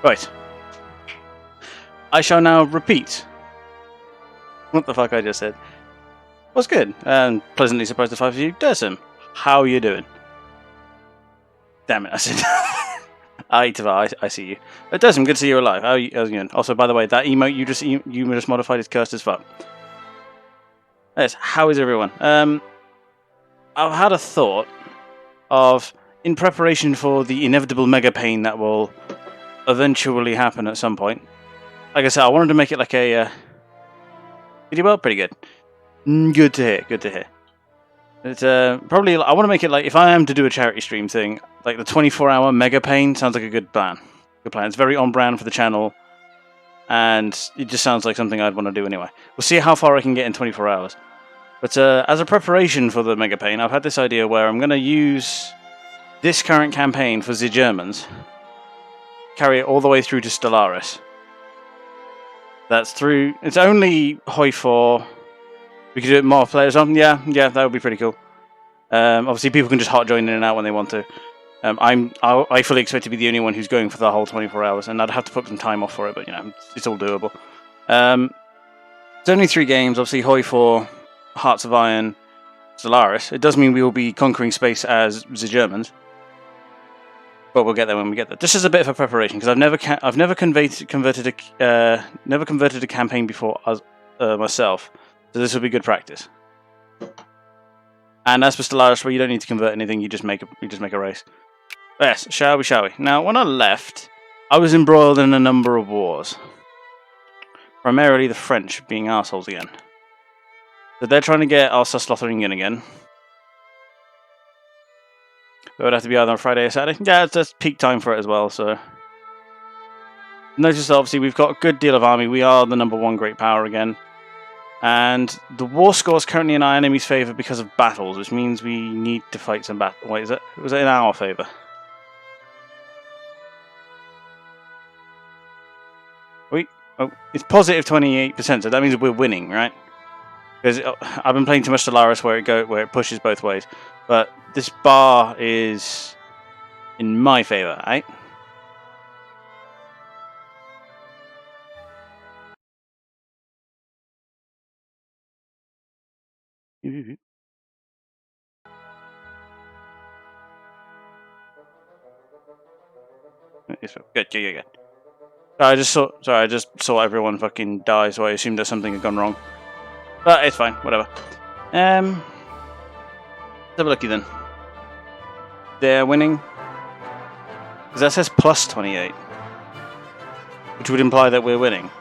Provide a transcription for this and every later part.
Right. I shall now repeat what the fuck I just said. What's good? And pleasantly surprised to find you, Dersim. How are you doing? Damn it, I said. I see you. Dersim, good to see you alive. How's it going? Also, by the way, that emote you just modified is cursed as fuck. Yes, how is everyone? I've had a thought of, in preparation for the inevitable mega pain that will eventually happen at some point. Like I said, I wanted to make it like a... Did you well? Pretty good. Good to hear, good to hear. It's probably, I want to make it like, if I am to do a charity stream thing, like the 24-hour mega pain sounds like a good plan. Good plan. It's very on brand for the channel, and it just sounds like something I'd want to do anyway. We'll see how far I can get in 24 hours. But as a preparation for the mega pain, I've had this idea where I'm going to use this current campaign for the Germans, carry it all the way through to Stellaris. That's through. It's only Hoi 4. We could do it more players on. Yeah, that would be pretty cool. Obviously, people can just hot join in and out when they want to. I fully expect to be the only one who's going for the whole 24 hours, and I'd have to put some time off for it, but you know, it's all doable. It's only 3 games. Obviously, Hoi 4, Hearts of Iron, Stellaris. It does mean we will be conquering space as the Germans, but we'll get there when we get there. This is a bit of a preparation because I've never converted a campaign before as myself, so this will be good practice. And as for Stellaris, where you don't need to convert anything, you just make a race. Yes, shall we? Now, when I left, I was embroiled in a number of wars. Primarily the French being assholes again. So they're trying to get Alsace Lotharingen again. It would have to be either on Friday or Saturday. Yeah, it's peak time for it as well, so... Notice, obviously, we've got a good deal of army. We are the #1 great power again. And the war score is currently in our enemy's favour because of battles, which means we need to fight some battles. Wait, was it in our favour? It's positive 28%, so that means we're winning, right? Because I've been playing too much Stellaris where it pushes both ways. But this bar is in my favour, right? Good. I just saw everyone fucking die, so I assumed that something had gone wrong. But it's fine, whatever. Let's have a looky then. They're winning. Because that says plus 28. Which would imply that we're winning.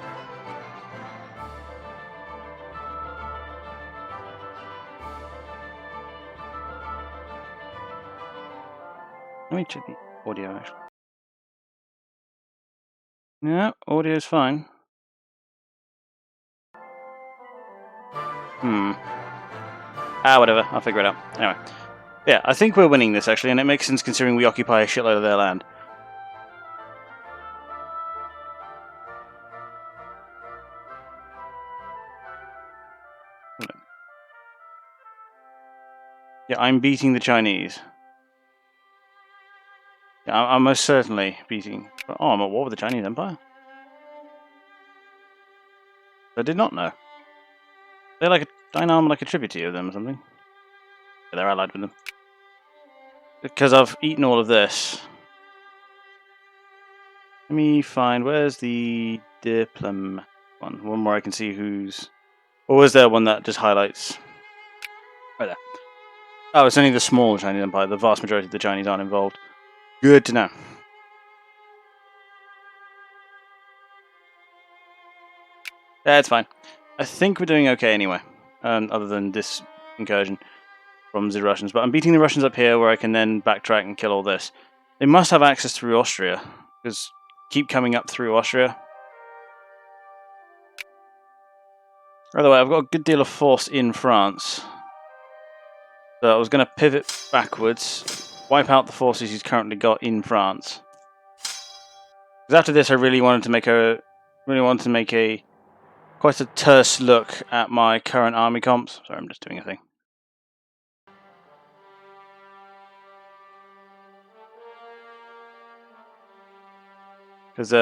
Let me check the audio actually. Yeah, audio's fine. Whatever. I'll figure it out. Anyway. Yeah, I think we're winning this actually, and it makes sense considering we occupy a shitload of their land. Yeah, I'm beating the Chinese. Yeah, I'm most certainly beating... Oh, I'm at war with the Chinese Empire? I did not know. They're like a tributary of them or something. Yeah, they're allied with them. Because I've eaten all of this. Let me find... Where's the diplomat one? One where I can see who's... Or was there one that just highlights... Right there. Oh, it's only the small Chinese Empire. The vast majority of the Chinese aren't involved. Good to know. Yeah, it's fine. I think we're doing okay anyway. Other than this incursion from the Russians. But I'm beating the Russians up here where I can then backtrack and kill all this. They must have access through Austria. Because keep coming up through Austria. By the way, I've got a good deal of force in France. So I was going to pivot backwards, wipe out the forces he's currently got in France. Because after this, I really wanted to make a quite a terse look at my current army comps. Sorry, I'm just doing a thing. Because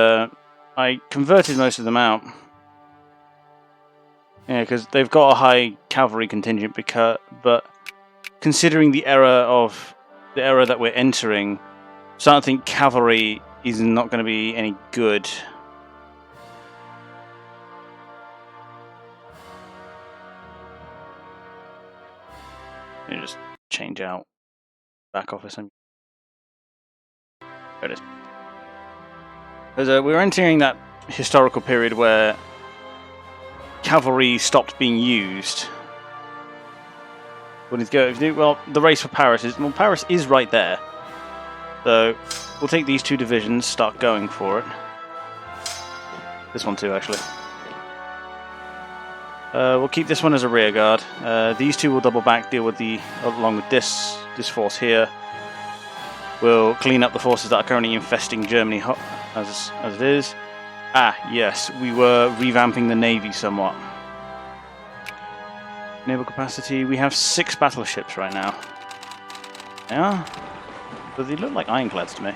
I converted most of them out. Yeah, because they've got a high cavalry contingent, but considering the era that we're entering, so I don't think cavalry is not going to be any good. Let me just change out back office. There it is. Because we're entering that historical period where cavalry stopped being used. What is go? Well, the race for Paris is Paris is right there. So we'll take these 2 divisions, start going for it. This one too, actually. We'll keep this one as a rear guard. These 2 will double back, deal with along with this force here. We'll clean up the forces that are currently infesting Germany as it is. Ah, yes, we were revamping the navy somewhat. Naval capacity, we have 6 battleships right now. Yeah, but they look like ironclads to me.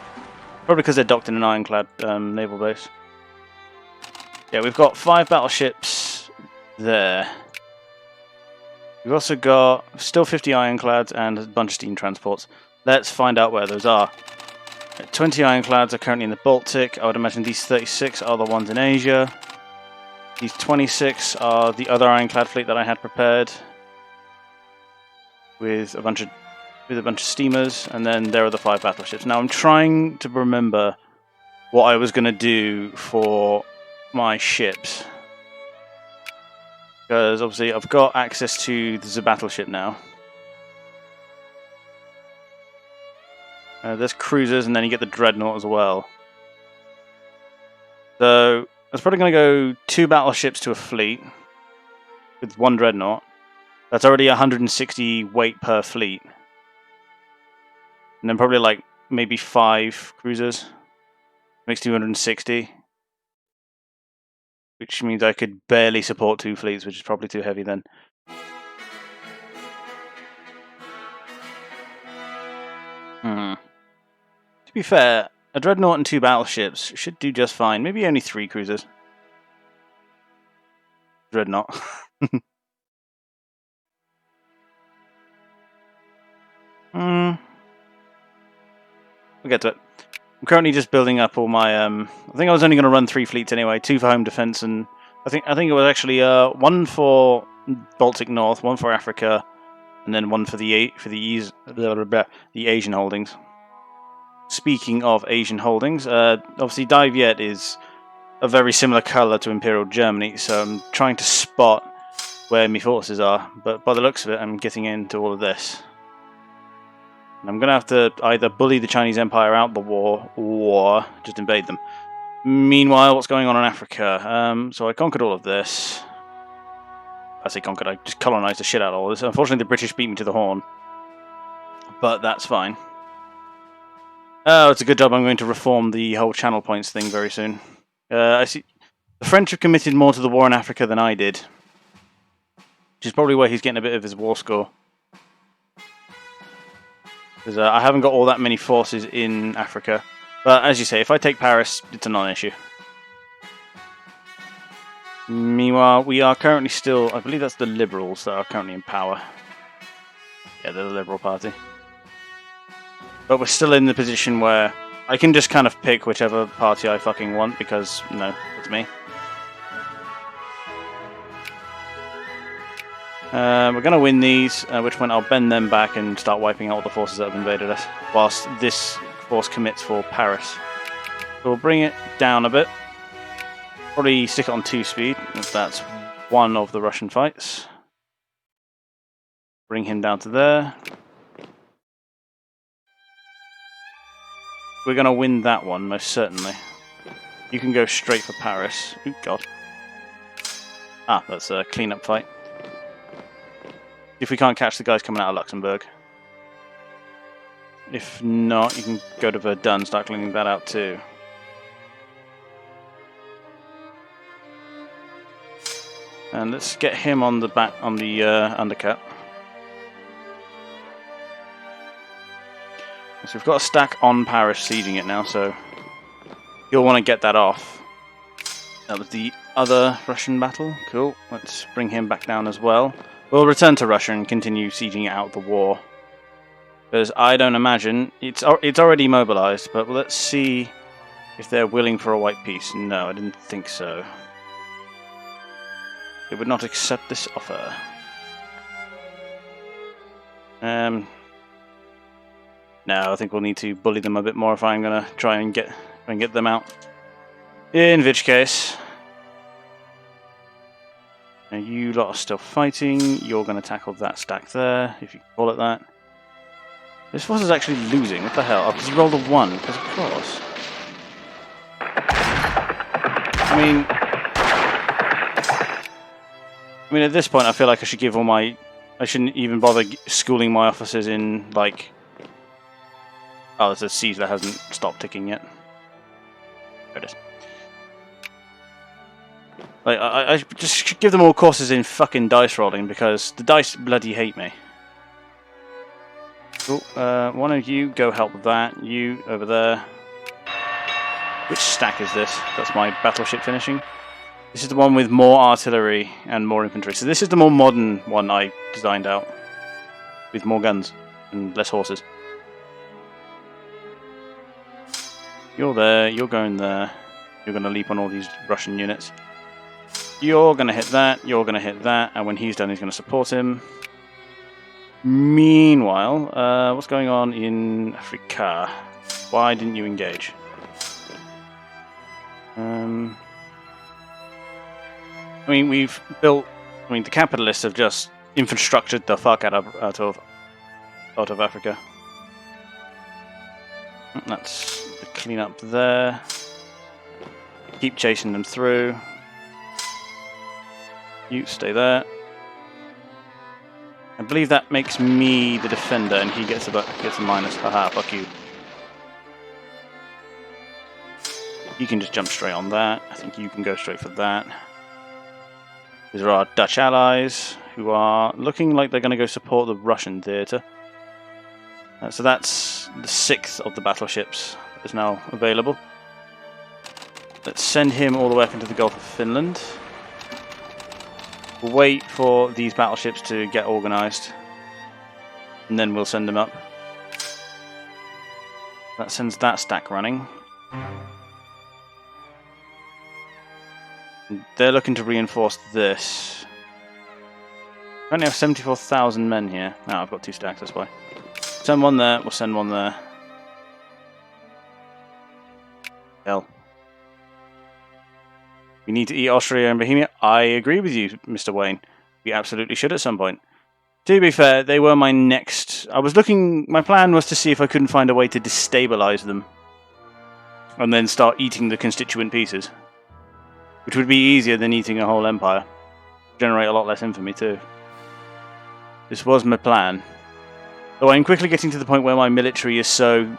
Probably because they're docked in an ironclad naval base. Yeah, we've got 5 battleships there. We've also got still 50 ironclads and a bunch of steam transports. Let's find out where those are. 20 ironclads are currently in the Baltic. I would imagine these 36 are the ones in Asia. These 26 are the other ironclad fleet that I had prepared, with a bunch of steamers, and then there are the 5 battleships. Now I'm trying to remember what I was going to do for my ships, because obviously I've got access to the battleship now. There's cruisers, and then you get the dreadnought as well. So I was probably going to go 2 battleships to a fleet with 1 dreadnought. That's already 160 weight per fleet. And then probably like maybe 5 cruisers. Makes 260. Which means I could barely support 2 fleets, which is probably too heavy then. To be fair, a dreadnought and 2 battleships should do just fine. Maybe only 3 cruisers. Dreadnought. We'll get to it. I'm currently just building up all my. I think I was only going to run 3 fleets anyway. 2 for home defense, and I think it was actually 1 for Baltic North, 1 for Africa, and then 1 for the Asian holdings. Speaking of Asian holdings, obviously Dai Viet is a very similar colour to Imperial Germany, so I'm trying to spot where my forces are. But by the looks of it, I'm getting into all of this. And I'm going to have to either bully the Chinese Empire out the war, or just invade them. Meanwhile, what's going on in Africa? So I conquered all of this. I say conquered, I just colonised the shit out of all this. Unfortunately, the British beat me to the horn. But that's fine. Oh, it's a good job I'm going to reform the whole channel points thing very soon. I see the French have committed more to the war in Africa than I did. Which is probably where he's getting a bit of his war score. Because I haven't got all that many forces in Africa. But as you say, if I take Paris, it's a non-issue. Meanwhile, we are currently still... I believe that's the Liberals that are currently in power. Yeah, they're the Liberal Party. But we're still in the position where I can just kind of pick whichever party I fucking want because, you know, it's me. We're going to win these, at which point I'll bend them back and start wiping out all the forces that have invaded us, whilst this force commits for Paris. So we'll bring it down a bit. Probably stick it on 2 speed, if that's one of the Russian fights. Bring him down to there. We're going to win that one, most certainly. You can go straight for Paris. Oh, God. Ah, that's a clean-up fight. If we can't catch the guys coming out of Luxembourg. If not, you can go to Verdun and start cleaning that out too. And let's get him on the back on the undercut. So we've got a stack on Paris sieging it now, so You'll want to get that off. That was the other Russian battle. Cool. Let's bring him back down as well. We'll return to Russia and continue sieging out the war. Because I don't imagine... It's already mobilized, but let's see if they're willing for a white peace. No, I didn't think so. They would not accept this offer. No, I think we'll need to bully them a bit more if I'm going to try and get them out. In which case... Now you lot are still fighting. You're going to tackle that stack there, if you can call it that. This force is actually losing. What the hell? Oh, because he rolled a 1, because of course. I mean, at this point, I feel like I should give all my... I shouldn't even bother schooling my officers in, like... Oh, there's a siege that hasn't stopped ticking yet. There it is. Like, I just should give them all courses in fucking dice rolling, because the dice bloody hate me. Cool. One of you go help with that. You over there. Which stack is this? That's my battleship finishing. This is the one with more artillery and more infantry. So this is the more modern one I designed out. With more guns and less horses. You're there. You're going there. You're going to leap on all these Russian units. You're going to hit that. You're going to hit that. And when he's done, he's going to support him. Meanwhile, what's going on in Africa? Why didn't you engage? I mean, we've built... I mean, the capitalists have just infrastructured the fuck out of Africa. That's the cleanup there. Keep chasing them through. You stay there. I believe that makes me the defender, and he gets a minus. Haha, fuck you. You can just jump straight on that. I think you can go straight for that. These are our Dutch allies, who are looking like they're going to go support the Russian theatre. So that's the 6th of the battleships that is now available. Let's send him all the way up into the Gulf of Finland. We'll wait for these battleships to get organised, and then we'll send them up. That sends that stack running. And they're looking to reinforce this. I only have 74,000 men here. Now I've got 2 stacks, that's why. Send one there, we'll send one there. Hell. We need to eat Austria and Bohemia. I agree with you, Mr. Wayne. We absolutely should at some point. To be fair, they were my next... my plan was to see if I couldn't find a way to destabilize them. And then start eating the constituent pieces. Which would be easier than eating a whole empire. Generate a lot less infamy too. This was my plan. Though I'm quickly getting to the point where my military is so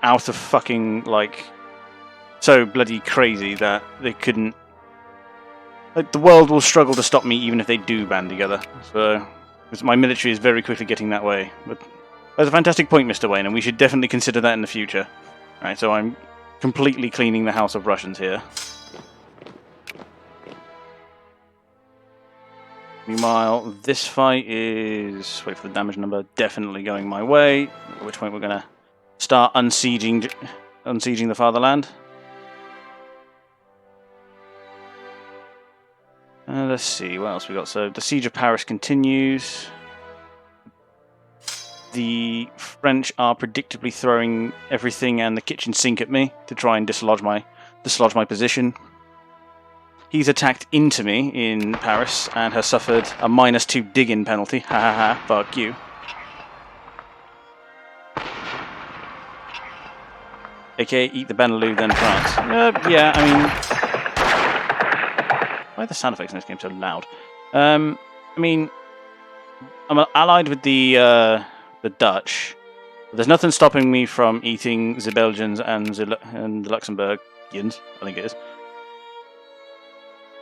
out of fucking, like... so bloody crazy that they couldn't... Like, the world will struggle to stop me even if they do band together. So, because my military is very quickly getting that way. But that's a fantastic point, Mr. Wayne, and we should definitely consider that in the future. Right, so I'm completely cleaning the house of Russians here. Meanwhile, this fight is... wait for the damage number. Definitely going my way. At which point we're going to start unsieging the fatherland. Let's see, what else we got? So, the Siege of Paris continues. The French are predictably throwing everything and the kitchen sink at me to try and dislodge my position. He's attacked into me in Paris and has suffered a -2 dig-in penalty. Ha ha ha, fuck you. AKA eat the Benelux, then France. Yeah, I mean... why are the sound effects in this game so loud? I mean, I'm allied with the Dutch. But there's nothing stopping me from eating the Belgians and the Luxembourgians, I think it is.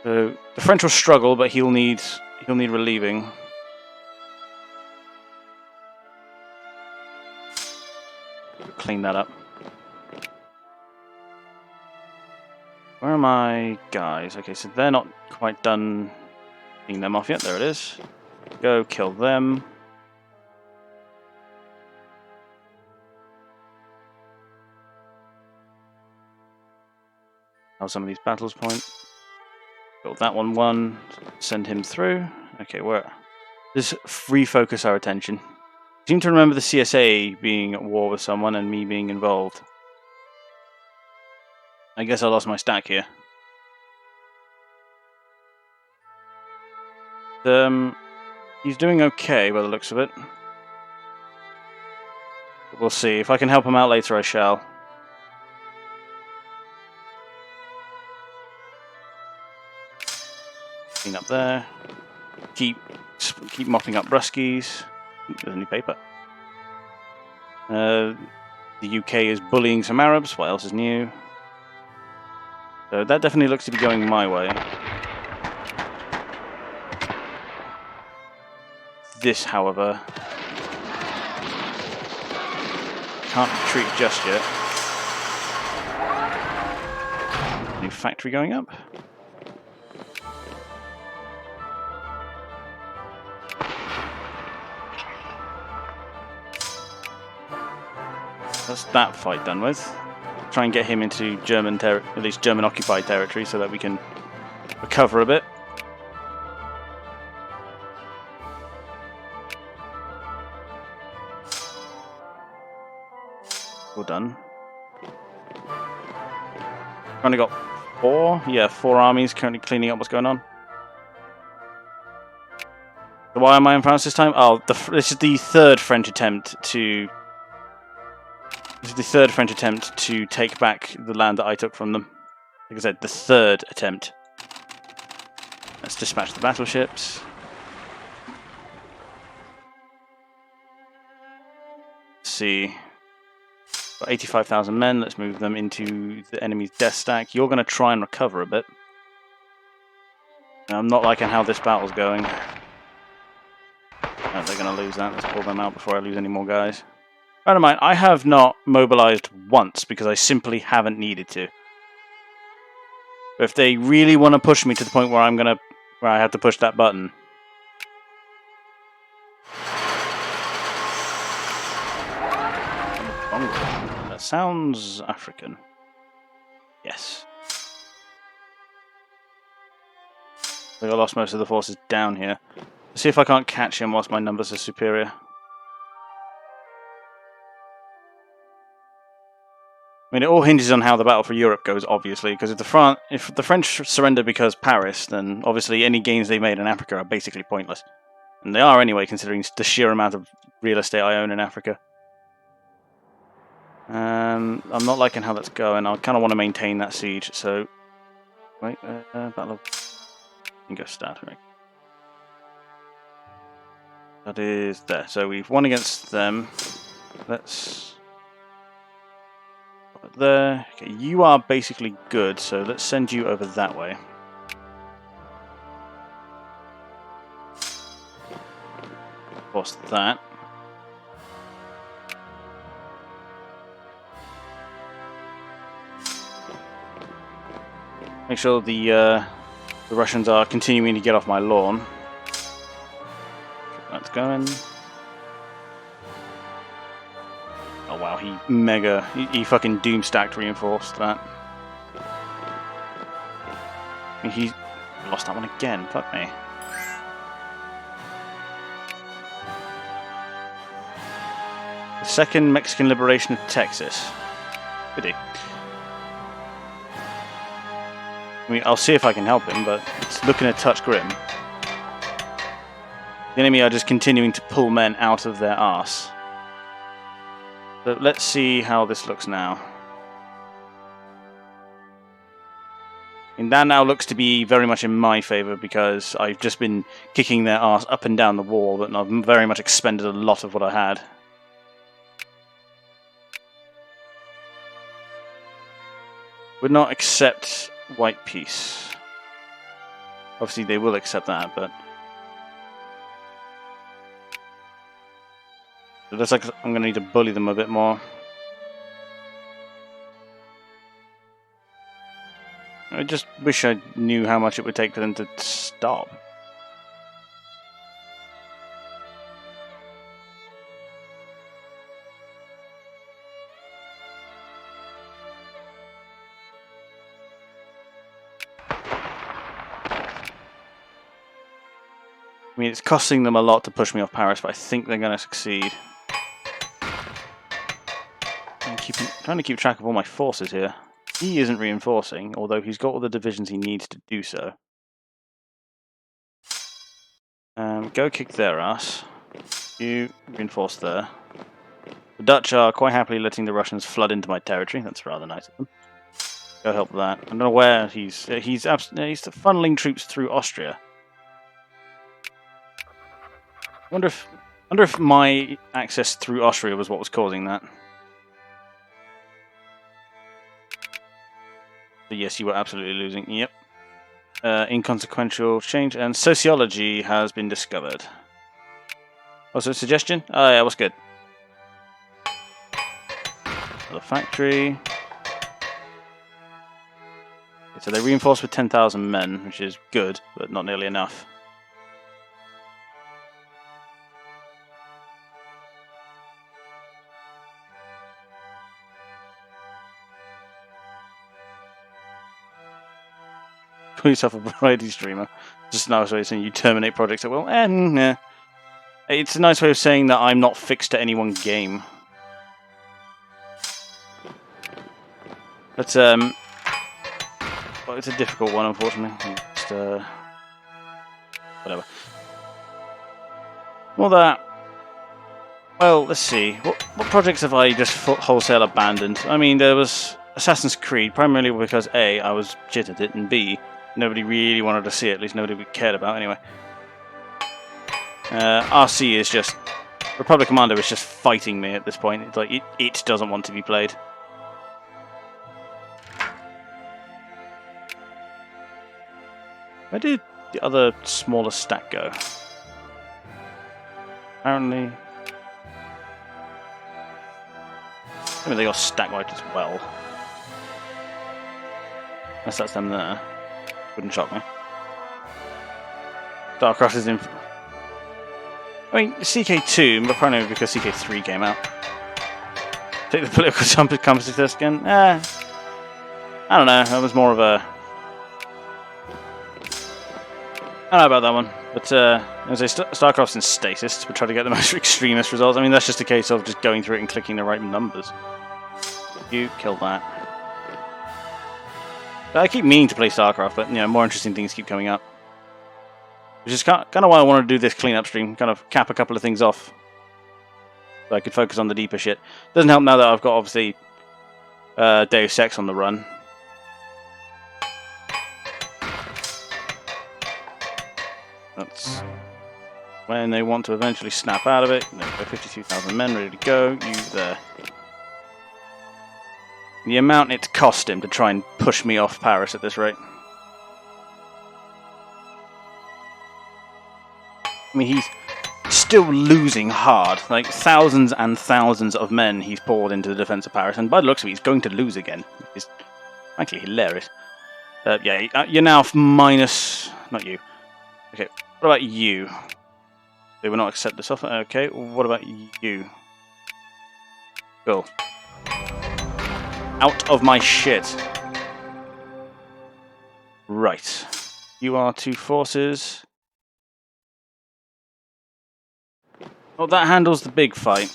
So the French will struggle, but he'll need relieving. Clean that up. Where are my guys? Okay, so they're not quite done picking them off yet. There it is. Go kill them. How some of these battles point. Build that one. Send him through. Okay, where? Just refocus our attention. I seem to remember the CSA being at war with someone and me being involved. I guess I lost my stack here. He's doing okay by the looks of it. But we'll see. If I can help him out later, I shall. Clean up there. Keep mopping up Ruskies. There's any paper. The UK is bullying some Arabs. What else is new? So that definitely looks to be going my way. This, however, can't retreat just yet. New factory going up. That's that fight done with. Try and get him into German at least German occupied territory, so that we can recover a bit. All done. Only got 4? Yeah, 4 armies currently cleaning up what's going on. So why am I in France this time? Oh, this is the third French attempt to. This is the third French attempt to take back the land that I took from them. Like I said, the third attempt. Let's dispatch the battleships. Let's see. Got 85,000 men. Let's move them into the enemy's death stack. You're going to try and recover a bit. I'm not liking how this battle's going. Oh, they're going to lose that. Let's pull them out before I lose any more guys. Bear in mind, I have not mobilized once because I simply haven't needed to. But if they really want to push me to the point where where I have to push that button. That sounds African. Yes. I think I lost most of the forces down here. Let's see if I can't catch him whilst my numbers are superior. I mean, it all hinges on how the battle for Europe goes, obviously, because if the French surrender because Paris, then obviously any gains they made in Africa are basically pointless. And they are anyway, considering the sheer amount of real estate I own in Africa. I'm not liking how that's going. I kind of want to maintain that siege, so... Wait, Battle of... You can go start, right? That is there. So we've won against them. Let's... There. Okay, you are basically good, so let's send you over that way. What's that? Make sure the Russians are continuing to get off my lawn. That's going. Oh wow, he fucking doom stacked reinforced that. He lost that one again. Fuck me. The second Mexican liberation of Texas. Pity. I mean, I'll see if I can help him, but it's looking a touch grim. The enemy are just continuing to pull men out of their arse. So let's see how this looks now. And that now looks to be very much in my favour because I've just been kicking their arse up and down the wall, but I've very much expended a lot of what I had. Would not accept white peace. Obviously they will accept that, but... It looks like I'm going to need to bully them a bit more. I just wish I knew how much it would take for them to stop. I mean, it's costing them a lot to push me off Paris, but I think they're going to succeed. I'm trying to keep track of all my forces here. He isn't reinforcing, although he's got all the divisions he needs to do so. Go kick their ass. You reinforce there. The Dutch are quite happily letting the Russians flood into my territory. That's rather nice of them. Go help that. I don't know where he's funneling troops through Austria. Wonder if my access through Austria was what was causing that. But yes, you were absolutely losing. Yep. Inconsequential change and sociology has been discovered. Also, suggestion? Oh yeah, what's good? Another factory. Okay, so they reinforced with 10,000 men, which is good, but not nearly enough. Call yourself a variety streamer. Just a nice way of saying you terminate projects at will. Nah. It's a nice way of saying that I'm not fixed to any one game. But well, it's a difficult one, unfortunately. Just, whatever. Well, well, let's see. What projects have I just wholesale abandoned? I mean, there was Assassin's Creed, primarily because A, I was shit at it, and B, nobody really wanted to see it. At least nobody cared about anyway. RC is just Republic Commando is just fighting me at this point. It's like it doesn't want to be played. Where did the other smaller stack go? Apparently, I mean they got stack wiped as well. Unless that's them there. Wouldn't shock me. Starcraft is in. I mean, CK2, but primarily because CK3 came out. Take the political compass test again? I don't know. That was more of a. I don't know about that one. But, as I say, Starcraft's in stasis to try to get the most extremist results. I mean, that's just a case of just going through it and clicking the right numbers. You killed that. But I keep meaning to play Starcraft, but, you know, more interesting things keep coming up. Which is kind of why I wanted to do this cleanup stream, kind of cap a couple of things off. So I could focus on the deeper shit. Doesn't help now that I've got, obviously, Deus Ex on the run. That's when they want to eventually snap out of it. There we go, 52,000 men ready to go. You there. The amount it cost him to try and push me off Paris at this rate. I mean, he's still losing hard. Like, thousands and thousands of men he's poured into the defense of Paris, and by the looks of it, he's going to lose again. It's frankly hilarious. Yeah, you're now minus... Not you. Okay, what about you? They will not accept this offer. Okay, what about you? Cool. Out of my shit. Right. You are two forces. Oh, that handles the big fight.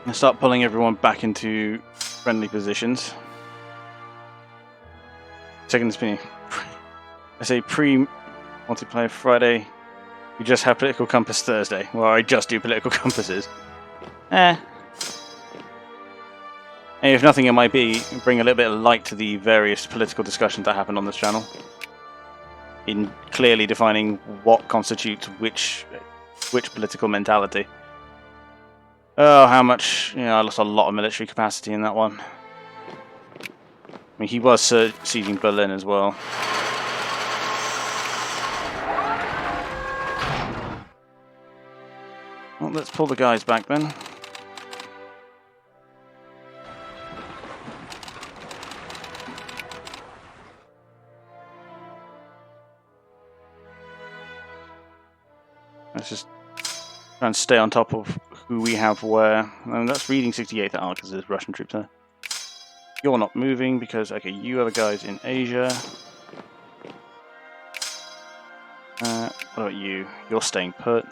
And start pulling everyone back into friendly positions. Second spinning. I say pre-multiplayer Friday. We just have political compass Thursday. Well, I just do political compasses. And if nothing, it might bring a little bit of light to the various political discussions that happen on this channel. In clearly defining what constitutes which political mentality. Oh, how much... You know, I lost a lot of military capacity in that one. I mean, he was sieging Berlin as well. Well, Well, let's pull the guys back then. Let's just try and stay on top of who we have where. And that's reading 68th at because there's Russian troops there. You're not moving because, okay, you are the guys in Asia. What about you? You're staying put.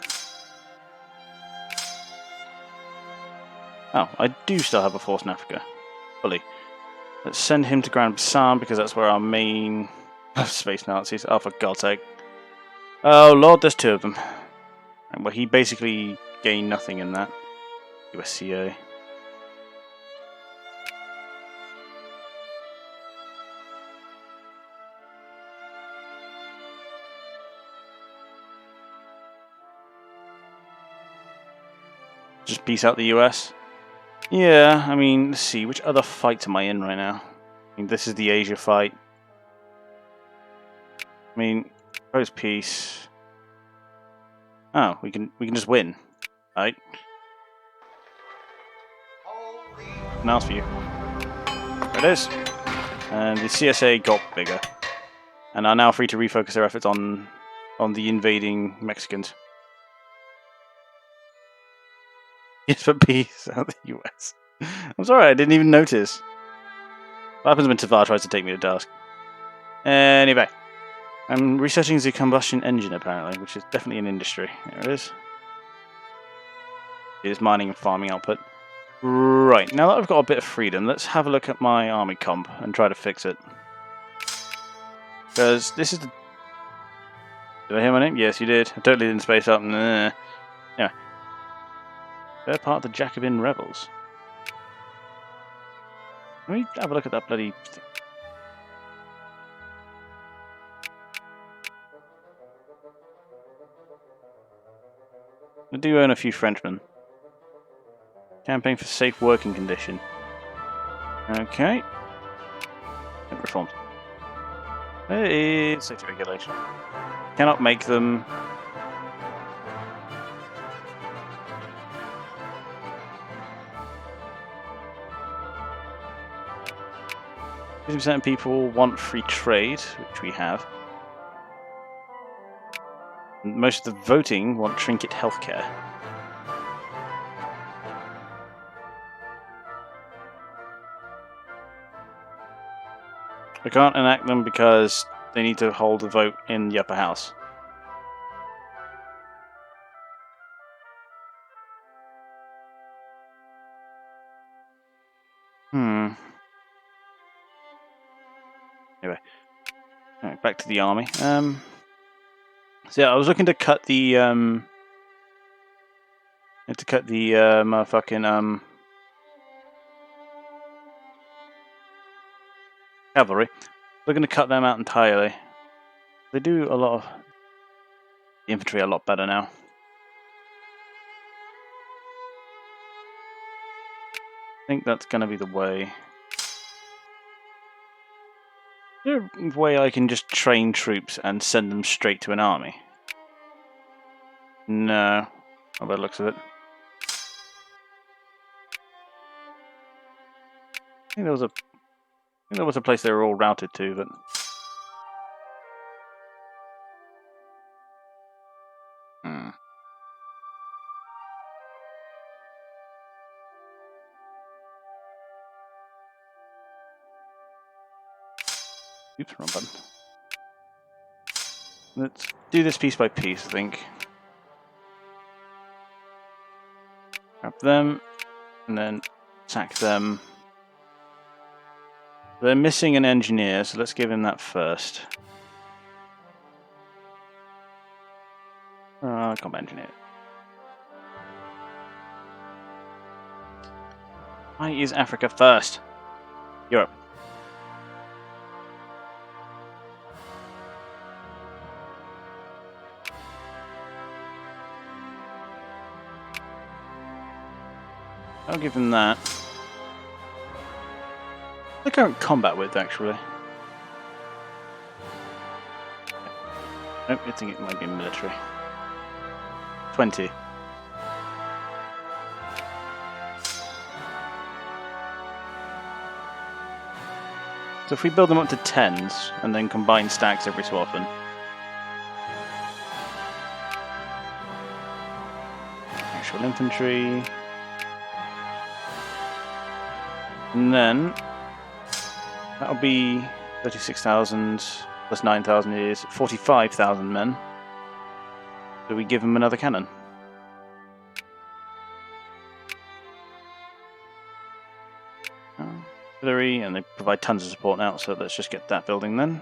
Oh, I do still have a force in Africa. Fully. Let's send him to Grand Bassam because that's where our main space Nazis are, for God's sake. Oh lord, there's two of them. And well, he basically gained nothing in that. USCA. Just peace out the US. Yeah, I mean, let's see, which other fights am I in right now? I mean, this is the Asia fight. I mean, post peace. Oh, we can just win, right? Now for you. There it is. And the CSA got bigger, and are now free to refocus their efforts on the invading Mexicans. Yes, for peace out the US. I'm sorry, I didn't even notice. What happens when Tavar tries to take me to task? Anyway, I'm researching the combustion engine apparently, which is definitely an industry. There it is. It is mining and farming output. Right, now that I've got a bit of freedom, let's have a look at my army comp and try to fix it. Because this is the... Did I hear my name? Yes, you did. I totally didn't space up. Nah. Anyway. They're part of the Jacobin rebels. Let me have a look at that bloody thing. I do own a few Frenchmen. Campaign for safe working condition. Okay. Reforms. There is safety regulation. Cannot make them. 50% of people want free trade, which we have. Most of the voting want trinket healthcare. I can't enact them because they need to hold a vote in the upper house. Anyway, right, back to the army. So yeah, I was looking to cut the motherfucking cavalry. Looking to cut them out entirely. They do a lot of the infantry a lot better now. I think that's going to be the way. Is there a way I can just train troops and send them straight to an army? No. Not by the looks of it. I think there was a place they were all routed to, but... Oops, wrong button. Let's do this piece by piece, I think. Grab them, and then attack them. They're missing an engineer, so let's give him that first. Combat engineer. Why is Africa first? Europe. I'll give him that. The current combat width, actually. Nope, I think it might be military. 20. So if we build them up to 10s and then combine stacks every so often. Actual infantry. And then that'll be 36,000 plus 9,000 is 45,000 men. Do we give them another cannon? Artillery, and they provide tons of support now, so let's just get that building then.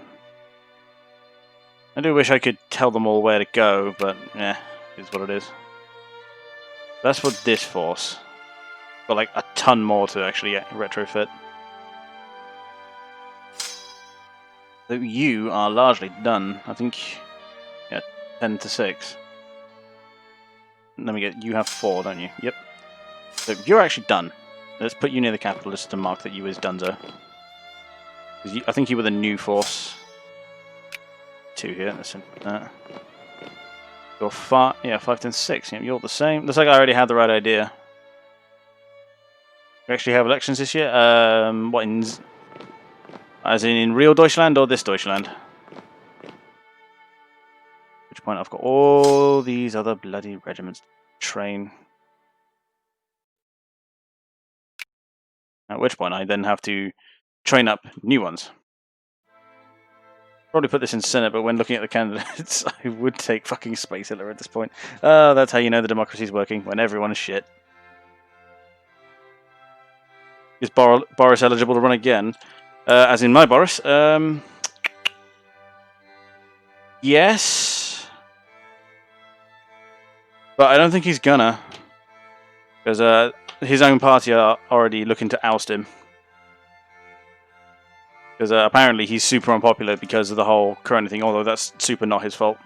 I do wish I could tell them all where to go, but yeah, it's what it is. That's for this force. Got like a ton more to actually retrofit. So you are largely done. I think, yeah, 10 to 6. Let me get, you have 4, don't you? Yep. So you're actually done. Let's put you near the capital just to mark that you is donezo. I think you were the new force. 2 here, let's that. You're 5, yeah, 5, 10, 6. Yeah, you're the same. Looks like I already had the right idea. We actually have elections this year? What, as in real Deutschland or this Deutschland? Which point I've got all these other bloody regiments to train. At which point I then have to train up new ones. Probably put this in Senate, but when looking at the candidates, I would take fucking Space Hitler at this point. That's how you know the democracy's working, when everyone is shit. Is Boris eligible to run again? As in my Boris? Yes. But I don't think he's gonna. Because his own party are already looking to oust him. Because apparently he's super unpopular because of the whole Corona thing, although that's super not his fault.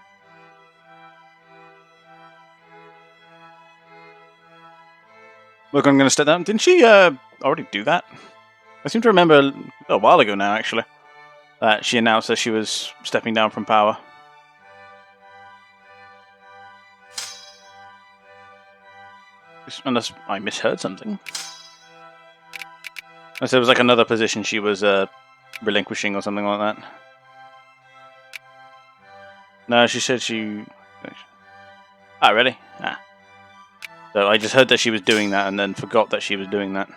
Look, I'm going to step down. Didn't she already do that? I seem to remember a while ago now, actually, that she announced that she was stepping down from power. Unless I misheard something. Unless there was like another position she was relinquishing or something like that. No, she said she... Ah, really? Ah. So I just heard that she was doing that and then forgot that she was doing that.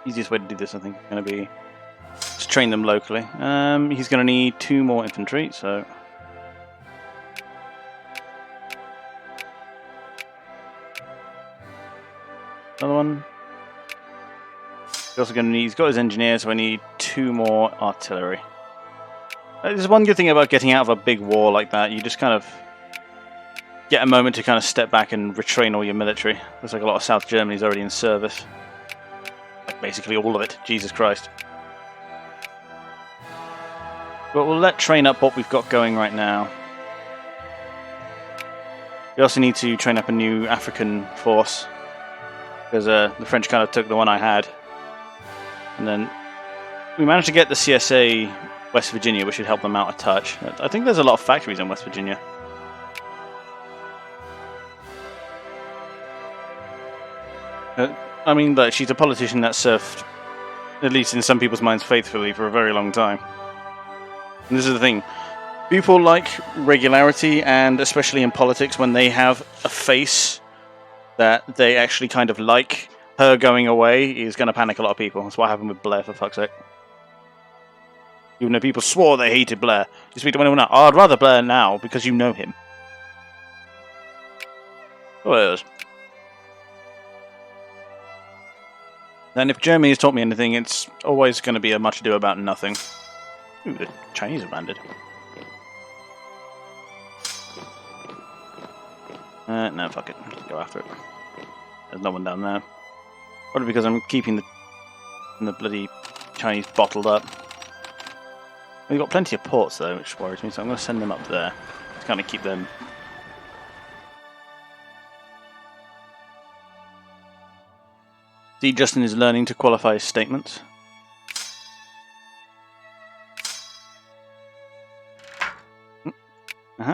Easiest way to do this, I think, is going to be to train them locally. He's going to need 2 more infantry, so... Another one. He's also going to need... He's got his engineers, so I need 2 more artillery. There's one good thing about getting out of a big war like that. You just kind of get a moment to kind of step back and retrain all your military. Looks like a lot of South Germany's already in service. Like basically all of it. Jesus Christ. But we'll train up what we've got going right now. We also need to train up a new African force. Because the French kind of took the one I had. And then we managed to get the CSA West Virginia, which should help them out a touch. I think there's a lot of factories in West Virginia. I mean, like, she's a politician that served, at least in some people's minds, faithfully for a very long time. And this is the thing. People like regularity, and especially in politics, when they have a face that they actually kind of like, her going away is going to panic a lot of people. That's what happened with Blair, for fuck's sake. Even though people swore they hated Blair. You speak to anyone now? Oh, I'd rather Blair now, because you know him. Well, it is. And if Germany has taught me anything, it's always going to be a much ado about nothing. Ooh, the Chinese have landed. No, fuck it. Go after it. There's no one down there. Probably because I'm keeping the bloody Chinese bottled up. We've got plenty of ports though, which worries me, so I'm going to send them up there to kind of keep them. See, Justin is learning to qualify his statements.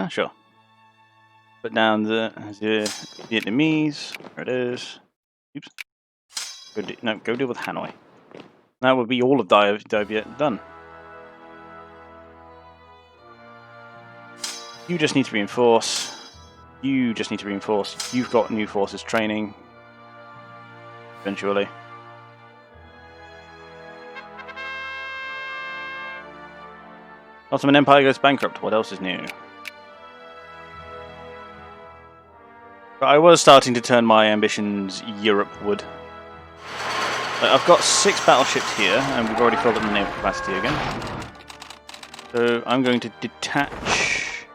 Sure. Put down the Vietnamese. There it is. Oops. Go deal with Hanoi. That would be all of Dovia done. You just need to reinforce. You just need to reinforce. You've got new forces training. Eventually. Ottoman Empire goes bankrupt. What else is new? But I was starting to turn my ambitions Europeward. I've got 6 battleships here, and we've already filled up the naval capacity again. So I'm going to detach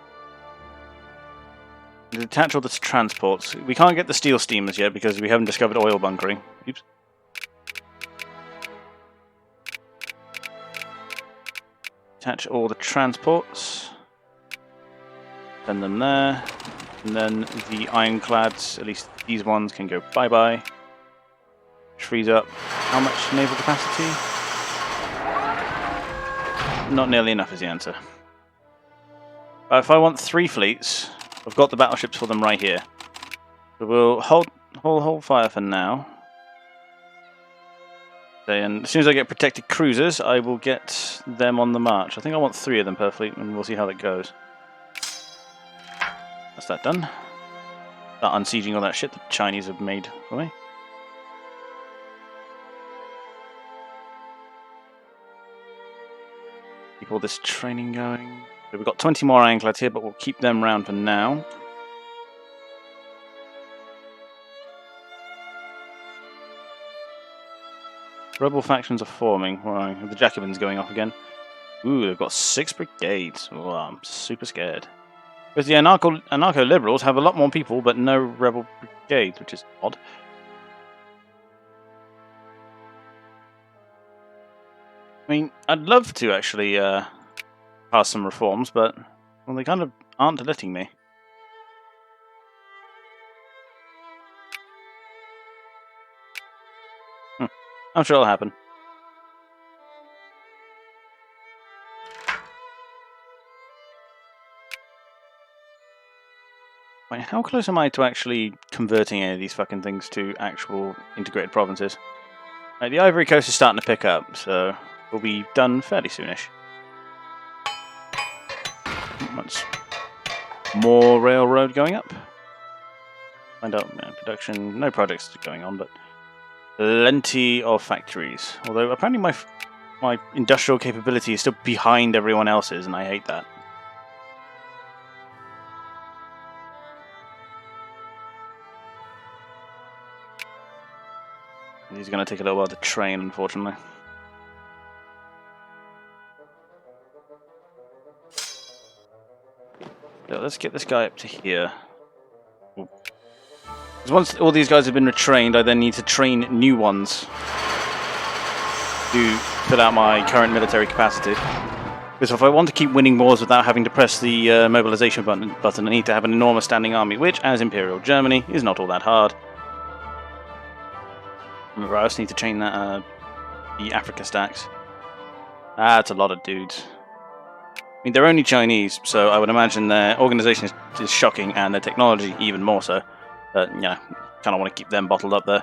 all the transports. We can't get the steel steamers yet because we haven't discovered oil bunkering. Oops. Attach all the transports. Send them there. And then the ironclads, at least these ones, can go bye-bye. Which frees up how much naval capacity? Not nearly enough is the answer. If I want 3 fleets, I've got the battleships for them right here. So we'll hold fire for now. And as soon as I get protected cruisers, I will get them on the march. I think I want 3 of them per fleet, and we'll see how that goes. That's that done. Start unsieging all that shit the Chinese have made for me. Keep all this training going. So we've got 20 more ironclads here, but we'll keep them round for now. Rebel factions are forming. Right, the Jacobins going off again. Ooh, they've got 6 brigades. Oh, I'm super scared. Because the anarcho-liberals have a lot more people, but no rebel brigades, which is odd. I mean, I'd love to actually pass some reforms, but well, they kind of aren't letting me. I'm sure it'll happen. Wait, how close am I to actually converting any of these fucking things to actual integrated provinces? Right, the Ivory Coast is starting to pick up, so we'll be done fairly soonish. Once more railroad going up. Find out production. No projects going on, but plenty of factories. Although apparently my industrial capability is still behind everyone else's, and I hate that. These are going to take a little while to train, unfortunately. So let's get this guy up to here. Because once all these guys have been retrained, I then need to train new ones to fill out my current military capacity. Because if I want to keep winning wars without having to press the mobilization button, I need to have an enormous standing army, which, as Imperial Germany, is not all that hard. Remember, I also need to chain that the Africa stacks. That's a lot of dudes. I mean, they're only Chinese, so I would imagine their organization is shocking, and their technology even more so. But, you know, kind of want to keep them bottled up there.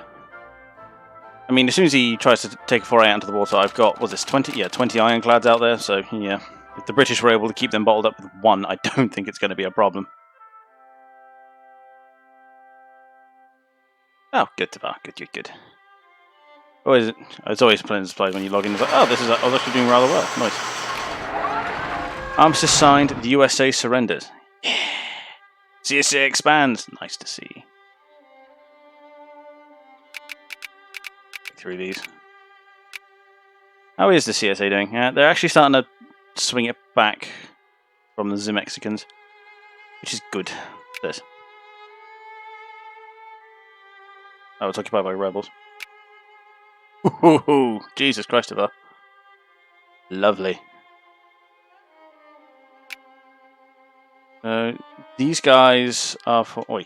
I mean, as soon as he tries to take a foray out into the water, I've got, what's this, 20? Yeah, 20 ironclads out there, so, yeah. If the British were able to keep them bottled up with 1, I don't think it's going to be a problem. Oh, good, Tavar. Good. It's always pleasant surprise when you log in. It's like, oh, I was actually doing rather well. Nice. Armistice signed. The USA surrendered. Yeah. CSA expands. Nice to see. Through these. How is the CSA doing? They're actually starting to swing it back from the Mexicans, which is good. This. Oh, it's occupied by rebels. Ooh, Jesus Christ, Tavar. Lovely. These guys are for... Oi.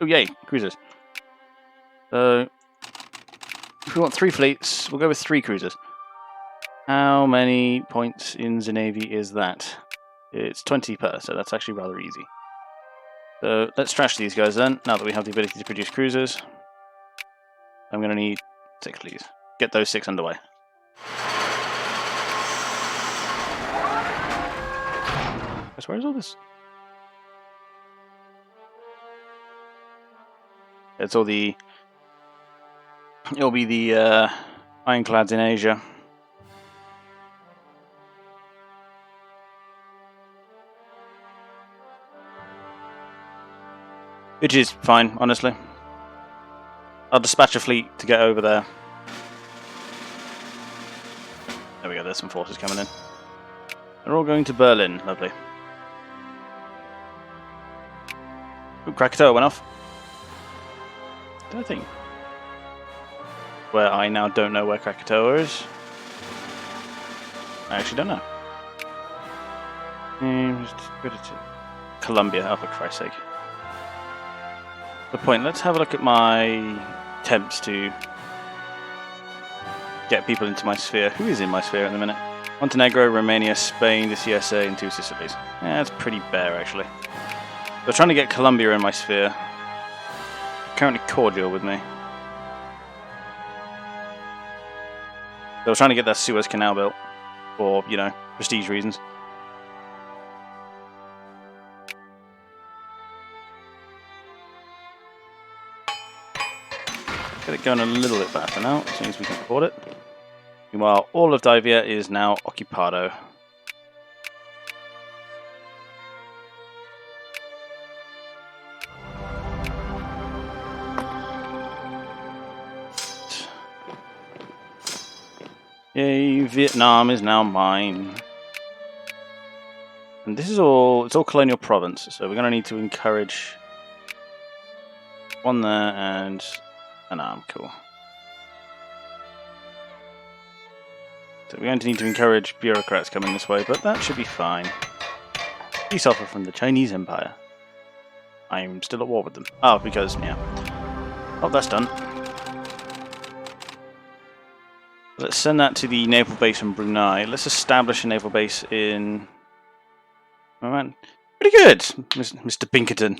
Oh, yay, cruisers. So, if we want 3 fleets, we'll go with 3 cruisers. How many points in the Navy is that? It's 20 per, so that's actually rather easy. So, let's trash these guys then, now that we have the ability to produce cruisers. I'm going to need 6, please. Get those 6 underway. Where is all this? It's all the... It'll be the ironclads in Asia. Which is fine, honestly. I'll dispatch a fleet to get over there. There we go, there's some forces coming in. They're all going to Berlin, lovely. Ooh, Krakatoa went off. Did I think? Where I now don't know where Krakatoa is. I actually don't know. Colombia, oh for Christ's sake. The point, let's have a look at my attempts to get people into my sphere. Who is in my sphere at the minute? Montenegro, Romania, Spain, the CSA, and 2 Sicilies. Yeah, that's pretty bare, actually. They're trying to get Colombia in my sphere. They're currently cordial with me. They were trying to get that Suez Canal built for, you know, prestige reasons. Get it going a little bit faster now, as soon as we can afford it. Meanwhile, all of Divia is now occupado. Yay, Vietnam is now mine. And this is all, it's all colonial province, so we're going to need to encourage one there and an arm, cool. So we're going to need to encourage bureaucrats coming this way, but that should be fine. Peace offer from the Chinese Empire. I'm still at war with them. Oh, because, yeah. Oh, that's done. Let's send that to the naval base in Brunei. Let's establish a naval base in... Oh man, pretty good, Mr. Pinkerton.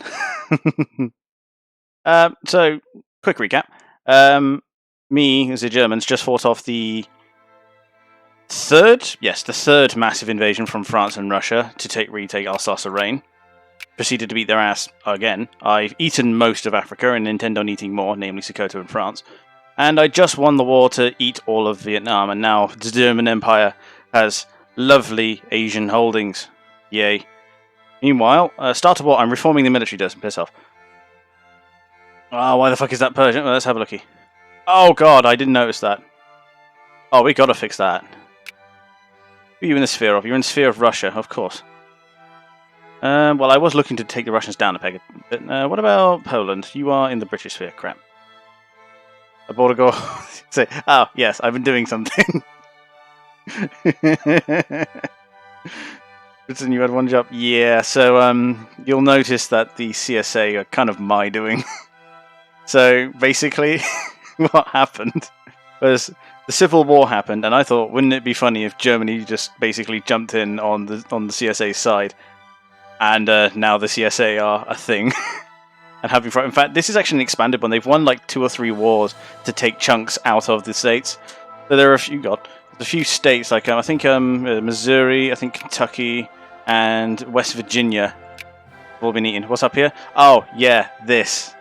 So, quick recap. Me, as the Germans, just fought off the third massive invasion from France and Russia to retake Alsace-Lorraine. Proceeded to beat their ass again. I've eaten most of Africa and intend on eating more, namely Sokoto and France. And I just won the war to eat all of Vietnam, and now the German Empire has lovely Asian holdings. Yay. Meanwhile, start of war, I'm reforming the military, doesn't piss off. Oh, why the fuck is that Persian? Well, let's have a looky. Oh god, I didn't notice that. Oh, we gotta fix that. Who are you in the sphere of? You're in the sphere of Russia, of course. Well, I was looking to take the Russians down a peg. But what about Poland? You are in the British sphere, crap. A border go. Say, oh yes, I've been doing something. Listen, you had one job. Yeah, so you'll notice that the CSA are kind of my doing. So basically, what happened was the Civil War happened, and I thought, wouldn't it be funny if Germany just basically jumped in on the CSA side, and now the CSA are a thing. And having in fact, this is actually an expanded one. They've won like 2 or 3 wars to take chunks out of the states. So there are a few states like I think Missouri, I think Kentucky, and West Virginia have all been eaten. What's up here? Oh yeah, this.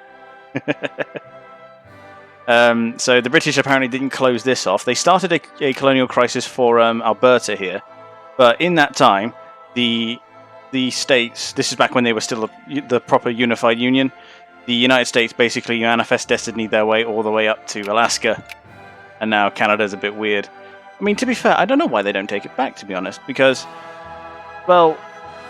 So the British apparently didn't close this off. They started a colonial crisis for Alberta here, but in that time, the states. This is back when they were still the proper unified union. The United States basically manifest destiny their way all the way up to Alaska, and now Canada's a bit weird. I mean, to be fair, I don't know why they don't take it back, to be honest, because, well,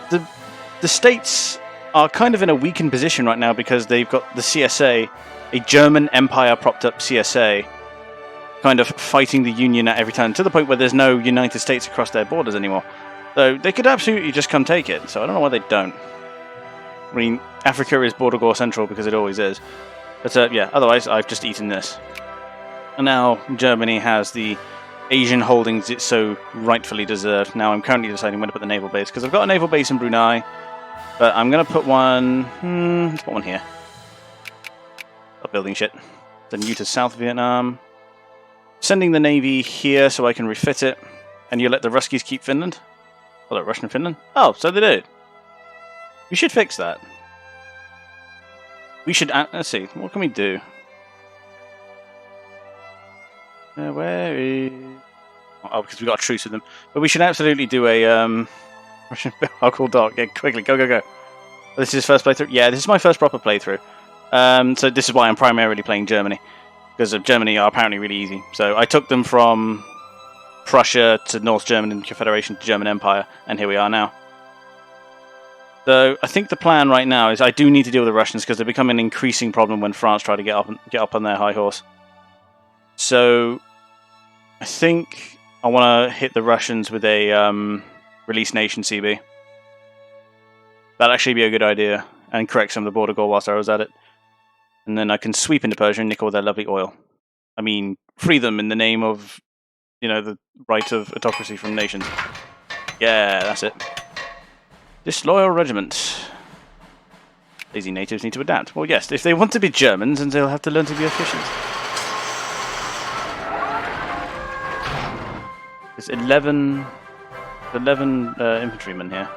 the states are kind of in a weakened position right now because they've got the CSA, a German empire propped up CSA, kind of fighting the Union at every turn, to the point where there's no United States across their borders anymore. So they could absolutely just come take it, so I don't know why they don't. I mean, Africa is border gore central because it always is. But yeah, otherwise I've just eaten this. And now Germany has the Asian holdings it so rightfully deserved. Now I'm currently deciding where to put the naval base, because I've got a naval base in Brunei, but I'm going to put one... let's put one here. Stop building shit. Then you to South Vietnam. sending the Navy here so I can refit it, and you let the Ruskies keep Finland? Hello, Russian Finland? Oh, so they do. We should fix that. We should... let's see, what can we do? Where is... Oh, because we got a truce with them. But we should absolutely do a Russian alcohol dock. Yeah, quickly, go, go, go. This is his first playthrough? Yeah, this is my first proper playthrough. So this is why I'm primarily playing Germany. Because of Germany are apparently really easy. So I took them from Prussia to North German Confederation to German Empire, and here we are now. So I think the plan right now is I do need to deal with the Russians because they become an increasing problem when France try to get up on their high horse. So I think I want to hit the Russians with a Release Nation CB. That'd actually be a good idea, and correct some of the border goal whilst I was at it. And then I can sweep into Persia and nick all their lovely oil. I mean, free them in the name of, you know, the right of autocracy from nations. Yeah, that's it. Disloyal regiment. Lazy natives need to adapt. Well, yes, if they want to be Germans, then they'll have to learn to be efficient. There's 11 infantrymen here.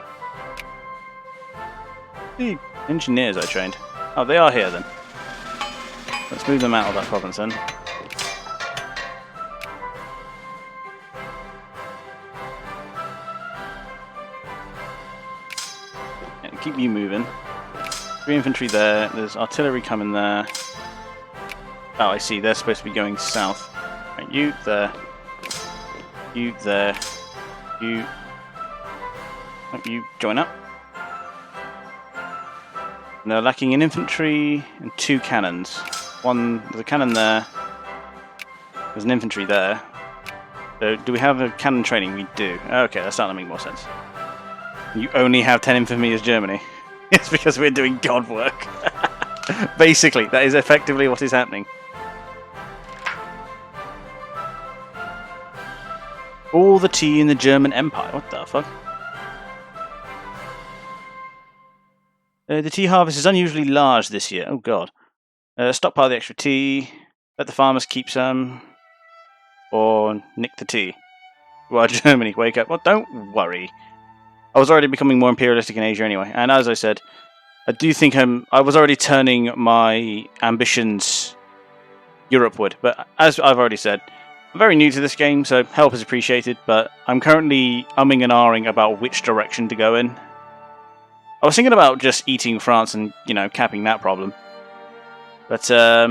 The engineers I trained. Oh, they are here then. Let's move them out of that province then. And keep you moving. 3 infantry there. There's artillery coming there. Oh, I see. They're supposed to be going south. Right, you there. You there. You. Hope you join up. And they're lacking in infantry and 2 cannons. There's a cannon there. There's an infantry there. So, do we have a cannon training? We do. Okay, that's starting to make more sense. You only have 10 infantry as Germany. It's because we're doing God work. Basically, that is effectively what is happening. All the tea in the German Empire. What the fuck? The tea harvest is unusually large this year. Oh god. Stockpile the extra tea. Let the farmers keep some. Or nick the tea. Well, Germany, wake up. Well, don't worry. I was already becoming more imperialistic in Asia anyway. And as I said, I do think I was already turning my ambitions Europeward. But as I've already said, I'm very new to this game, so help is appreciated. But I'm currently umming and ahhing about which direction to go in. I was thinking about just eating France and, you know, capping that problem. But, I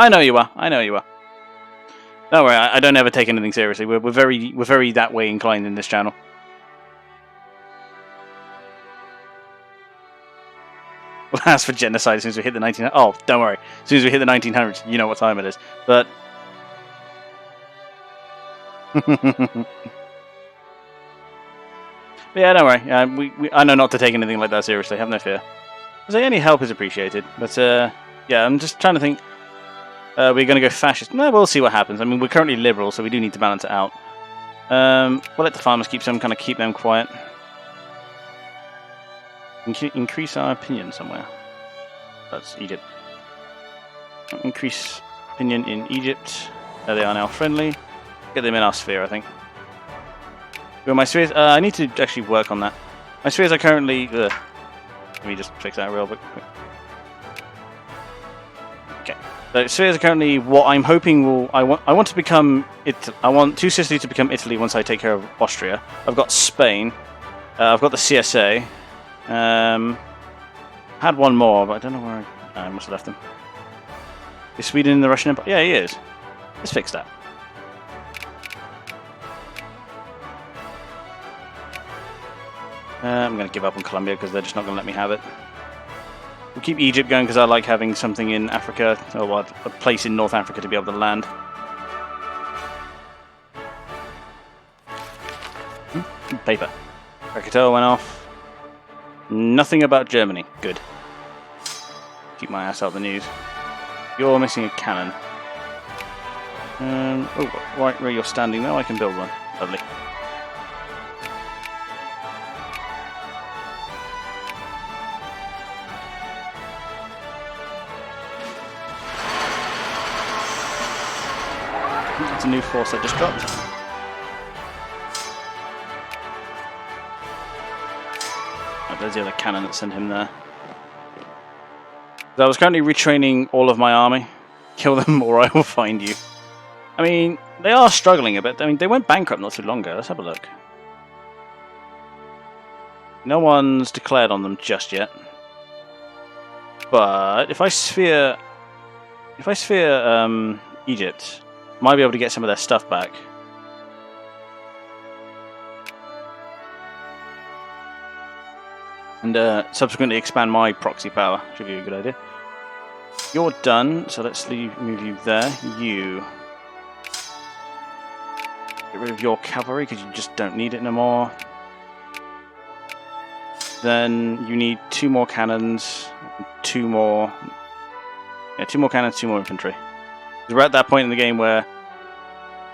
know you are. I know you are. Don't worry, I don't ever take anything seriously. We're very that way inclined in this channel. Well, as for genocide, as soon as we hit the 1900s... Oh, don't worry. As soon as we hit the 1900s, you know what time it is. But... But yeah, don't worry. I know not to take anything like that seriously. Have no fear. So any help is appreciated. But yeah, I'm just trying to think. We're going to go fascist. No, we'll see what happens. I mean, we're currently liberal, so we do need to balance it out. We'll let the farmers keep some, kind of keep them quiet. Increase our opinion somewhere. That's Egypt. Increase opinion in Egypt. There they are now friendly. Get them in our sphere, I think. Well, my spheres, I need to actually work on that. My spheres are currently... Let me just fix that real quick. Okay. So spheres are currently what I'm hoping will... I want to become... I want 2 Sicily to become Italy once I take care of Austria. I've got Spain. I've got the CSA. Had one more, but I don't know where I must have left them. Is Sweden in the Russian Empire? Yeah, he is. Let's fix that. I'm going to give up on Colombia because they're just not going to let me have it. We'll keep Egypt going because I like having something in Africa, or a place in North Africa to be able to land. Paper. Krakatoa went off. Nothing about Germany. Good. Keep my ass out of the news. You're missing a cannon. Oh, right where you're standing now, I can build one. Lovely. a new force that just dropped. Oh, there's the other cannon that sent him there. So I was currently retraining all of my army. Kill them or I will find you. I mean, they are struggling a bit. I mean, they went bankrupt not too long ago. Let's have a look. No one's declared on them just yet. But if I sphere Egypt, I might be able to get some of their stuff back. And subsequently expand my proxy power. Should be a good idea. You're done, so let's move you there. You get rid of your cavalry because you just don't need it no more. Then you need 2 more cannons, 2 more cannons, 2 more infantry. We're at that point in the game where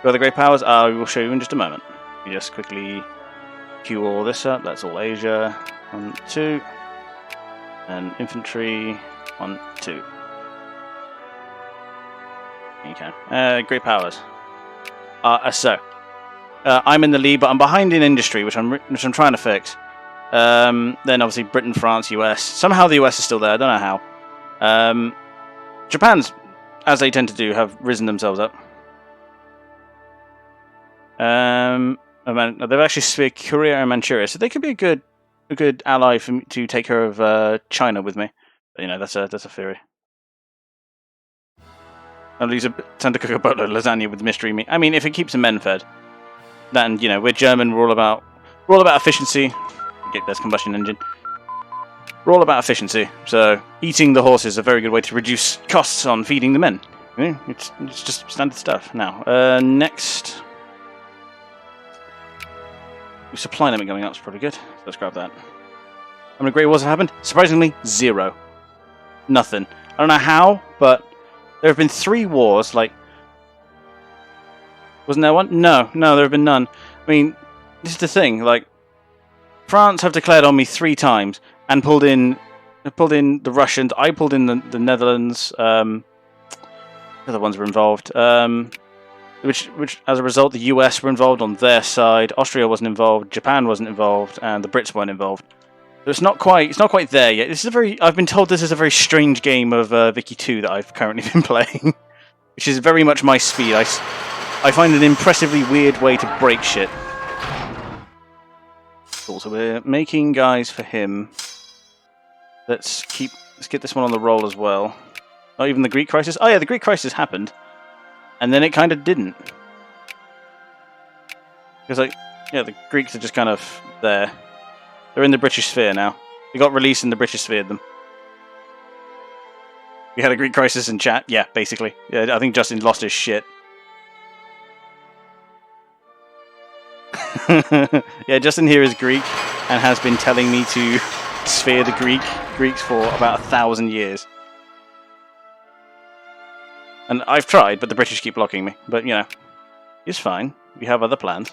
the great powers are. We will show you in just a moment. You just quickly queue all this up. That's all Asia. 1, 2, and infantry. 1, 2. Okay. Great powers. I'm in the lead, but I'm behind in industry, which I'm trying to fix. Then obviously Britain, France, US. Somehow the US is still there. I don't know how. Japan's, as they tend to do, have risen themselves up. They've actually speared Korea and Manchuria, so they could be a good ally for me to take care of China with me. But, you know, that's a theory. At least tend to cook a boatload of lasagna with mystery meat. I mean, if it keeps the men fed, then you know we're German. We're all about efficiency. Okay, there's combustion engine. We're all about efficiency. So eating the horse is a very good way to reduce costs on feeding the men. You know, it's just standard stuff. Now, next, supply limit going up is probably good. So let's grab that. How many Great Wars have happened? Surprisingly, 0. Nothing. I don't know how, but there have been 3 wars, like... Wasn't there one? No, there have been none. I mean, this is the thing, like... France have declared on me 3 times, and pulled in the Russians, I pulled in the Netherlands, the other ones were involved, which, as a result, the US were involved on their side, Austria wasn't involved, Japan wasn't involved, and the Brits weren't involved. So it's not quite there yet. I've been told this is a very strange game of Vicky 2 that I've currently been playing, which is very much my speed. I find an impressively weird way to break shit. Cool, so we're making guys for him. Let's get this one on the roll as well. Not even the Greek crisis. Oh yeah, the Greek crisis happened, and then it kind of didn't. Because the Greeks are just kind of there. They're in the British sphere now. They got released and the British sphered them. We had a Greek crisis in chat. Yeah, basically. Yeah, I think Justin lost his shit. Yeah, Justin here is Greek and has been telling me to sphere the Greeks for about 1,000 years. And I've tried, but the British keep blocking me. But, you know, it's fine. We have other plans.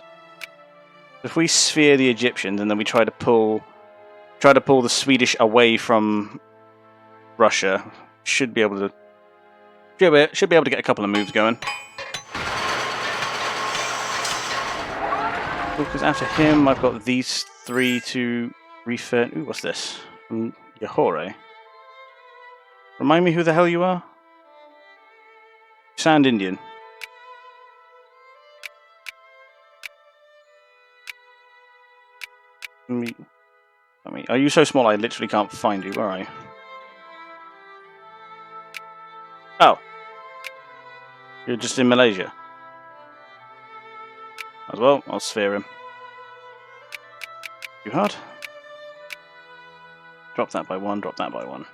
If we sphere the Egyptians and then we try to pull the Swedish away from Russia, should be able to get a couple of moves going. Because after him, I've got these 3 to refit. Ooh, what's this? From Yahore. Remind me who the hell you are? Sound Indian. I mean, are you so small I literally can't find you? Where are you? Oh. You're just in Malaysia. As well, I'll sphere him. Too hard. Drop that by 1, drop that by 1.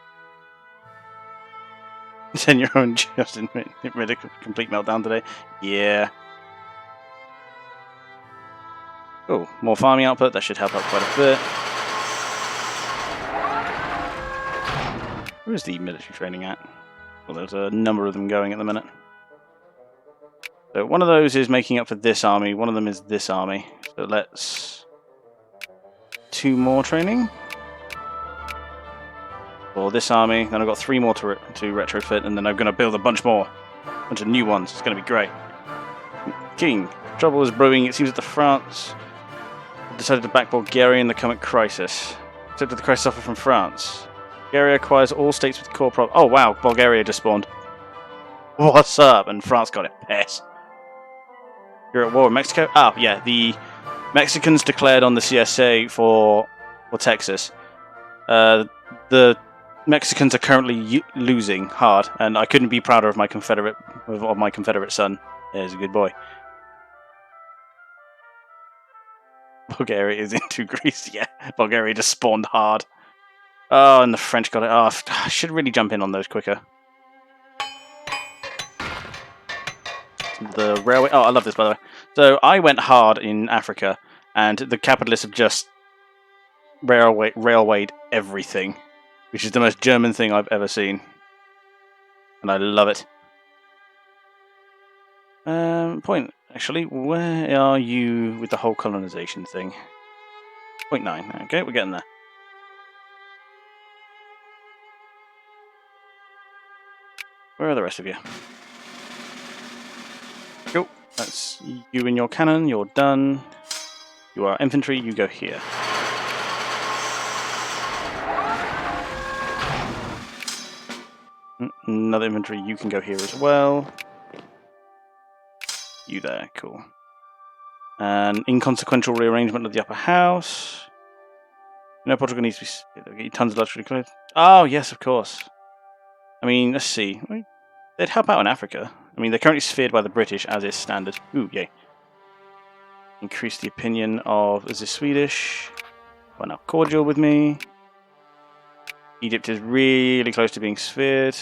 Send your own Justin made a complete meltdown today. Yeah. Oh, more farming output, that should help out quite a bit. Where is the military training at? Well, there's a number of them going at the minute. So one of those is making up for this army, one of them is this army. So let's... 2 more training. For this army, then I've got 3 more to retrofit, and then I'm going to build a bunch more. A bunch of new ones, it's going to be great. King. Trouble is brewing. It seems that the France decided to back Bulgaria in the current crisis. Except that the crisis suffered from France. Bulgaria acquires all states with core problems. Oh wow, Bulgaria just spawned. What's up? And France got it. Piss. You're at war with Mexico? Oh, yeah. The Mexicans declared on the CSA for Texas. The Mexicans are currently losing hard, and I couldn't be prouder of my Confederate son. There's a good boy. Bulgaria is into Greece. Yeah, Bulgaria just spawned hard. Oh, and the French got it. Oh, I should really jump in on those quicker. The railway. Oh, I love this, by the way. So I went hard in Africa, and the capitalists have just railwayed everything, which is the most German thing I've ever seen, and I love it. Point. Actually, where are you with the whole colonization thing? 0.9. Okay, we're getting there. Where are the rest of you? Cool. That's you and your cannon. You're done. You are infantry. You go here. Another infantry. You can go here as well. You there. Cool. An inconsequential rearrangement of the upper house. No, Portugal needs to be... Get tons of luxury clothes. Oh, yes, of course. I mean, let's see. They'd help out in Africa. I mean, they're currently sphered by the British, as is standard. Ooh, yay. Increase the opinion of... Is this Swedish? Well, now cordial with me. Egypt is really close to being sphered.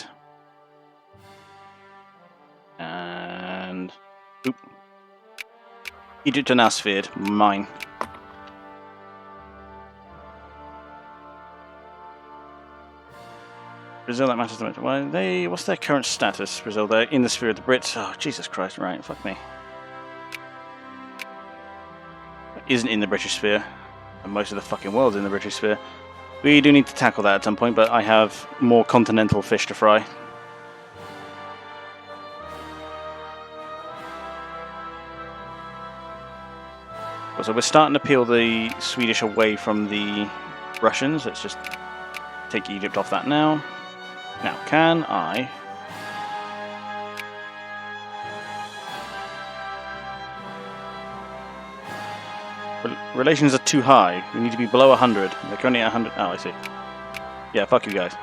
And... Oop. Egypt are now sphered. Mine. Brazil, that matters the most. Why what's their current status? Brazil, they're in the sphere of the Brits. Oh, Jesus Christ, right, fuck me. Isn't in the British sphere. And most of the fucking world's in the British sphere. We do need to tackle that at some point, but I have more continental fish to fry. So we're starting to peel the Swedish away from the Russians. Let's just take Egypt off that now. Now, can I... Relations are too high. We need to be below 100. They're currently at 100. Oh, I see. Yeah, fuck you guys.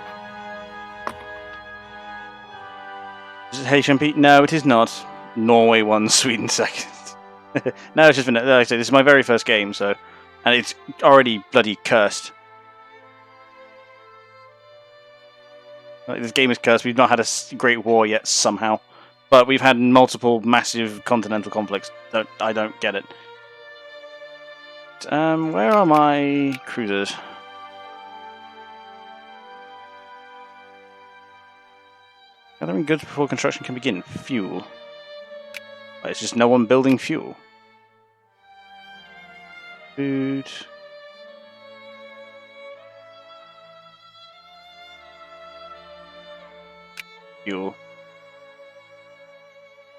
Is it HMP? No, it is not. Norway won, Sweden second. No, it's just been... Like I say, this is my very first game, so... And it's already bloody cursed. Like, this game is cursed. We've not had a great war yet, somehow. But we've had multiple massive continental conflicts. I don't get it. Where are my cruisers? Gathering goods before construction can begin. Fuel. It's just no one building fuel. Food. Fuel.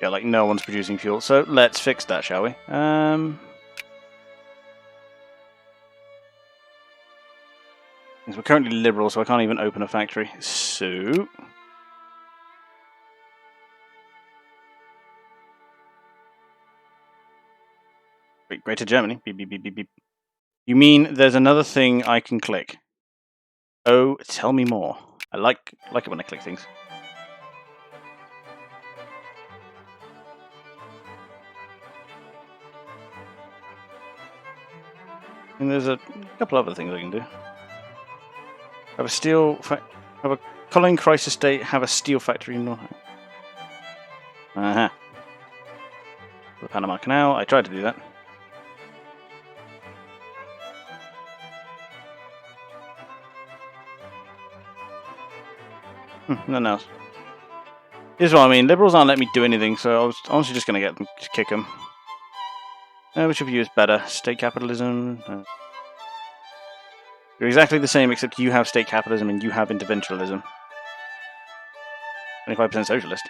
Yeah, like no one's producing fuel. So let's fix that, shall we? We're currently liberal, so I can't even open a factory. So... Wait, Greater Germany? Beep, beep, beep, beep, beep. You mean there's another thing I can click? Oh, tell me more. I like it when I click things. And there's a couple other things I can do. Have a have a colony crisis state. Have a steel factory. The Panama Canal. I tried to do that. Nothing else. Here's what I mean. Liberals aren't letting me do anything, so I was honestly just going to get them to kick them. Which of you is better? State capitalism? You're exactly the same, except you have state capitalism and you have interventionism. 25% socialist.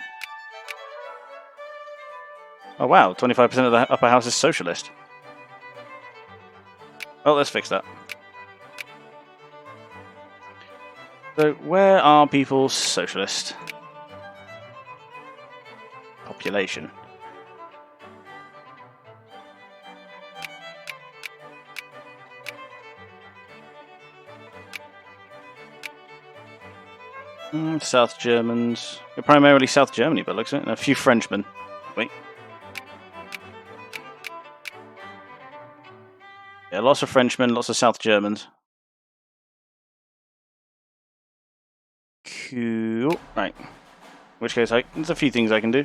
Oh wow, 25% of the upper house is socialist. Well, let's fix that. So, where are people socialist? Population. South Germans. You're primarily South Germany, but looks like a few Frenchmen. Wait. Yeah, lots of Frenchmen, lots of South Germans. Cool. Right. In which case, there's a few things I can do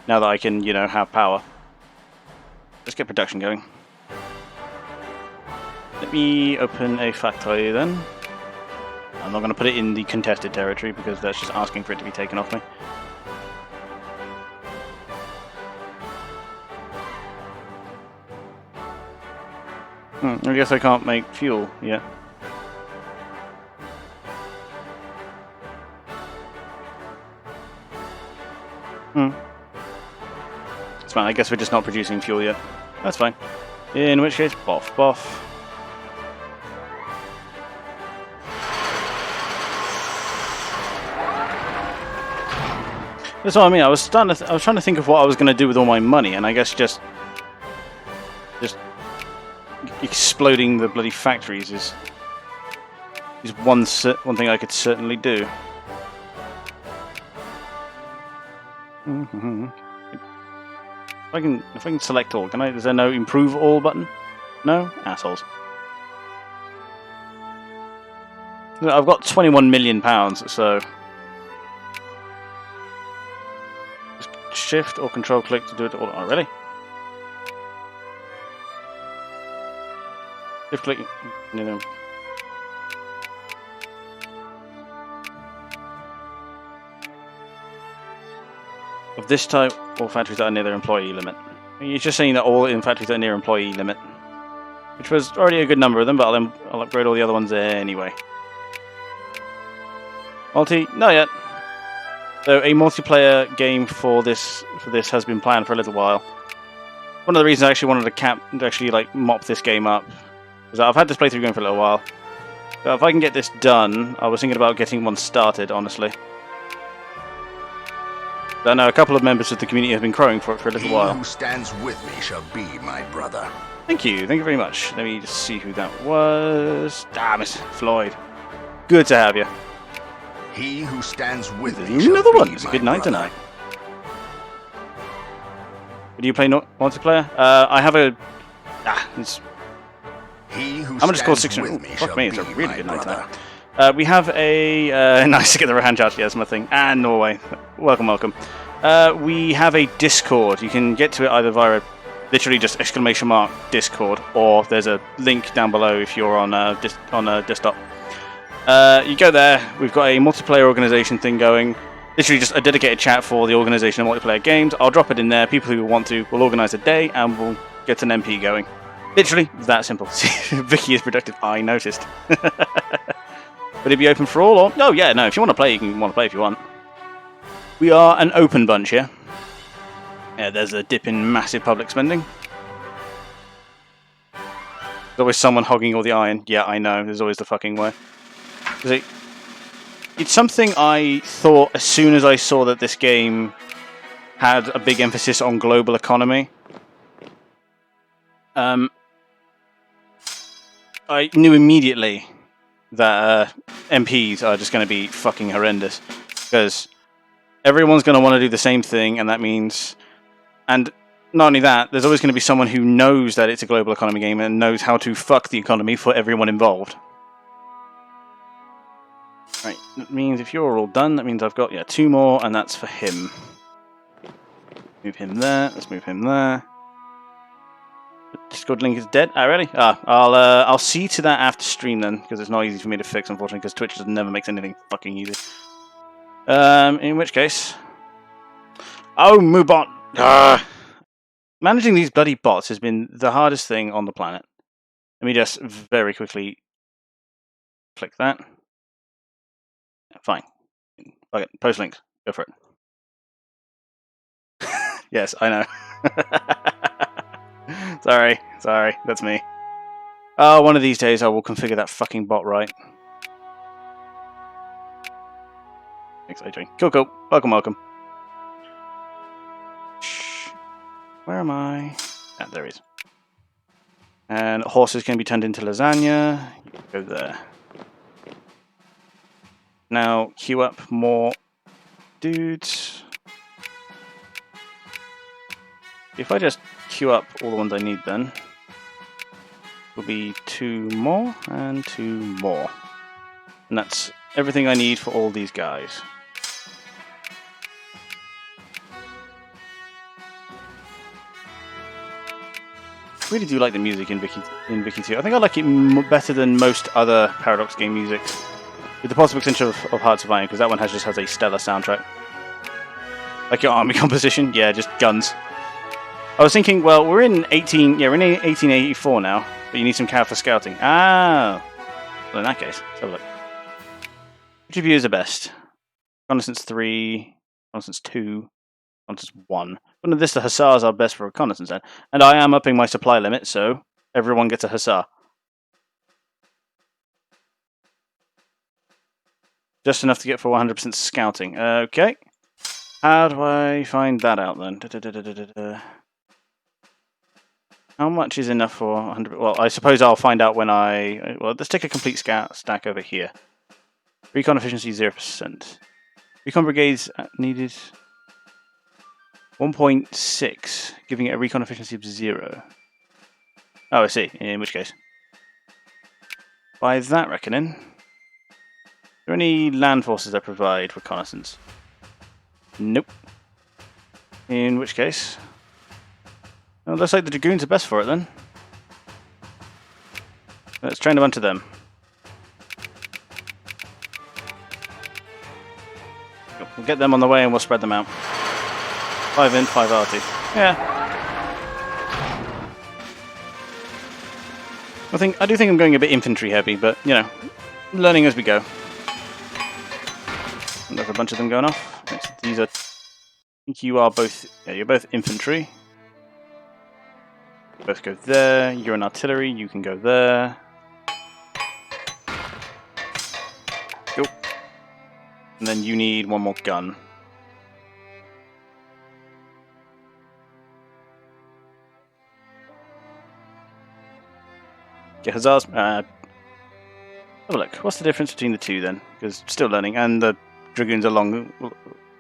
now that I can, have power. Let's get production going. Let me open a factory then. I'm not going to put it in the contested territory because that's just asking for it to be taken off me. I guess I can't make fuel yet. It's fine, I guess we're just not producing fuel yet. That's fine. In which case, boff, boff. That's what I mean. I was trying to think of what I was going to do with all my money, and I guess just exploding the bloody factories is one thing I could certainly do. If I can select all, can I? Is there no improve all button? No, assholes. I've got 21 million pounds, so just shift or control click to do it all. Oh, really? Shift click, Of this type, all factories that are near their employee limit. You're just saying that all in factories that are near employee limit, which was already a good number of them, but I'll upgrade all the other ones anyway. Multi, not yet. So a multiplayer game for this has been planned for a little while. One of the reasons I actually wanted to mop this game up is that I've had this playthrough going for a little while. So if I can get this done, I was thinking about getting one started, honestly. I know a couple of members of the community have been crowing for it for a little while. He who stands with me shall be my brother. Thank you very much. Let me just see who that was. Ah, Miss Floyd. Good to have you. He who stands with me shall Another one. be It's a my good night brother. tonight. Do you play multiplayer? I have a. He who I'm gonna just call stands 600. with me Fuck shall me, it's a be really my good night brother. tonight. We have a nice to get the hand charge. Yeah, that's my thing. And Norway, welcome. We have a Discord. You can get to it either via literally just ! Discord, or there's a link down below if you're on a desktop. You go there. We've got a multiplayer organization thing going. Literally just a dedicated chat for the organization of multiplayer games. I'll drop it in there. People who want to will organize a day and we'll get an MP going. Literally that simple. Vicky is productive. I noticed. Would it be open for all? Or no? Yeah, no. If you want to play, you can play if you want. We are an open bunch here. Yeah, there's a dip in massive public spending. There's always someone hogging all the iron. Yeah, I know. There's always the fucking way. It's something I thought as soon as I saw that this game had a big emphasis on global economy. I knew immediately that MPs are just going to be fucking horrendous. Because everyone's going to want to do the same thing, and that means... And not only that, there's always going to be someone who knows that it's a global economy game and knows how to fuck the economy for everyone involved. Right, that means if you're all done, that means I've got, 2 more, and that's for him. Move him there, let's move him there. Discord link is dead already? I'll see to that after stream then, because it's not easy for me to fix, unfortunately, because Twitch just never makes anything fucking easy. In which case... Oh, Moobot! Managing these bloody bots has been the hardest thing on the planet. Let me just very quickly click that. Fine. Okay, post links. Go for it. Yes, I know. Sorry, that's me. Oh, one of these days I will configure that fucking bot right. Exciting. Cool. Welcome. Shh. Where am I? Ah, there he is. And horses can be turned into lasagna. You can go there. Now queue up more dudes. If I just queue up all the ones I need, then will be 2 more and 2 more. And that's everything I need for all these guys. I really do like the music in Vicky 2. I think I like it better than most other Paradox game music, with the possible extension of Hearts of Iron, because that one just has a stellar soundtrack. Like your army composition, yeah, just guns. I was thinking, well, we're in 1884 now, but you need some cow for scouting. Ah, well, in that case, let's have a look. Which of you is the best? Reconnaissance 3, Reconnaissance 2, Reconnaissance 1. One of this, the Hussars are best for reconnaissance then. And I am upping my supply limit, so everyone gets a Hussar. Just enough to get for 100% scouting. Okay. How do I find that out then? How much is enough for 100? Well, I suppose I'll find out when I... Well, let's take a complete stack over here. Recon efficiency 0%. Recon brigades needed 1.6, giving it a recon efficiency of 0. Oh, I see. In which case, by that reckoning, are there any land forces that provide reconnaissance? Nope. In which case, well, looks like the Dragoons are best for it then. Let's train a bunch of them. We'll get them on the way and we'll spread them out. 5 in, 5 RT. Yeah. I do think I'm going a bit infantry heavy, but, you know, learning as we go. And there's a bunch of them going off. These are... I think you are both... Yeah, you're both infantry. Both go there. You're an artillery. You can go there. Go. And then you need one more gun. Okay, Hussars. Have a look. What's the difference between the two then? Because still learning, and the Dragoons are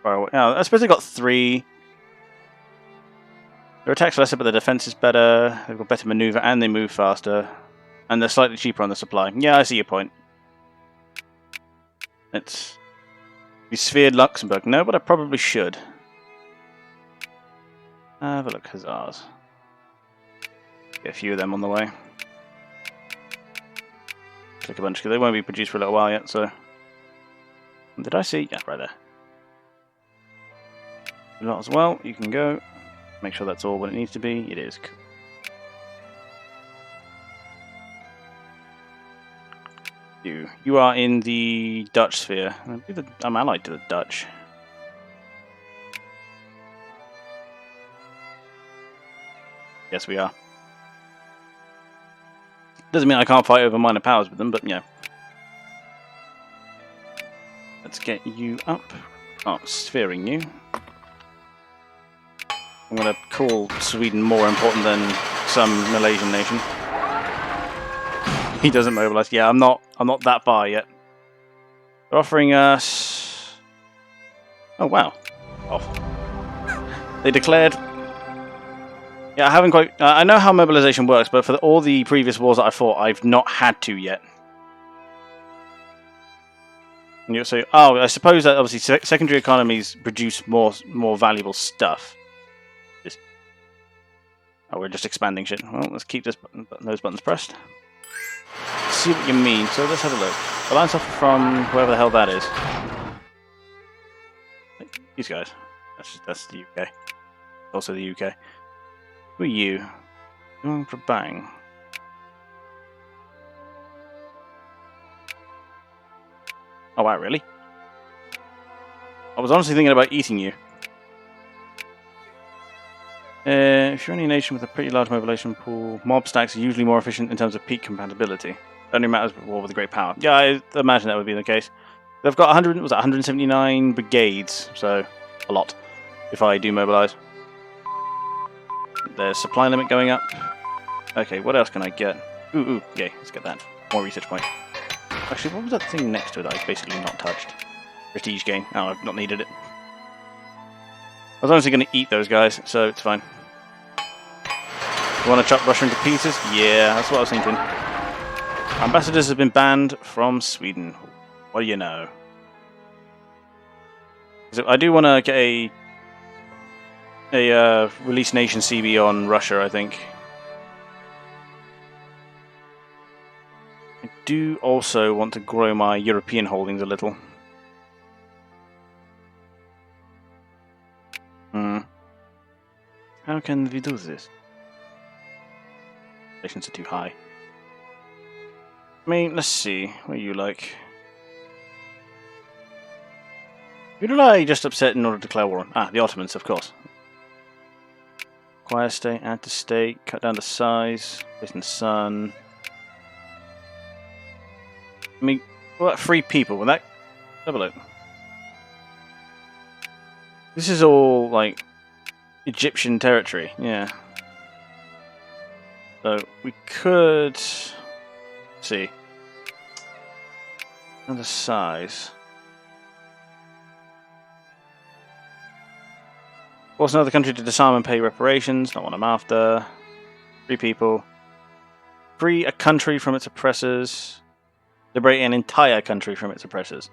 far away. Oh, I suppose they got 3. Their attack's lesser, but their defense is better. They've got better maneuver, and they move faster. And they're slightly cheaper on the supply. Yeah, I see your point. It's... We sphered Luxembourg. No, but I probably should. Have a look, Hussars. Get a few of them on the way. Click a bunch, because they won't be produced for a little while yet, so... Did I see? Yeah, right there. A lot as well, you can go. Make sure that's all what it needs to be. It is. You are in the Dutch sphere. I'm allied to the Dutch. Yes, we are. Doesn't mean I can't fight over minor powers with them, but yeah. Let's get you up. Oh, sphering you. I'm going to call Sweden more important than some Malaysian nation. He doesn't mobilize. Yeah, I'm not that far yet. They're offering us... Oh, wow. Off. They declared... Yeah, I haven't quite... I know how mobilization works, but for all the previous wars that I fought, I've not had to yet. And you'll say, oh, I suppose that obviously secondary economies produce more valuable stuff. Oh, we're just expanding shit. Well, let's keep those buttons pressed. See what you mean. So let's have a look. Alliance offer from whoever the hell that is. These guys. That's the UK. Also the UK. Who are you? Going for bang. Oh wow, really? I was honestly thinking about eating you. If you're any nation with a pretty large mobilization pool, mob stacks are usually more efficient in terms of peak compatibility. Only matters with war with a great power. Yeah, I imagine that would be the case. They've got 179 brigades, so a lot. If I do mobilize, there's supply limit going up. Okay, what else can I get? Ooh, yay! Let's get that. More research point. Actually, what was that thing next to it that I basically not touched? Prestige gain. Oh, I've not needed it. I was honestly going to eat those guys, so it's fine. You want to chop Russia into pieces? Yeah, that's what I was thinking. Ambassadors have been banned from Sweden. What do you know? So I do want to get a release nation CB on Russia, I think. I do also want to grow my European holdings a little. How can we do this? Relations are too high. I mean, let's see. What are you like? Who did I just upset in order to declare war on? Ah, the Ottomans, of course. Acquire state, add to state, cut down the size, place in the sun. I mean, what about free people? Will that... Have a look. This is all, like, Egyptian territory, yeah. So, we could... see. Another size. Force another country to disarm and pay reparations, not what I'm after. Free people. Free a country from its oppressors. Liberate an entire country from its oppressors.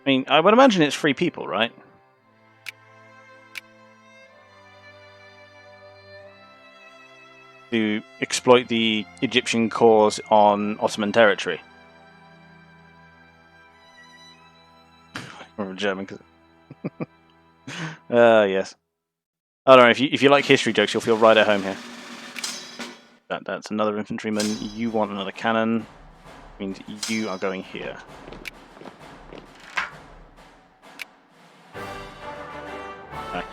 I mean, I would imagine it's free people, right? To exploit the Egyptian cause on Ottoman territory. Or German, because... yes. I don't know, if you like history jokes, you'll feel right at home here. That's another infantryman. You want another cannon. Means you are going here. Okay.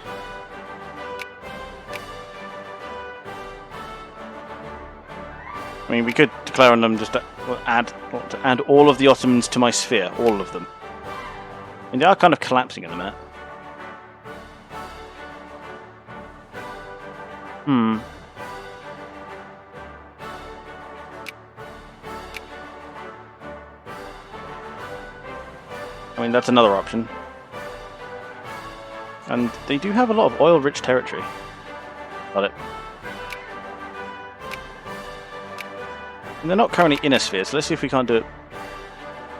I mean, we could declare on them just to add all of the Ottomans to my sphere, all of them. I mean, they are kind of collapsing at the minute. I mean, that's another option. And they do have a lot of oil-rich territory. Got it. And they're not currently in a sphere, so let's see if we can't do it.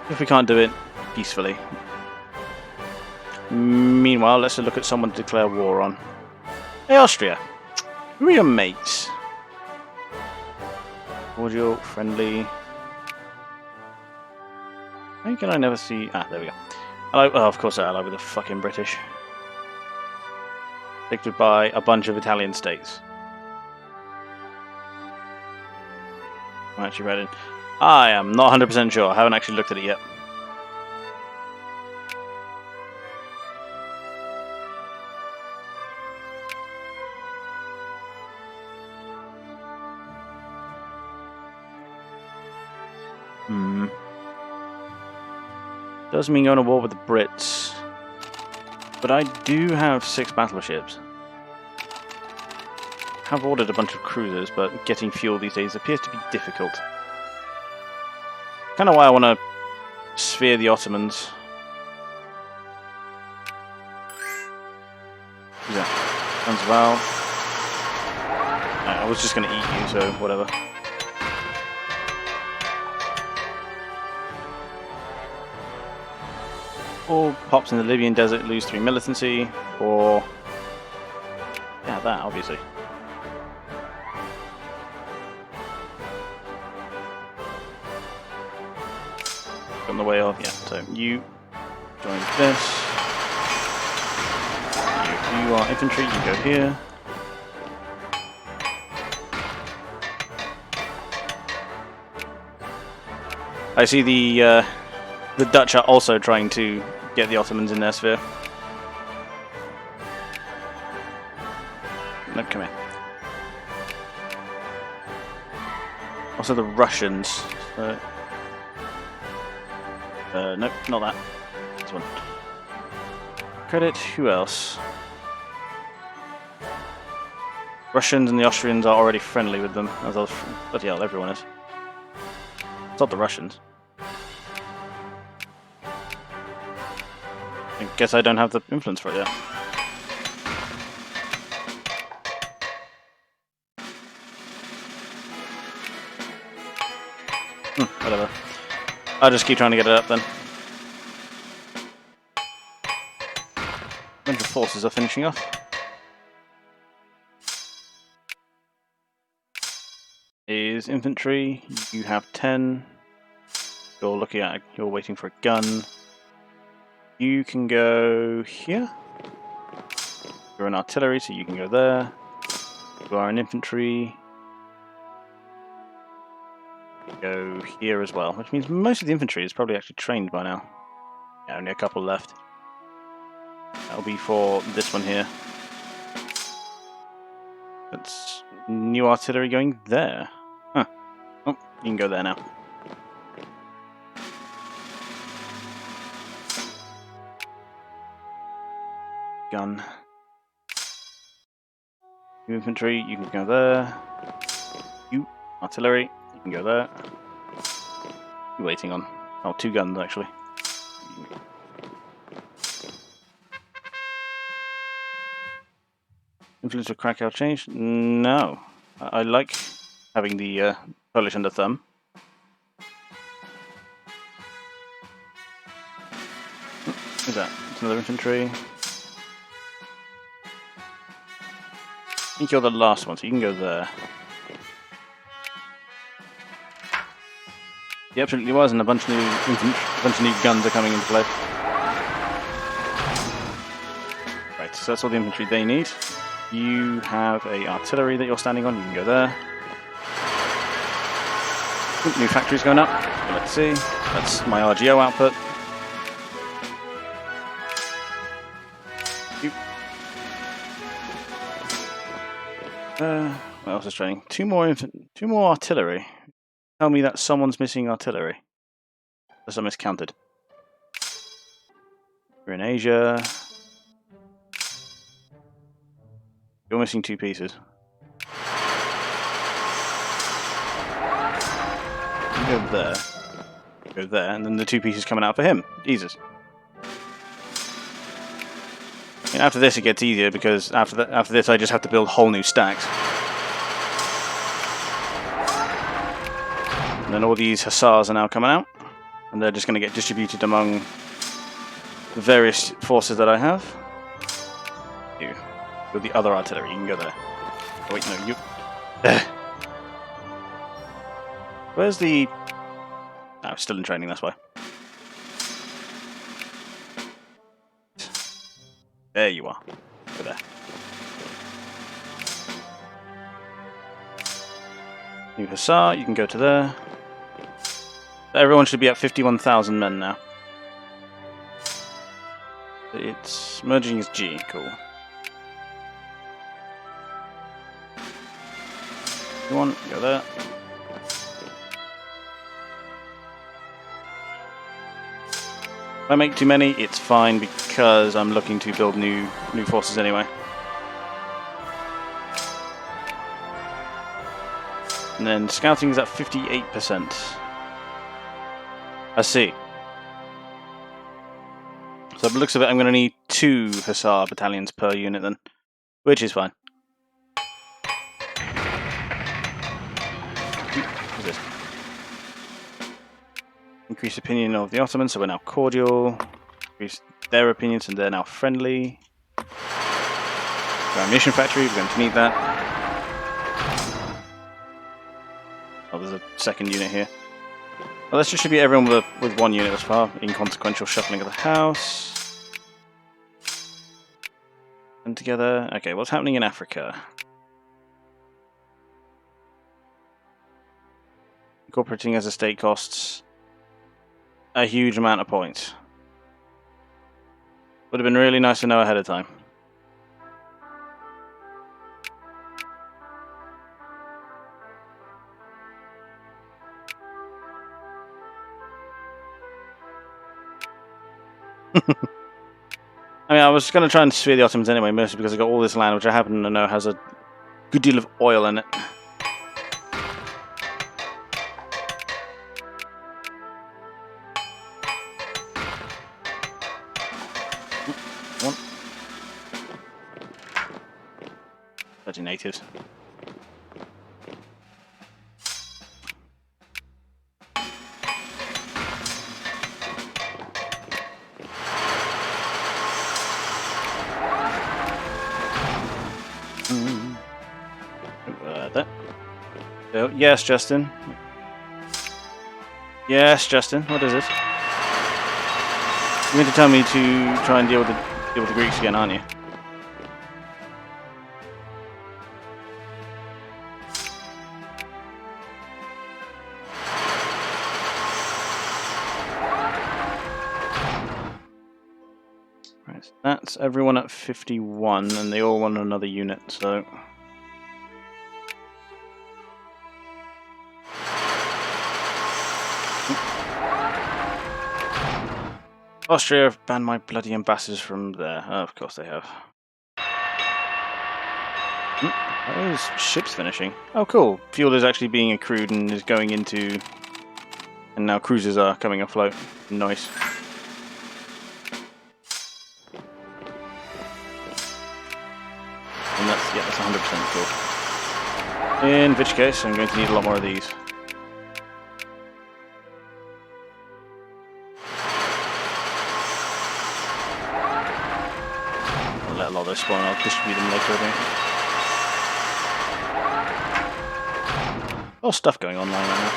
If we can't do it peacefully. Meanwhile, let's look at someone to declare war on. Hey, Austria. Who are your mates? Cordial, friendly. Why can I never see... Ah, there we go. Oh, of course I ally with the fucking British. Dictated by a bunch of Italian states. I'm actually read it. I am not 100% sure. I haven't actually looked at it yet. Does mean going to war with the Brits. But I do have 6 battleships. I have ordered a bunch of cruisers, but getting fuel these days appears to be difficult. Kind of why I want to sphere the Ottomans. Yeah, Transvaal. I was just going to eat you, so whatever. Or pops in the Libyan desert, lose 3 militancy, or... yeah, that, obviously. On the way off, yeah, so you join this. You are infantry, you go here. I see the Dutch are also trying to get the Ottomans in their sphere. no, come here. Also the Russians. Nope, not that. This one. Credit, who else? Russians and the Austrians are already friendly with them, as well. Bloody hell, everyone is. It's not the Russians. I guess I don't have the influence for it yet. Whatever. I'll just keep trying to get it up then. A bunch of forces are finishing off. Is infantry. You have 10. You're waiting for a gun. You can go here. You're an artillery, so you can go there. You are an infantry. Go here as well, which means most of the infantry is probably actually trained by now. Yeah, only a couple left. That'll be for this one here. That's new artillery going there. Huh. Oh, you can go there now. Gun. You infantry, you can go there. You artillery, you can go there. You're waiting on. Oh, 2 guns actually. Influence of Krakow change? No. I like having the Polish under thumb. Who's that? It's another infantry. I think you're the last one, so you can go there. He absolutely was, and a bunch of new guns are coming into play. Right, so that's all the infantry they need. You have a artillery that you're standing on. You can go there. New factory's going up. So let's see. That's my RGO output. What else is training? 2 more artillery. Tell me that someone's missing artillery. Unless I miscounted. You're in Asia. You're missing 2 pieces. You go there. Go there, and then the 2 pieces coming out for him. Jesus. And after this it gets easier because after this I just have to build whole new stacks. And then all these hussars are now coming out, and they're just going to get distributed among the various forces that I have. You. With the other artillery, you can go there. Oh wait, no, you... Where's the... Oh, still in training, that's why. There you are. Go there. New hussar, you can go to there. Everyone should be at 51,000 men now. It's merging as G, cool. You want, go there. If I make too many, it's fine because I'm looking to build new forces anyway. And then scouting is at 58%. I see. So by the looks of it, I'm going to need 2 Hussar battalions per unit then, which is fine. What's this? Increase opinion of the Ottomans, so we're now cordial. Increase their opinions, and they're now friendly. Ammunition factory, we're going to need that. Oh, there's a second unit here. Well, let's distribute everyone with 1 unit as far. Inconsequential shuffling of the house. And together. Okay, what's happening in Africa? Incorporating as a state costs a huge amount of points. Would have been really nice to know ahead of time. I mean, I was going to try and sphere the Ottomans anyway, mostly because I got all this land, which I happen to know has a good deal of oil in it. One. Bloody natives. That. Oh, yes, Justin. Yes, Justin. What is it? You're going to tell me to try and deal with the Greeks again, aren't you? Right, so that's everyone at 51, and they all want another unit, so... Austria have banned my bloody ambassadors from there. Oh, of course they have. Those ships finishing. Oh, cool. Fuel is actually being accrued and is going into... And now cruisers are coming afloat. Nice. And that's, yeah, that's 100% cool. In which case, I'm going to need a lot more of these. I'll let a lot of those spawn, I'll distribute them later, I think. A lot of stuff going online right now.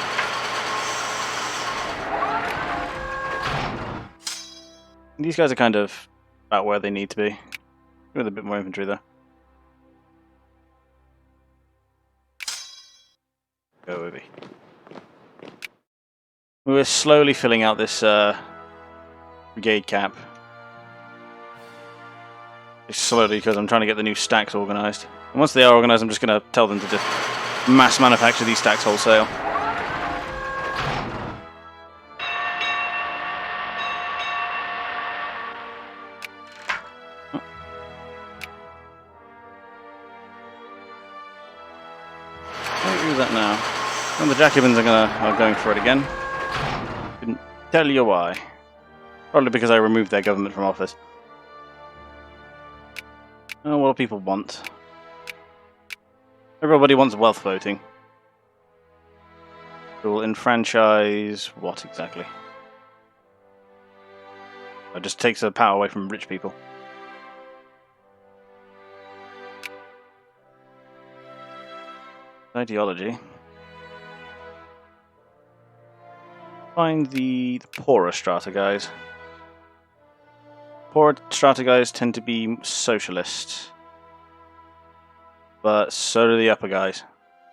These guys are kind of about where they need to be. With a bit more infantry though. Go over. We're slowly filling out this brigade cap. It's slowly because I'm trying to get the new stacks organised. And once they are organised, I'm just going to tell them to just mass manufacture these stacks wholesale. Who's that now? And the Jacobins are going for it again. Didn't tell you why. Probably because I removed their government from office. Oh, what do people want? Everybody wants wealth voting. We'll enfranchise what exactly? It just takes the power away from rich people. Ideology. Find the poorer strata guys. Poorer strata guys tend to be socialist. But so do the upper guys.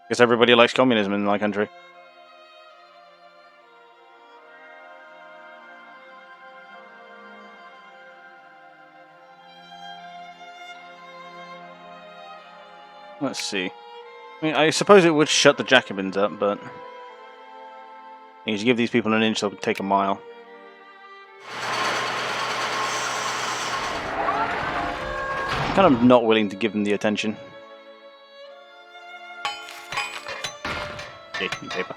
Because everybody likes communism in my country. Let's see. I mean, I suppose it would shut the Jacobins up, but... You give these people an inch, they'll take a mile. I'm kind of not willing to give them the attention. Okay, paper.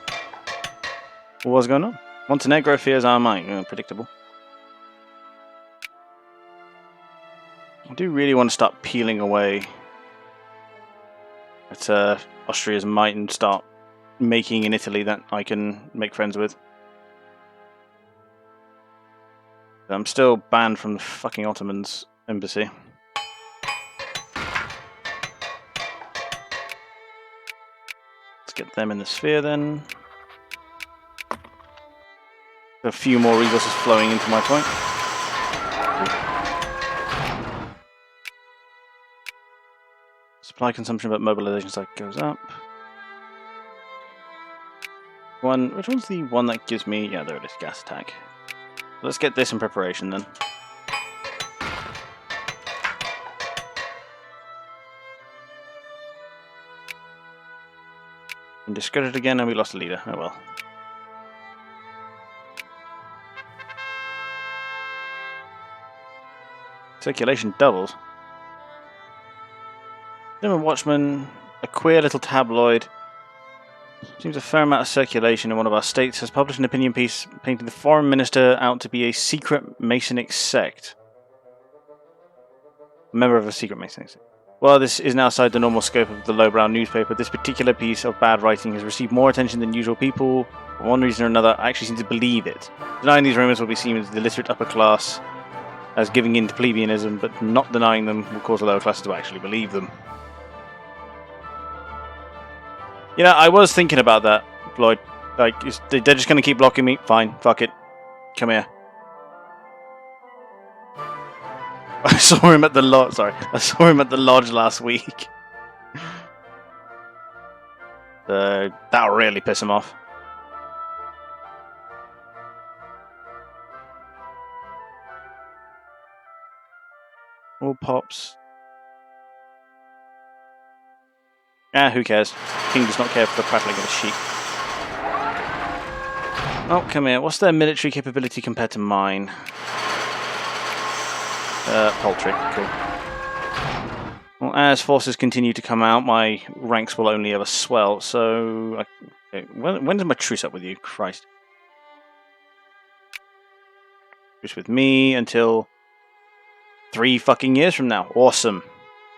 What's going on? Montenegro fears our might. Predictable. I do really want to start peeling away at Austria's might and start making in Italy that I can make friends with. I'm still banned from the fucking Ottomans embassy. Let's get them in the sphere then. A few more resources flowing into my point. Supply consumption but mobilization side goes up. Which one's the one that gives me... Yeah, there it is, gas attack. Let's get this in preparation then. And discredited again and we lost a leader. Oh well. Circulation doubles. German Watchman, a queer little tabloid. Seems a fair amount of circulation in one of our states, has published an opinion piece painting the foreign minister out to be a secret Masonic sect. A member of a secret Masonic sect. While this is outside the normal scope of the lowbrow newspaper, this particular piece of bad writing has received more attention than usual. People, for one reason or another, actually seem to believe it. Denying these rumors will be seen as the illiterate upper class as giving in to plebeianism, but not denying them will cause the lower classes to actually believe them. You know, I was thinking about that, Floyd. Like, they're just going to keep blocking me? Fine, fuck it. Come here. I saw him at the lodge. Sorry, I saw him at the lodge last week. That'll really piss him off. All pops. Ah, who cares? King does not care for the prattling of a sheep. Oh, come here. What's their military capability compared to mine? Poultry. Cool. Well, as forces continue to come out, my ranks will only ever swell, so... Okay, when is my truce up with you? Christ. Truce with me until 3 fucking years from now. Awesome.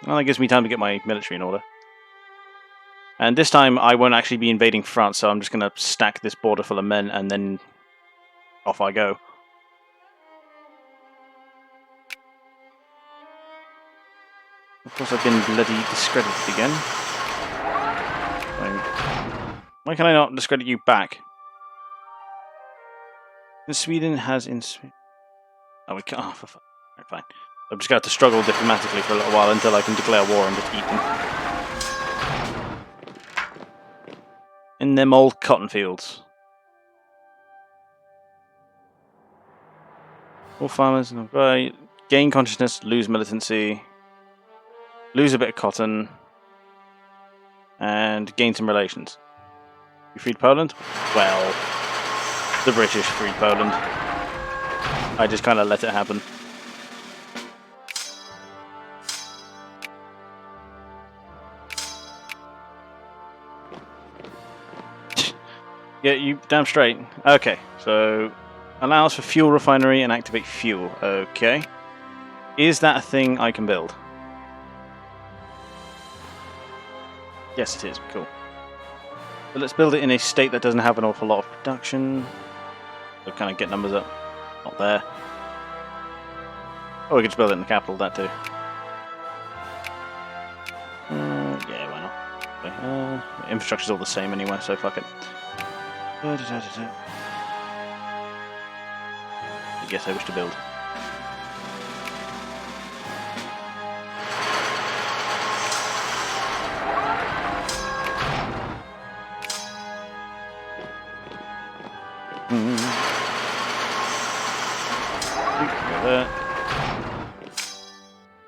Well, that gives me time to get my military in order. And this time I won't actually be invading France, so I'm just going to stack this border full of men and then off I go. Of course, I've been bloody discredited again. Why can I not discredit you back? Sweden has in... Oh, we can't. Oh, for fuck. Right, fine. I'm just going to have to struggle diplomatically for a little while until I can declare war and just eat them. In them old cotton fields. All farmers, right. Gain consciousness, lose militancy, lose a bit of cotton, and gain some relations. You freed Poland? Well, the British freed Poland. I just kind of let it happen. Yeah, you damn straight. Okay, so allows for fuel refinery and activate fuel. Okay. Is that a thing I can build? Yes, it is. Cool. So let's build it in a state that doesn't have an awful lot of production. So kind of get numbers up. Not there. Oh, we could just build it in the capital, that too. Yeah, why not? Okay, infrastructure's all the same anyway, so fuck it. I guess I wish to build.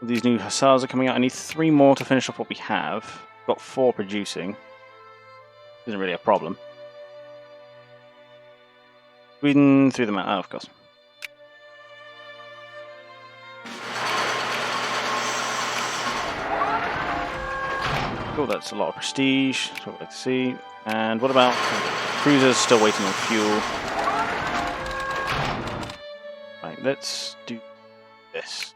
These new hussars are coming out. I need 3 more to finish off what we have. Got 4 producing. Isn't really a problem. Sweden through the map. Oh, of course. Cool, that's a lot of prestige. That's what I'd like to see. And what about cruisers? Still waiting on fuel. Right, let's do this.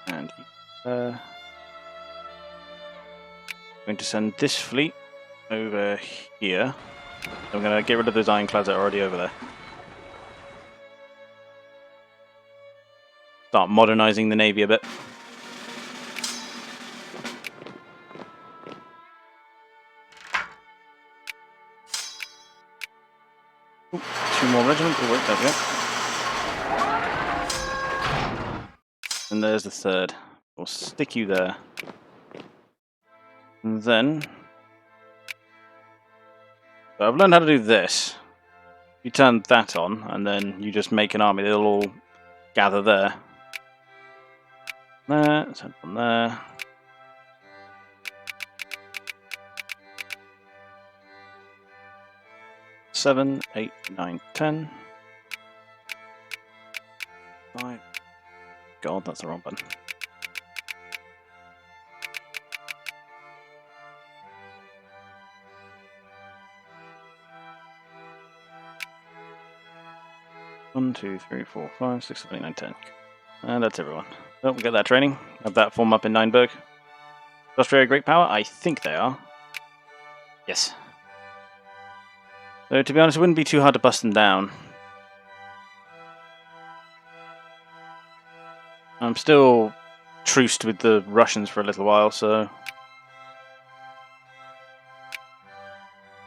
And going to send this fleet over here. I'm going to get rid of those ironclads that are already over there. Start modernizing the navy a bit. Ooh, 2 more regiments. Oh, wait, there we go. And there's the 3rd. We'll stick you there. And then... So I've learned how to do this. You turn that on, and then you just make an army. They'll all gather there. There, send one there. Seven, 8, 9, 10. My God, that's the wrong button. One, 2, 3, 4, 5, 6, 7, 8, 9, 10. And that's everyone. Oh, we'll get that training. Have that form up in Nineberg. Australia great power? I think they are. Yes. So to be honest, it wouldn't be too hard to bust them down. I'm still truced with the Russians for a little while, so...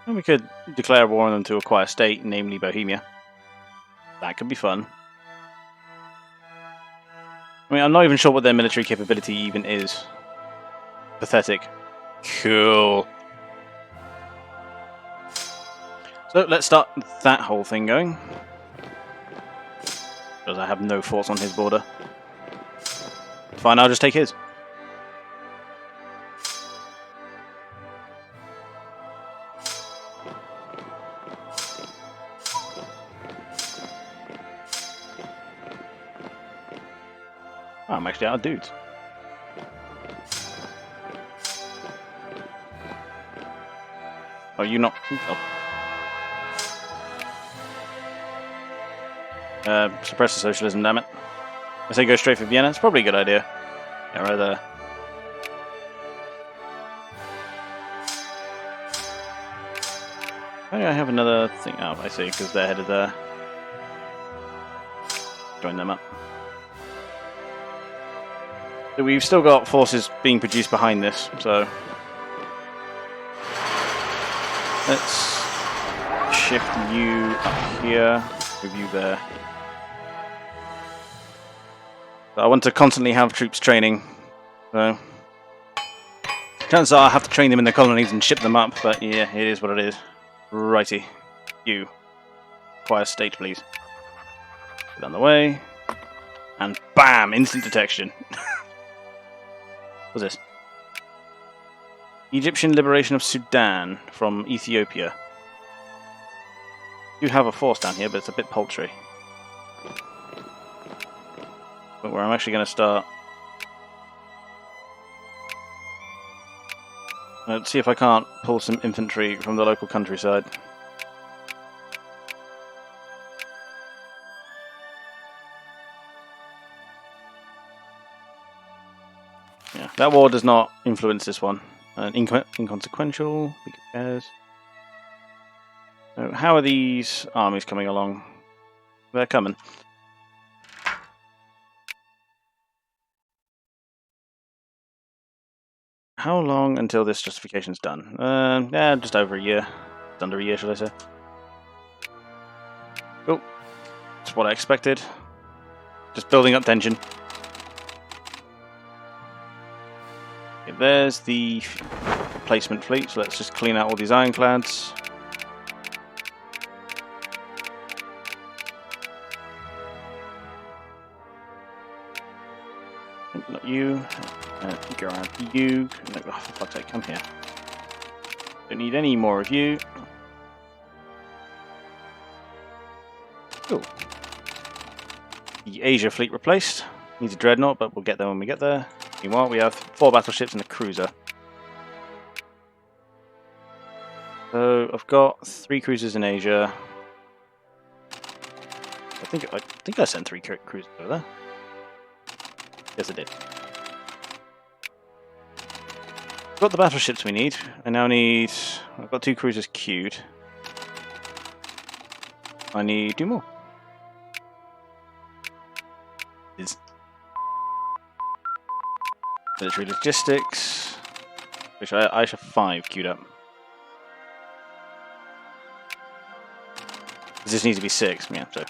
And we could declare war on them to acquire state, namely Bohemia. That could be fun. I mean, I'm not even sure what their military capability even is. Pathetic. Cool. So let's start that whole thing going. Because I have no force on his border. Fine, I'll just take his. Oh, I'm actually out of dudes. Oh, you not... Oh. Suppress the socialism, damn it. I say go straight for Vienna. It's probably a good idea. Yeah, right there. Why do I have another thing? Oh, I see, because they're headed there. Join them up. So we've still got forces being produced behind this, so... Let's shift you up here, move you there. I want to constantly have troops training, so chances are I have to train them in the colonies and ship them up, but yeah, it is what it is. Righty. You. Acquire state, please. Get on the way. And BAM! Instant detection. What's this? Egyptian liberation of Sudan from Ethiopia. You have a force down here, but it's a bit paltry. But where I'm actually going to start. Let's see if I can't pull some infantry from the local countryside. Yeah, that war does not influence this one. Inconsequential. Who cares? So how are these armies coming along? They're coming. How long until this justification's done? Yeah, just over a year. Just under a year, should I say. Cool. That's what I expected. Just building up tension. Okay, there's the replacement fleet, so let's just clean out all these ironclads. Not you. Go around you. No, oh, for fuck's sake, come here. Don't need any more of you. Cool. The Asia fleet replaced. Needs a dreadnought, but we'll get there when we get there. Meanwhile, we have 4 battleships and a cruiser. So I've got 3 cruisers in Asia. I think I sent 3 cruisers over there. Yes, I did. Got the battleships we need. I now need... I've got 2 cruisers queued. I need 2 more. Is military logistics. Which I should have 5 queued up. This needs to be 6. Yeah, so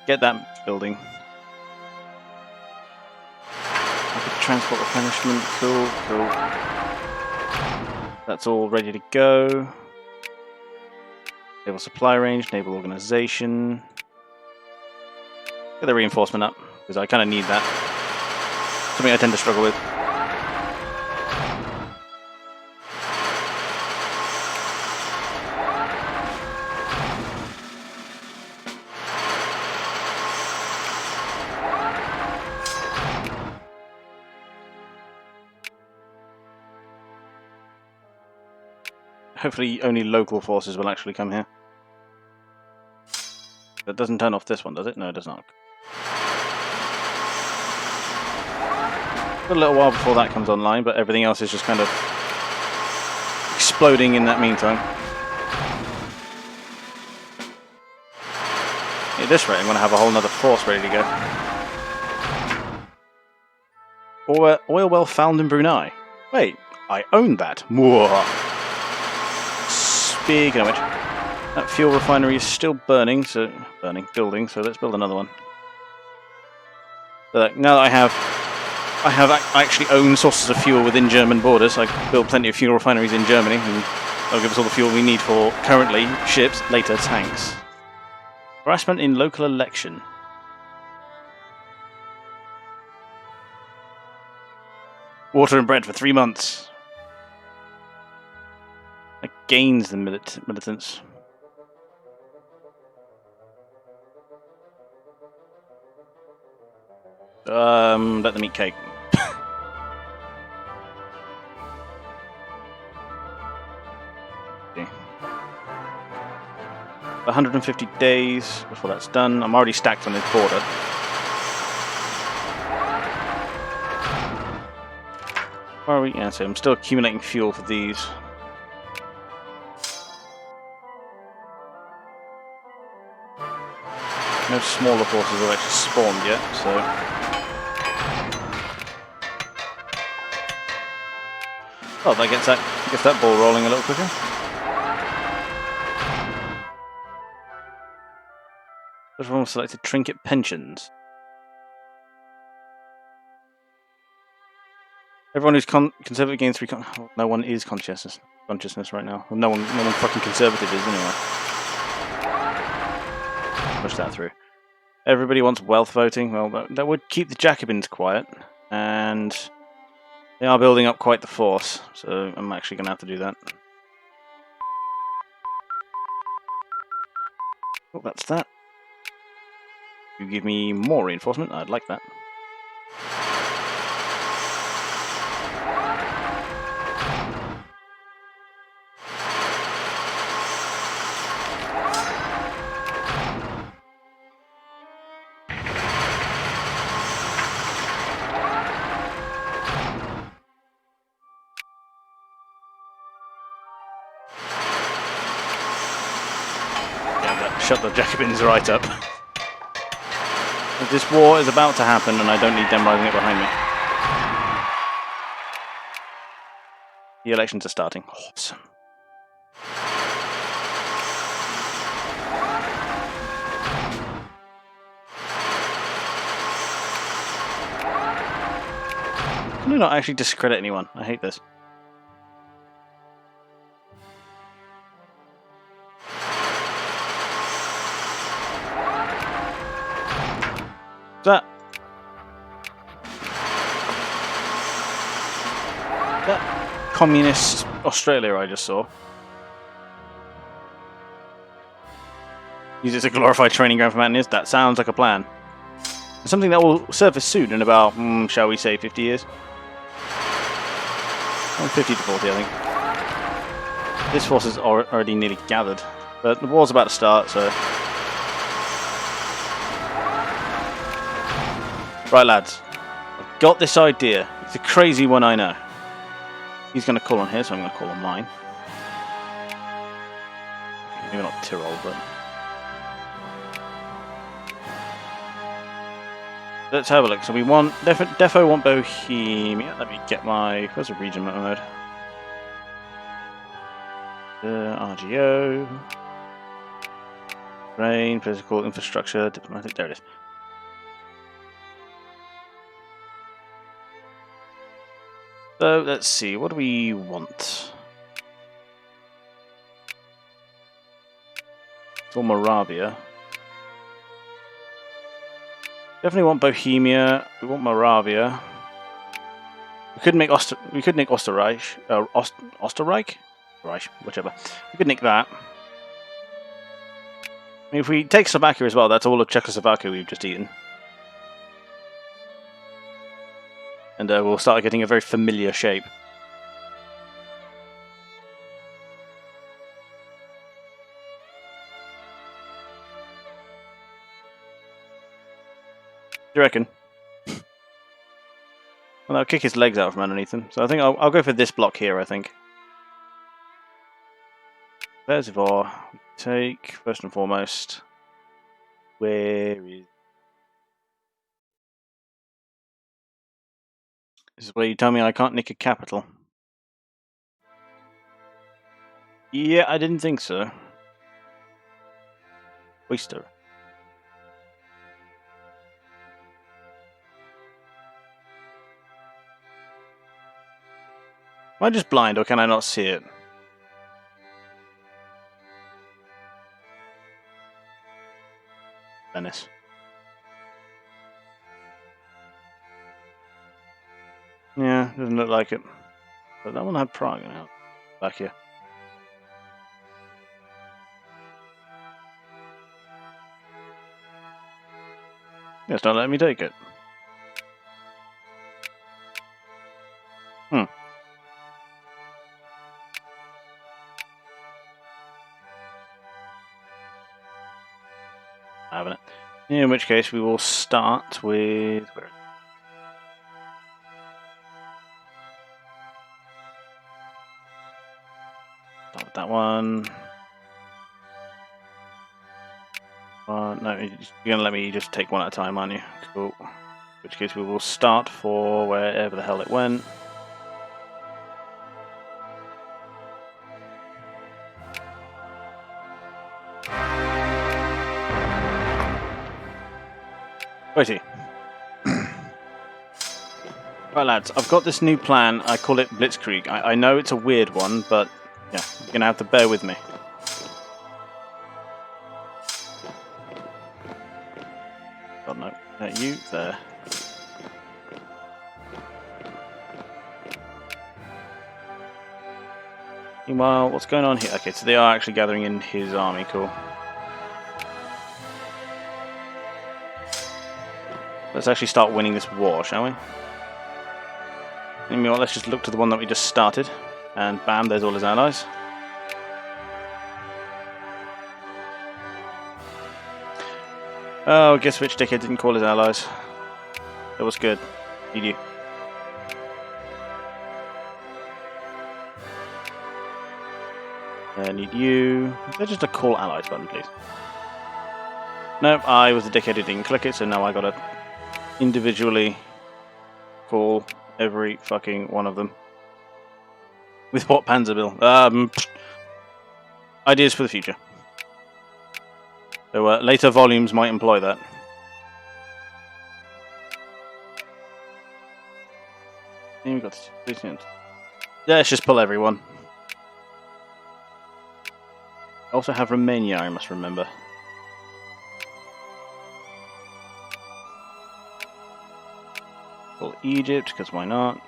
get that building. Transport replenishment. Cool, cool. That's all ready to go. Naval supply range, naval organization. Get the reinforcement up, because I kind of need that. Something I tend to struggle with. hopefully only local forces will actually come here. That doesn't turn off this one, does it? No, it does not. A little while before that comes online, but everything else is just kind of exploding in that meantime. At this rate, I'm going to have a whole nother force ready to go. Oil well found in Brunei. Wait, I own that. Mwah. Speaking of which, that fuel refinery is still building, so let's build another one. So now that I actually own sources of fuel within German borders. I can build plenty of fuel refineries in Germany, and that'll give us all the fuel we need for currently ships, later tanks. Harassment in local election. Water and bread for 3 months. That gains the militants. Let them eat cake. 150 days before that's done. I'm already stacked on this border. Where are we? Yeah, so I'm still accumulating fuel for these. No smaller forces have actually spawned yet, so... Oh, that gets that ball rolling a little quicker. Everyone selected trinket pensions. Everyone who's conservative gains 3 no one is consciousness right now. Well, no one fucking conservative is anyway. Push that through. Everybody wants wealth voting. Well, that would keep the Jacobins quiet, and they are building up quite the force, so I'm actually going to have to do that. Oh, that's that. You give me more reinforcement, I'd like that. Shut the Jacobins right up. This war is about to happen and I don't need them rising up behind me. The elections are starting. Awesome. Can I not actually discredit anyone? I hate this. That communist Australia I just saw. Use it as a glorified training ground for mountaineers. That sounds like a plan. Something that will surface soon in about, shall we say, 50 years? 50 to 40, I think. This force is already nearly gathered, but the war's about to start, so... Right, lads. I've got this idea. It's a crazy one, I know. He's going to call on his, so I'm going to call on mine. Maybe not Tyrol, but... Let's have a look. So we want... Defo want Bohemia. Let me get my... Where's the region mode? RGO... Rain, physical infrastructure, diplomatic... There it is. So, let's see, what do we want? For Moravia. Definitely want Bohemia. We want Moravia. We could nick Osterreich. Osterreich? Reich, whichever. We could nick that. I mean, if we take Slovakia as well, that's all of Czechoslovakia we've just eaten. And we'll start getting a very familiar shape. you reckon? Well, I'll kick his legs out from underneath him. So I think I'll go for this block here, I think. Reservoir. Take, first and foremost. Where is... This is where you tell me I can't nick a capital. Yeah, I didn't think so. Oyster. Am I just blind, or can I not see it? Venice. Yeah, doesn't look like it. But that one had Prague now. Back here. Yeah, it's not letting me take it. Hmm. Having it. In which case, we will start with... Where? Start with that one. No, you're going to let me just take one at a time, aren't you? Cool. In which case, we will start for wherever the hell it went. Righty. Right, lads, I've got this new plan. I call it Blitzkrieg. I know it's a weird one, but yeah, you're going to have to bear with me. Oh no, you there. Meanwhile, what's going on here? Okay, so they are actually gathering in his army, cool. Let's actually start winning this war, shall we? Meanwhile, let's just look to the one that we just started. And bam, there's all his allies. Oh, guess which dickhead didn't call his allies. That was good. Need you. Need you. Is there just a call allies button, please? Nope, I was the dickhead who didn't click it, so now I gotta individually call every fucking one of them. With what Panzer Bill? Ideas for the future. So later volumes might employ that. And we've got this. Yeah, let's just pull everyone. I also have Romania, I must remember. Pull Egypt, because why not?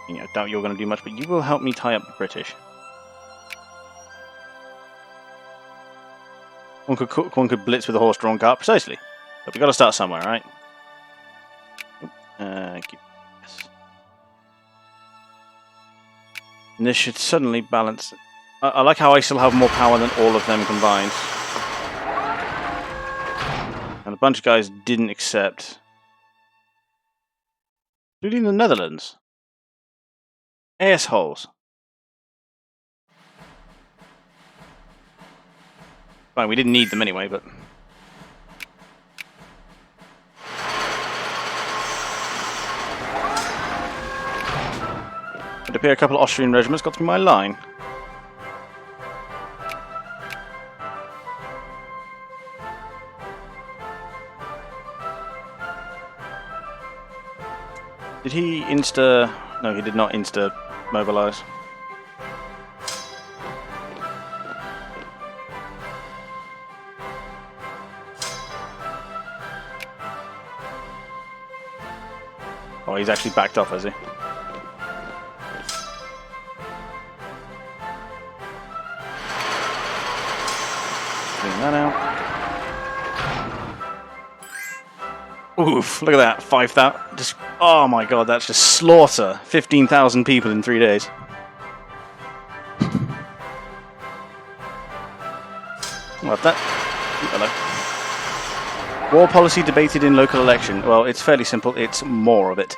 I doubt you're going to do much, but you will help me tie up the British. One could blitz with a horse-drawn cart, precisely. But we've got to start somewhere, right? Yes. And this should suddenly balance. I like how I still have more power than all of them combined. And a bunch of guys didn't accept. Including the Netherlands. Assholes. Fine, we didn't need them anyway, but... It appear a couple of Austrian regiments got through my line. Did he insta... No, he did not insta-mobilize. Oh, he's actually backed off, has he? Clean that out. Oof, look at that. 5,000. Just, oh my god, that's just slaughter. 15,000 people in 3 days. What that? Hello. War policy debated in local election. Well, it's fairly simple. It's more of it.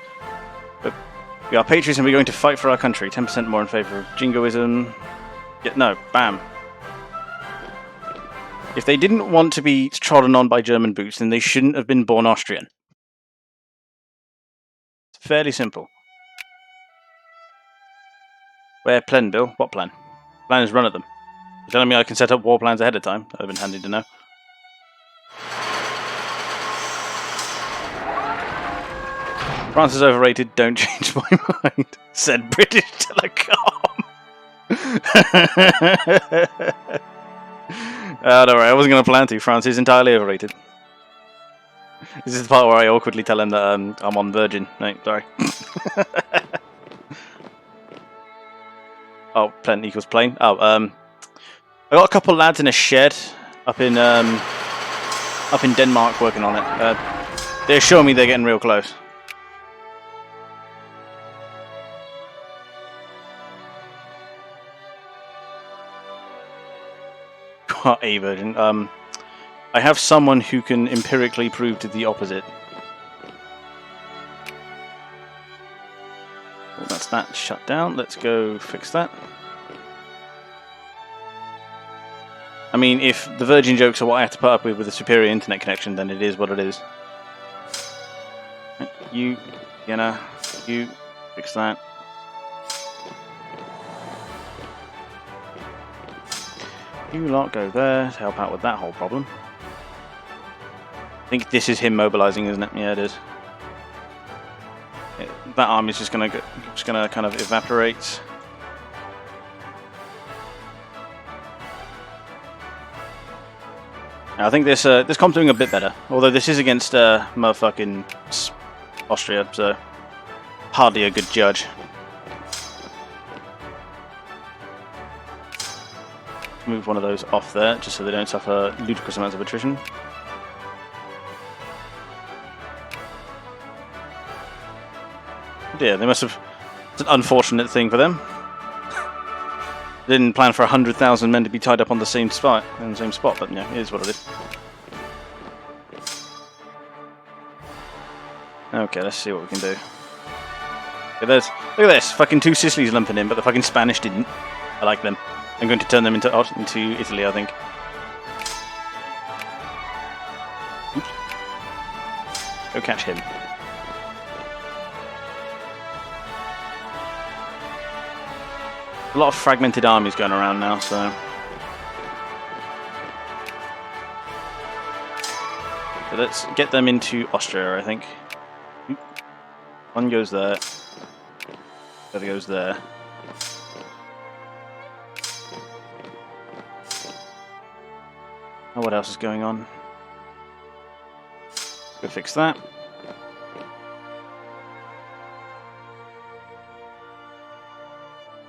But we are patriots and we're going to fight for our country. 10% more in favour of jingoism. Yeah, no, bam. If they didn't want to be trodden on by German boots, then they shouldn't have been born Austrian. It's fairly simple. Where plan, Bill? What plan? Plan is run at them. You're telling me I can set up war plans ahead of time? That would have been handy to know. France is overrated, don't change my mind, said British Telecom. Don't worry, I wasn't going to plan to. France is entirely overrated. This is the part where I awkwardly tell him that I'm on Virgin. No, sorry. Oh, plane equals plane. Oh, I got a couple lads in a shed up in Denmark working on it. They assure me they're getting real close. A version. I have someone who can empirically prove to the opposite. Well, that's that shut down. Let's go fix that. I mean, if the Virgin jokes are what I have to put up with a superior internet connection, then it is what it is. You fix that. You lot go there to help out with that whole problem. I think this is him mobilizing, isn't it? Yeah, it is. That army's just gonna kind of evaporate. I think this comp's doing a bit better. Although this is against motherfucking Austria, so hardly a good judge. Move one of those off there, just so they don't suffer ludicrous amounts of attrition. Yeah, they must have. It's an unfortunate thing for them. Didn't plan for 100,000 men to be tied up on the same spot, but yeah, it is what it is. Okay, let's see what we can do. Look at this, fucking two Sicilies lumping in, but the fucking Spanish didn't. I like them. I'm going to turn them into Italy, I think. Oops. Go catch him. A lot of fragmented armies going around now, so let's get them into Austria, I think. One goes there. The other goes there. Oh, what else is going on? Go fix that.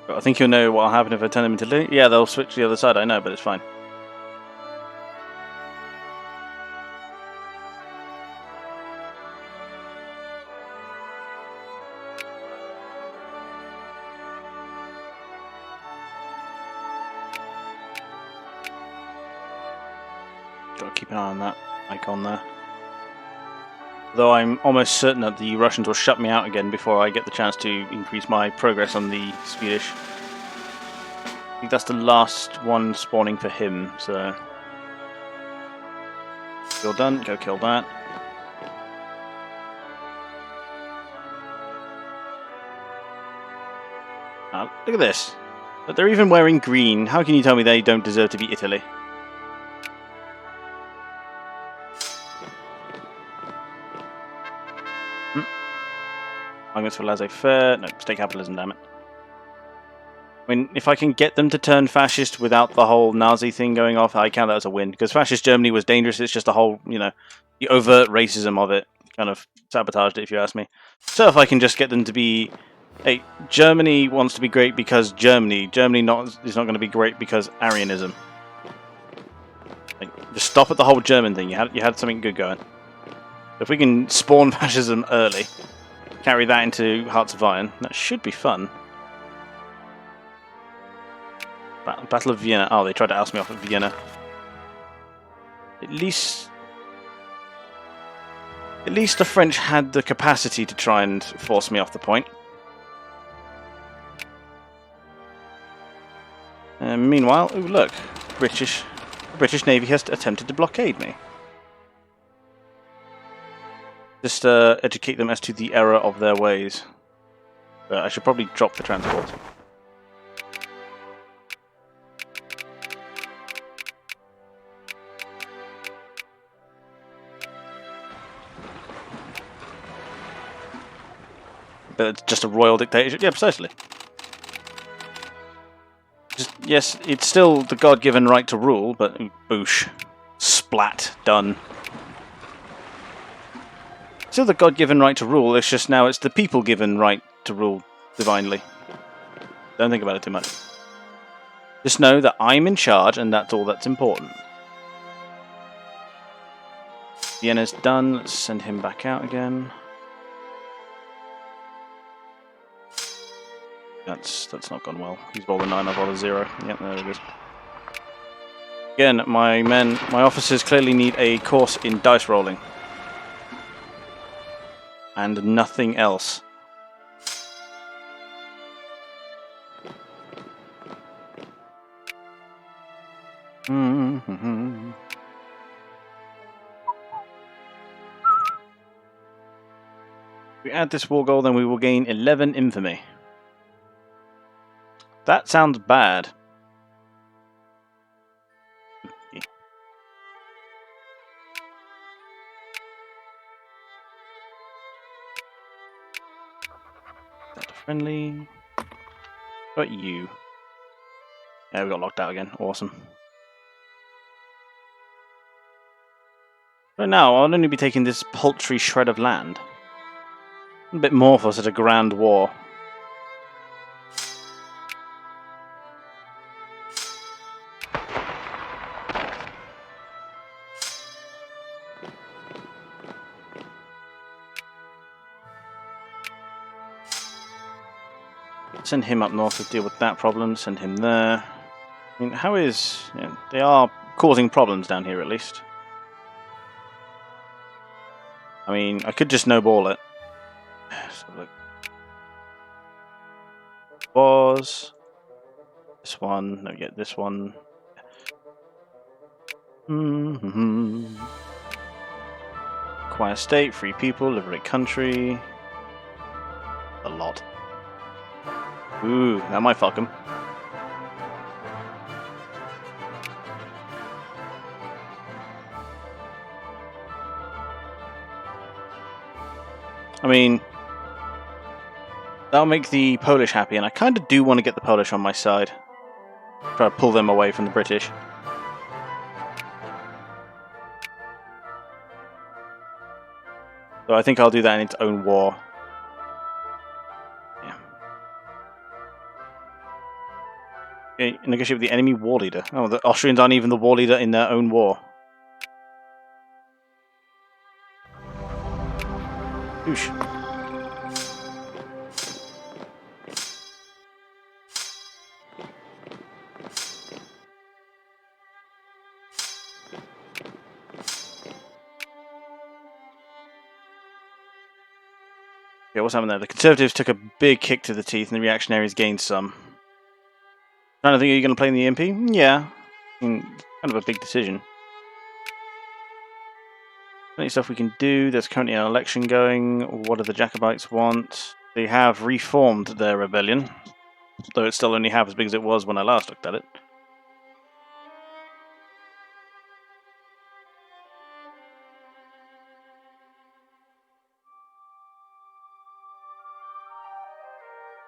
I think you'll know what will happen if I turn them into loot. Yeah, they'll switch to the other side, I know, but it's fine. Gotta keep an eye on that icon there. Though I'm almost certain that the Russians will shut me out again before I get the chance to increase my progress on the Swedish. I think that's the last one spawning for him, so... You're done, go kill that. Look at this. But they're even wearing green. How can you tell me they don't deserve to be Italy? I'm going to laissez-faire. No, state capitalism, damn it. I mean, if I can get them to turn fascist without the whole Nazi thing going off, I count that as a win. Because fascist Germany was dangerous. It's just the whole, the overt racism of it kind of sabotaged it, if you ask me. So if I can just get them to be, hey, Germany wants to be great because Germany is not going to be great because Aryanism. Like, just stop at the whole German thing. You had something good going. If we can spawn fascism early, carry that into Hearts of Iron, that should be fun. Battle of Vienna. Oh, they tried to oust me off at Vienna. At least... At least the French had the capacity to try and force me off the point. And meanwhile, ooh, look, the British Navy has attempted to blockade me. Just educate them as to the error of their ways. But I should probably drop the transport. But it's just a royal dictatorship. Yeah, precisely. Yes, it's still the God-given right to rule, but boosh. Splat. Done. Still the God-given right to rule, it's just now it's the people-given right to rule divinely. Don't think about it too much. Just know that I'm in charge, and that's all that's important. Vienna's done. Let's send him back out again. That's not gone well. He's rolled a 9, I've rolled a 0. Yep, there it is. Again, my officers clearly need a course in dice rolling. And nothing else. If we add this war goal, then we will gain 11 infamy. That sounds bad. That's friendly. But you. Yeah, we got locked out again. Awesome. Right now, I'll only be taking this paltry shred of land. A bit more for such a grand war. Send him up north to deal with that problem. Send him there. I mean, how is... Yeah, they are causing problems down here, at least. I mean, I could just snowball it. So look. Was... This one. No, get this one. Acquire state, free people, liberate country. A lot. Ooh, that might fuck him. I mean, that'll make the Polish happy, and I kind of do want to get the Polish on my side. Try to pull them away from the British. So I think I'll do that in its own war. Yeah. Okay, negotiate with the enemy war leader. Oh, the Austrians aren't even the war leader in their own war. Oosh. Yeah, what's happened there? The Conservatives took a big kick to the teeth and the reactionaries gained some. Trying to think, are you going to play in the MP? Yeah. I mean, kind of a big decision. Plenty of stuff we can do. There's currently an election going. What do the Jacobites want? They have reformed their rebellion, though it's still only half as big as it was when I last looked at it.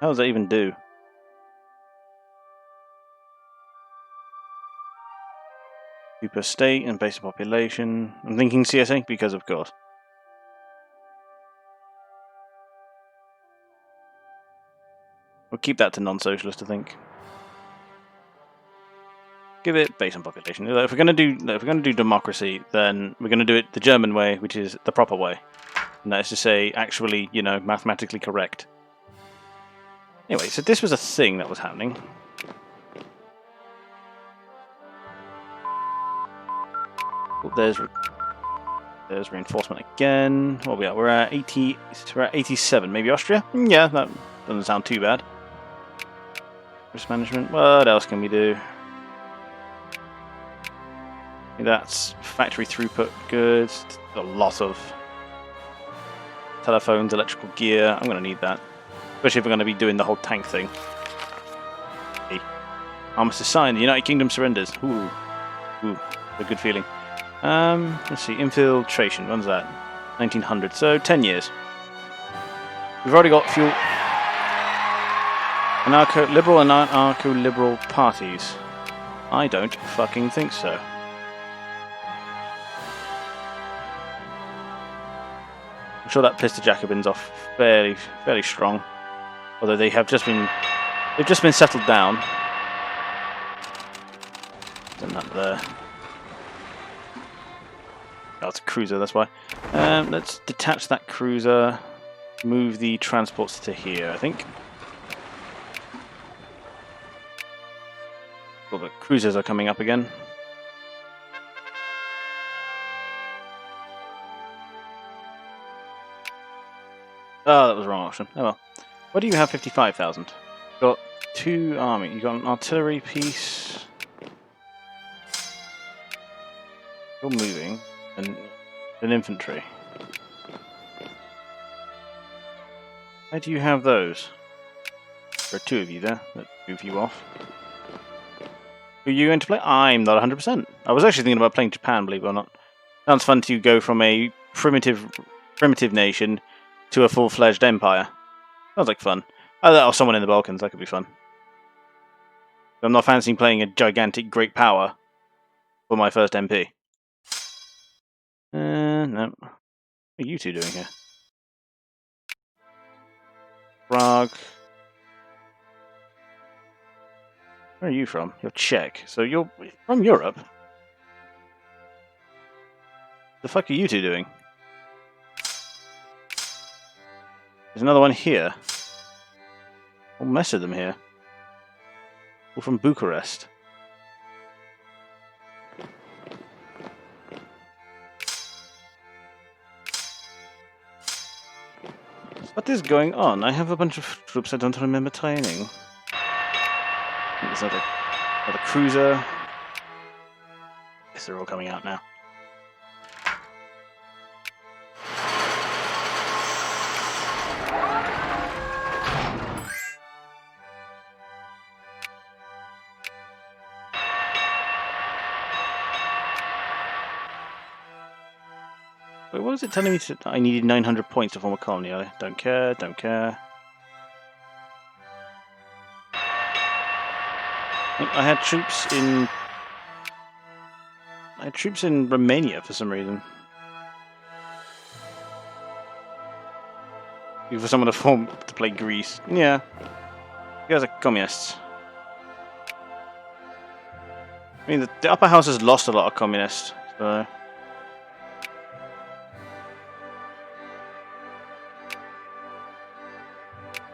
How does that even do? Per state and base of population. I'm thinking CSA because, of course. We'll keep that to non-socialist, I think. Give it base on population. If we're going to do democracy, then we're going to do it the German way, which is the proper way, and that is to say, actually, mathematically correct. Anyway, so this was a thing that was happening. Oh, there's There's reinforcement again. What are we at? We're at 80. We're at 87. Maybe Austria? Yeah, that doesn't sound too bad. Risk management. What else can we do? That's factory throughput. Good. A lot of telephones, electrical gear. I'm going to need that, especially if we're going to be doing the whole tank thing. Hey. Armistice signed. The United Kingdom surrenders. Ooh, a good feeling. Let's see. Infiltration. When's that? 1900. So 10 years. We've already got fuel. Liberal and anarcho-liberal parties. I don't fucking think so. I'm sure that pissed the Jacobins off fairly strong. Although they've just been settled down. Done that there. Oh, it's a cruiser, that's why. Let's detach that cruiser. Move the transports to here, I think. Well, the cruisers are coming up again. Oh, that was the wrong option. Oh well. Where do you have 55,000? Got 2 army. You got an artillery piece. You're moving. And an infantry. Why do you have those? There are 2 of you there. Let's move you off. Who are you going to play? I'm not 100%. I was actually thinking about playing Japan, believe it or not. Sounds fun to go from a primitive nation to a full-fledged empire. Sounds like fun. Oh, someone in the Balkans. That could be fun. I'm not fancying playing a gigantic great power for my first MP. No. What are you 2 doing here? Prague. Where are you from? You're Czech. So you're from Europe? The fuck are you 2 doing? There's another one here. Whole mess of them here. All from Bucharest. What is going on? I have a bunch of troops I don't remember training. There's another cruiser. Yes, they're all coming out now. Wait, what was it telling me I needed 900 points to form a colony? I don't care, don't care. I had troops in Romania for some reason. For someone to play Greece. Yeah. You guys are communists. I mean, the upper house has lost a lot of communists, so...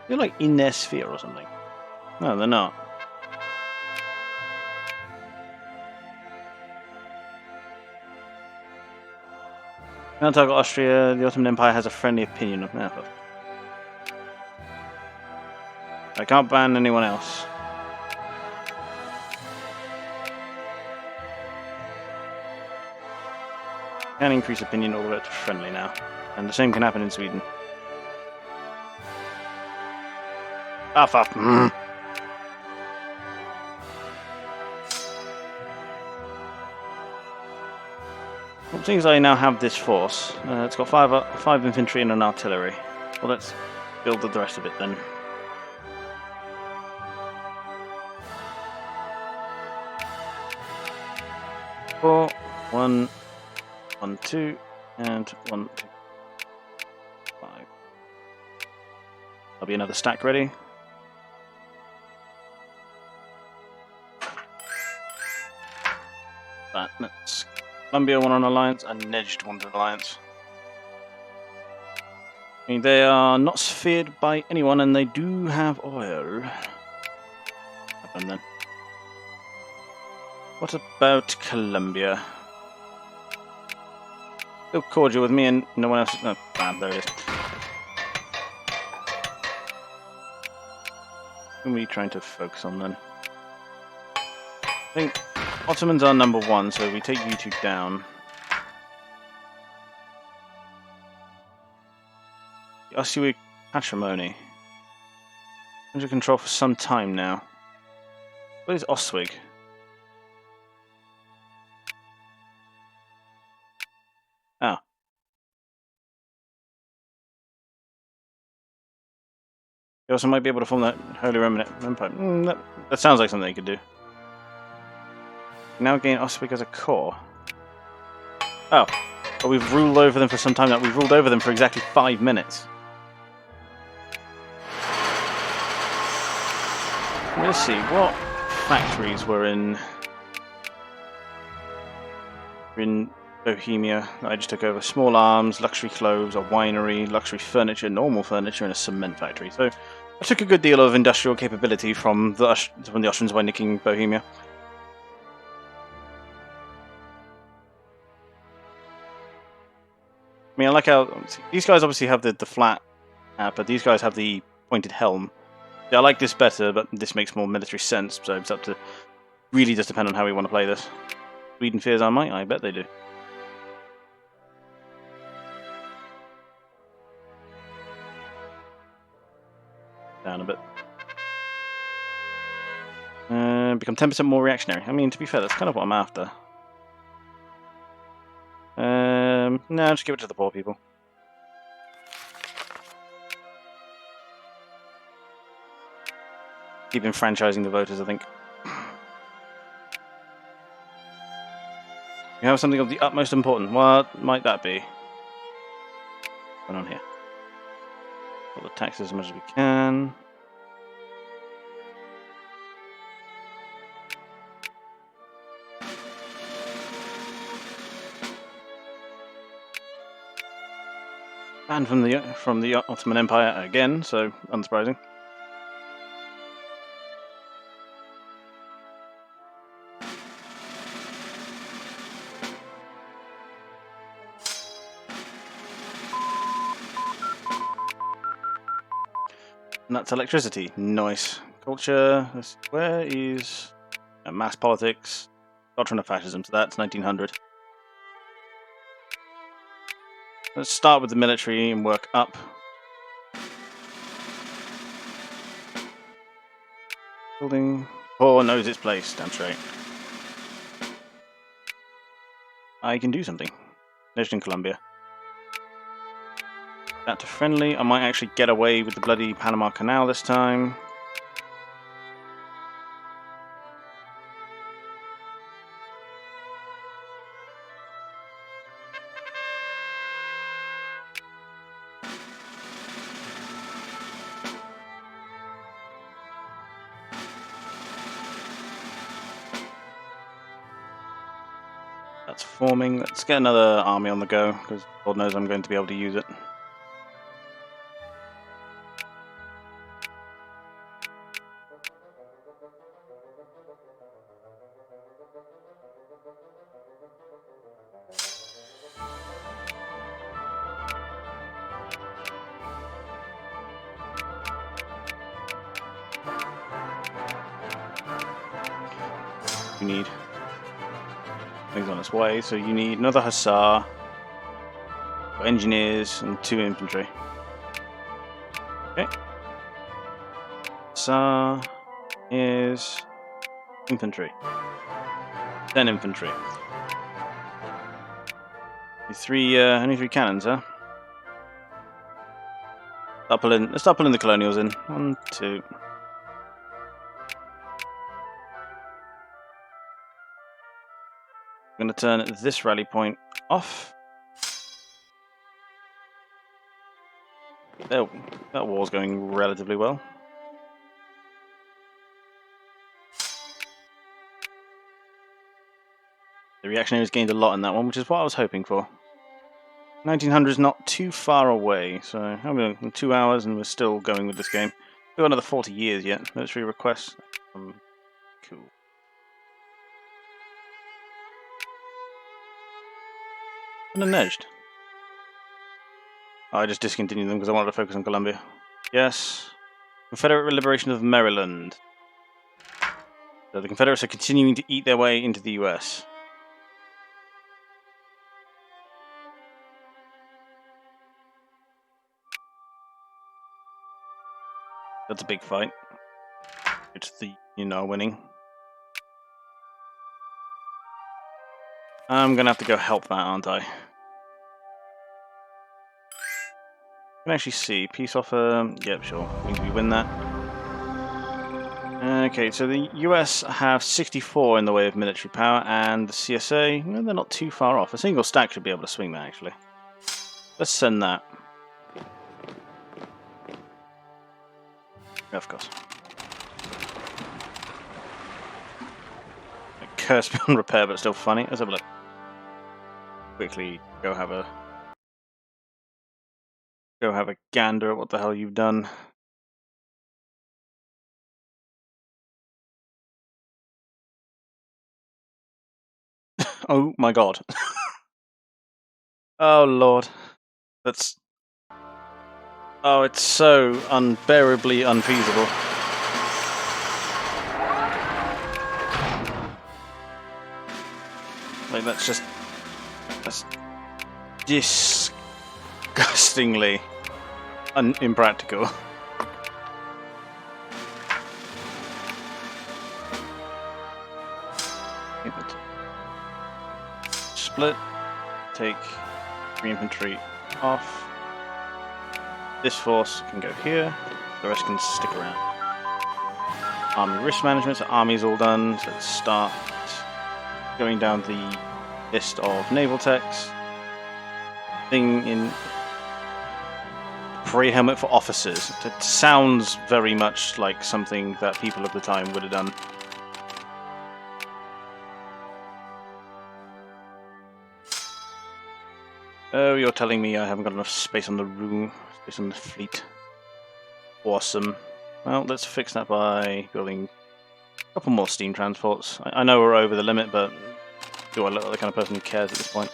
They're like in their sphere or something. No, they're not. Target Austria, the Ottoman Empire has a friendly opinion of that. I can't ban anyone else. Can increase opinion all the way to friendly now. And the same can happen in Sweden. Ah, fuck. Well, seems I now have this force. It's got 5 infantry and an artillery. Well, let's build the rest of it then. Four, 1, 1, 2, and 1, 2, 5. There'll be another stack ready. That's Colombia one on alliance and Nejd one on alliance. I mean, they are not sphered by anyone, and they do have oil. Have them then. What about Colombia? Still cordial with me and no one else. No, bam, there it is. What are we trying to focus on then? I think Ottomans are number 1, so we take you two down. The Oswiec Patrimony. Under control for some time now. What is Oswig? Oh. You also might be able to form that Holy Roman Empire. That sounds like something you could do. Now gain Oswig as a core. Oh. But we've ruled over them for some time now. We've ruled over them for exactly 5 minutes. Let's see, what factories were in Bohemia that I just took over? Small arms, luxury clothes, a winery, luxury furniture, normal furniture, and a cement factory. So I took a good deal of industrial capability from the Austrians by nicking Bohemia. I mean, I like how these guys obviously have the flat hat, but these guys have the pointed helm. Yeah, I like this better, but this makes more military sense, so it's up to... Really does depend on how we want to play this. Sweden fears our might? I bet they do. Down a bit. Become 10% more reactionary. I mean, to be fair, that's kind of what I'm after. No, just give it to the poor people. Keep enfranchising the voters, I think. You have something of the utmost importance. What might that be? What's going on here? Put the taxes as much as we can. Banned from the Ottoman Empire again, so unsurprising. And that's electricity. Nice. Culture. Where is mass politics? Doctrine of fascism. So that's 1900. Let's start with the military and work up. Building. Poor knows its place. Damn straight. I can do something. Nation in Colombia. That to friendly. I might actually get away with the bloody Panama Canal this time. That's forming. Let's get another army on the go, because God knows I'm going to be able to use it. You need... Things on its way, so you need another hussar, engineers, and 2 infantry. Okay. Hussar is infantry. 10 infantry. Only 3 cannons, huh? Let's start pulling the colonials in. 1, 2. I'm going to turn this rally point off. There, that war's going relatively well. The reactionaries gained a lot in that one, which is what I was hoping for. 1900 is not too far away, so I'm 2 hours and we're still going with this game. We've got another 40 years yet. Military requests. Cool. Unedged. I just discontinued them because I wanted to focus on Colombia. Yes. Confederate liberation of Maryland. So the Confederates are continuing to eat their way into the US. That's a big fight. It's the winning. I'm gonna have to go help that, aren't I? I can actually see. Peace offer. Yep, sure. We win that. Okay, so the US have 64 in the way of military power, and the CSA, well, they're not too far off. A single stack should be able to swing that, actually. Let's send that. Yeah, of course. A curse beyond repair, but still funny. Let's have a look. Quickly go have a gander at what the hell you've done. Oh my god. Oh lord. That's... Oh, it's so unbearably unfeasible. Like, that's disgustingly impractical. Split. Take 3 infantry off. This force can go here. The rest can stick around. Army risk management. So army's all done. So let's start going down the list of naval techs. Thing in parade helmet for officers. It sounds very much like something that people of the time would have done. Oh, you're telling me I haven't got enough space on the room, space on the fleet. Awesome. Well, let's fix that by building a couple more steam transports. I know we're over the limit, but do I look like the kind of person who cares at this point?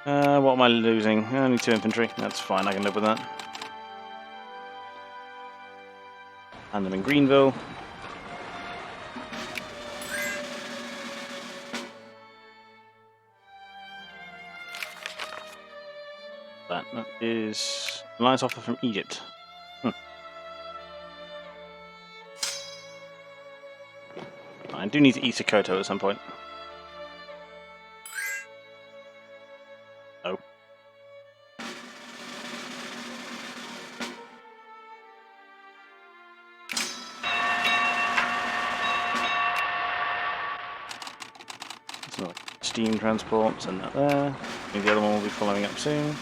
What am I losing? Only 2 infantry. That's fine, I can live with that. And them in Greenville. That is alliance offer from Egypt. I do need to eat a Koto at some point. Oh. So, steam transport, send that there. I think the other one will be following up soon.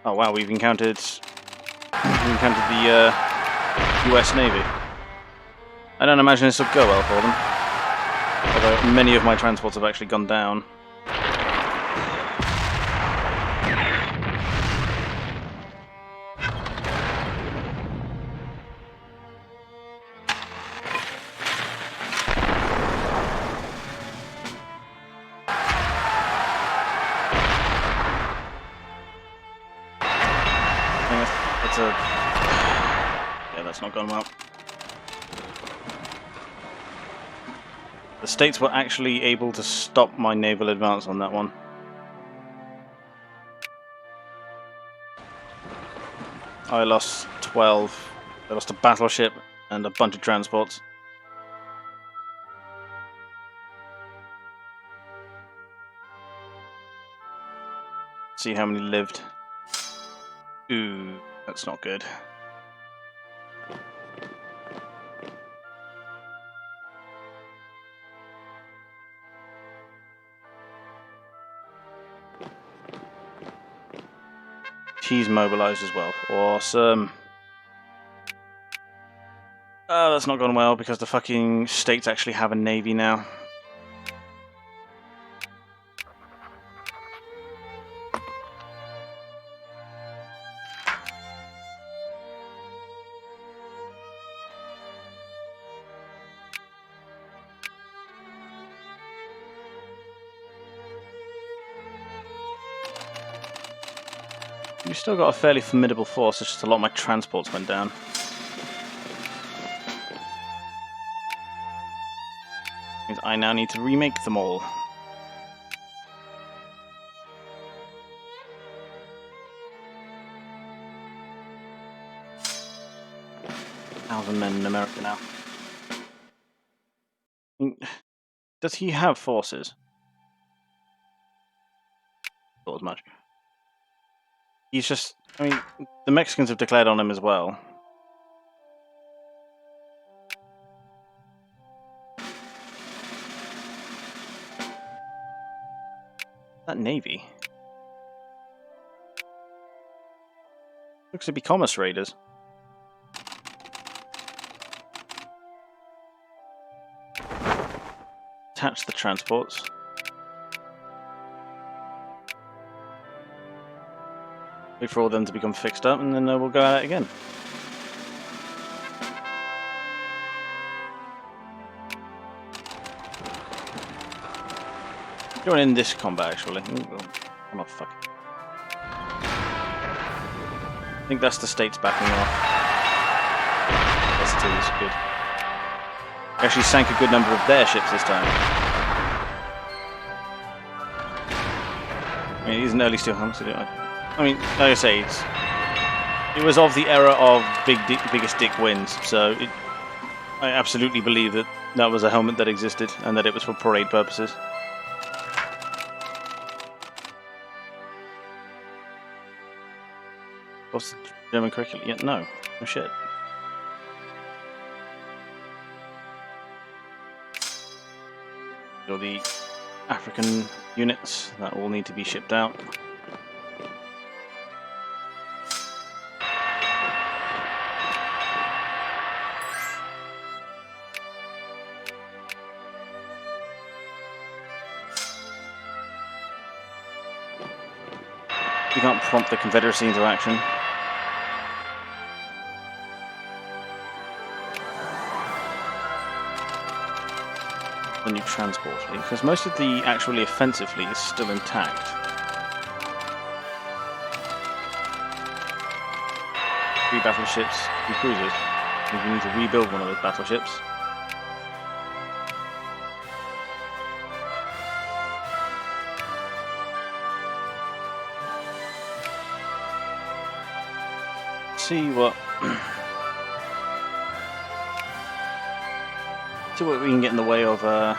Oh wow, we've encountered the US Navy. I don't imagine this will go well for them. Although many of my transports have actually gone down. Yeah, that's not gone well. The States were actually able to stop my naval advance on that one. I lost 12. I lost a battleship and a bunch of transports. See how many lived. Ooh, that's not good. She's mobilized as well. Awesome. Oh, that's not gone well because the fucking States actually have a navy now. We've still got a fairly formidable force, it's just a lot of my transports went down. Means I now need to remake them all. 1,000 men in America now. Does he have forces? Not as much. He's just... I mean, the Mexicans have declared on him as well. That navy? Looks to be commerce raiders. Attach the transports. Wait for all of them to become fixed up, and then we'll go at it again. Join in this combat, actually. Ooh, come on, fuck. I think that's the states backing off. That's good. Actually sank a good number of their ships this time. I mean, he's an early steel hammer, so I mean, like I say, it was of the era of biggest dick wins, so I absolutely believe that that was a helmet that existed and that it was for parade purposes. What's the German curriculum? Yeah, no shit. Or the African units that all need to be shipped out. You can't prompt the Confederacy into action. The new transport fleet, because most of the actually offensive fleet is still intact. 3 battleships, 2 cruisers. We need to rebuild one of those battleships. See what we can get in the way of. Yeah,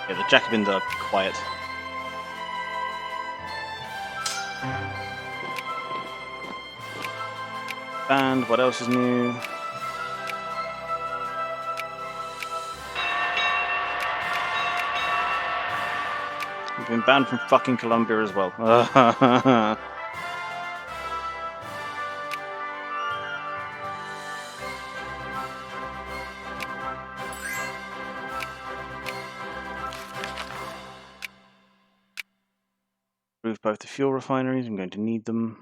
the Jacobins are quiet. And what else is new? We've been banned from fucking Colombia as well. Improve both the fuel refineries. I'm going to need them.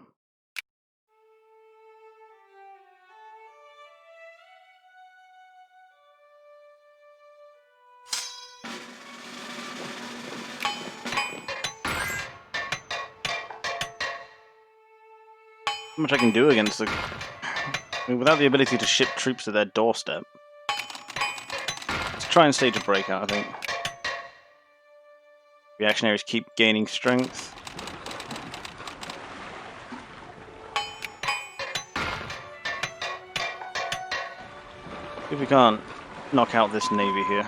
How much I can do against the... I mean, without the ability to ship troops to their doorstep. Let's try and stage a breakout, I think. Reactionaries keep gaining strength. If we can't knock out this navy here.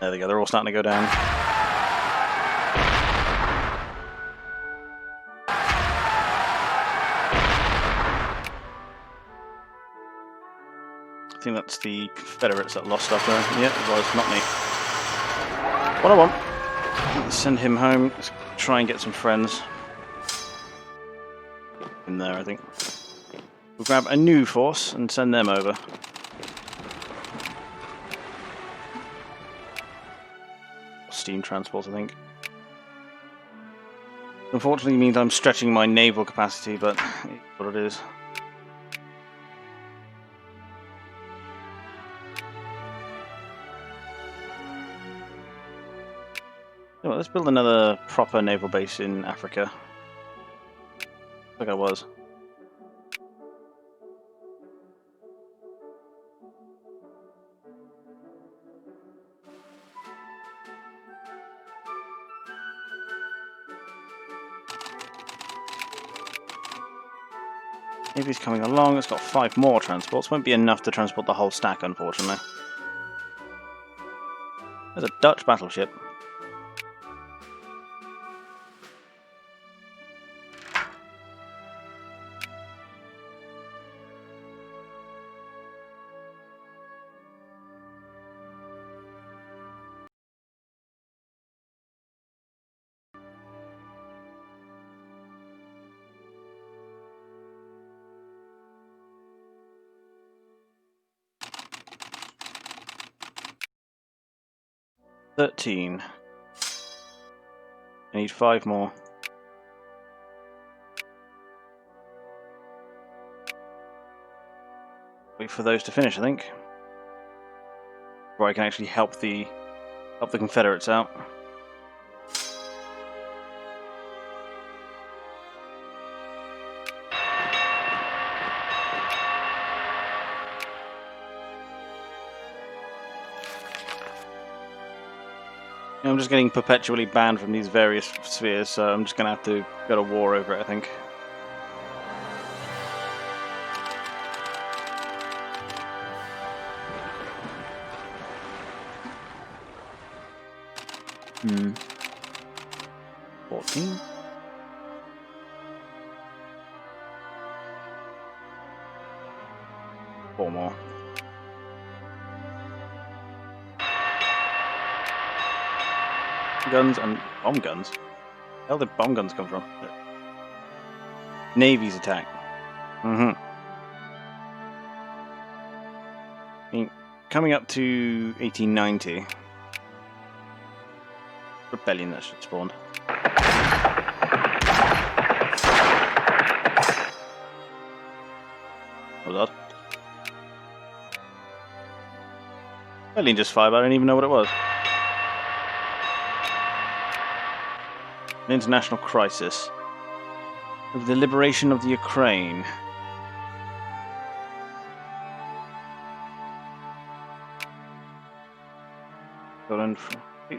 There they go, they're all starting to go down. I think that's the Confederates that lost up there. Yeah, it was, not me. What I want. Let's send him home. Let's try and get some friends. In there, I think. We'll grab a new force and send them over. Steam transport, I think. Unfortunately means I'm stretching my naval capacity, but it's what it is. Well, let's build another proper naval base in Africa. Like I was. Navy's coming along. It's got 5 more transports. Won't be enough to transport the whole stack, unfortunately. There's a Dutch battleship. $13. I need 5 more. Wait for those to finish, I think. Before I can actually help the Confederates out. I'm just getting perpetually banned from these various spheres, so I'm just going to have to go to war over it, I think. Hmm. 14? Four more. Guns and bomb guns? Where the hell did bomb guns come from? Navy's attack. Mm-hmm. I mean, coming up to 1890. Rebellion that should spawn. What was that? Rebellion just fired, but I don't even know what it was. An international crisis. Of the liberation of the Ukraine.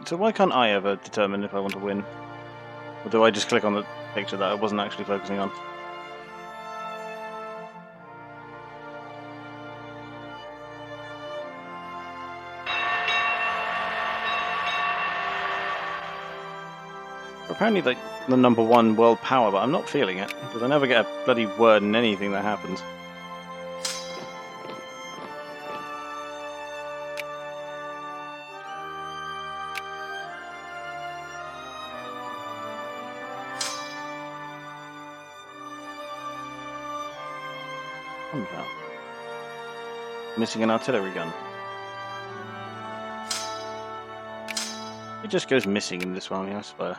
So why can't I ever determine if I want to win? Or do I just click on the picture that I wasn't actually focusing on? Apparently like the #1 world power, but I'm not feeling it, because I never get a bloody word in anything that happens. Missing an artillery gun. It just goes missing in this one, I swear.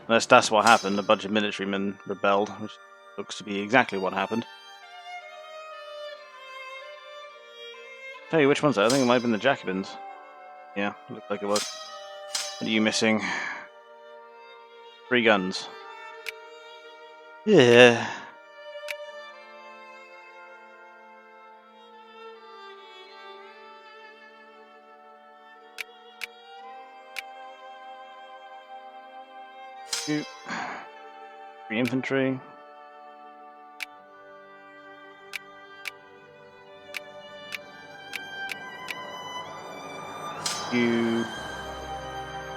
Unless that's what happened, a bunch of militarymen rebelled, which looks to be exactly what happened. Tell you which one's that? I think it might have been the Jacobins. Yeah, looked like it was. What are you missing? 3 guns. Yeah. Two. 3 infantry. You.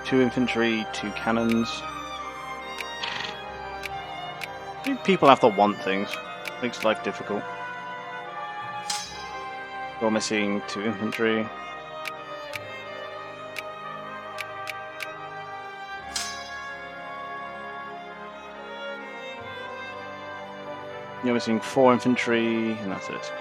2 infantry, 2 cannons. People have to want things. Makes life difficult. We're missing 2 infantry. You're missing 4 infantry, and that's it.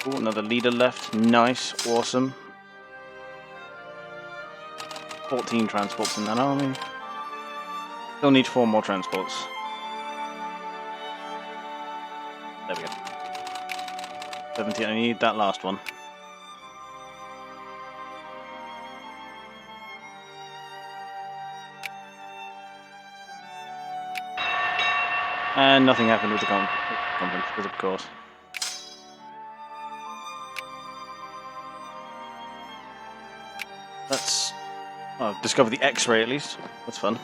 Ooh, another leader left. Nice. Awesome. 14 transports in that army. Still need 4 more transports. There we go. 17. I need that last one. And nothing happened with the conference, because of course. Let's discover the X-ray at least. That's fun.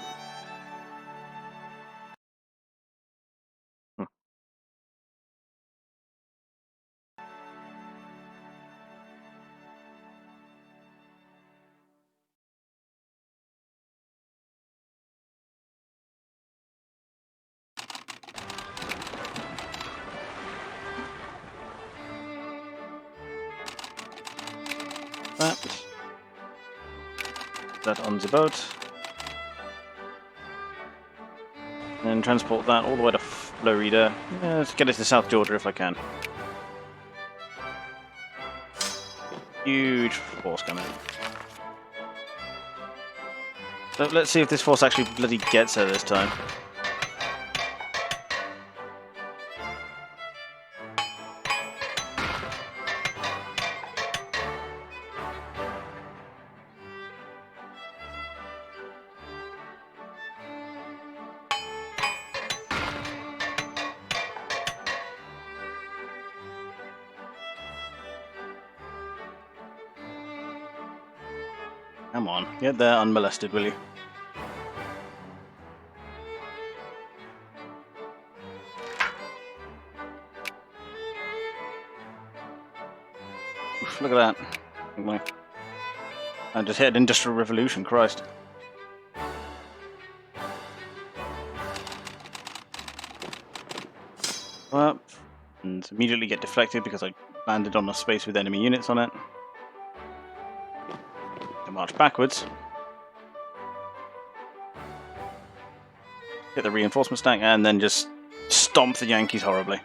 That on the boat. And transport that all the way to Florida. Yeah, let's get it to South Georgia if I can. Huge force coming. So let's see if this force actually bloody gets her this time. Come on, get there unmolested, will you? Oof, look at that. I just hit an industrial revolution, Christ. Up, and immediately get deflected because I landed on a space with enemy units on it. To march backwards. Hit the reinforcement stack and then just stomp the Yankees horribly.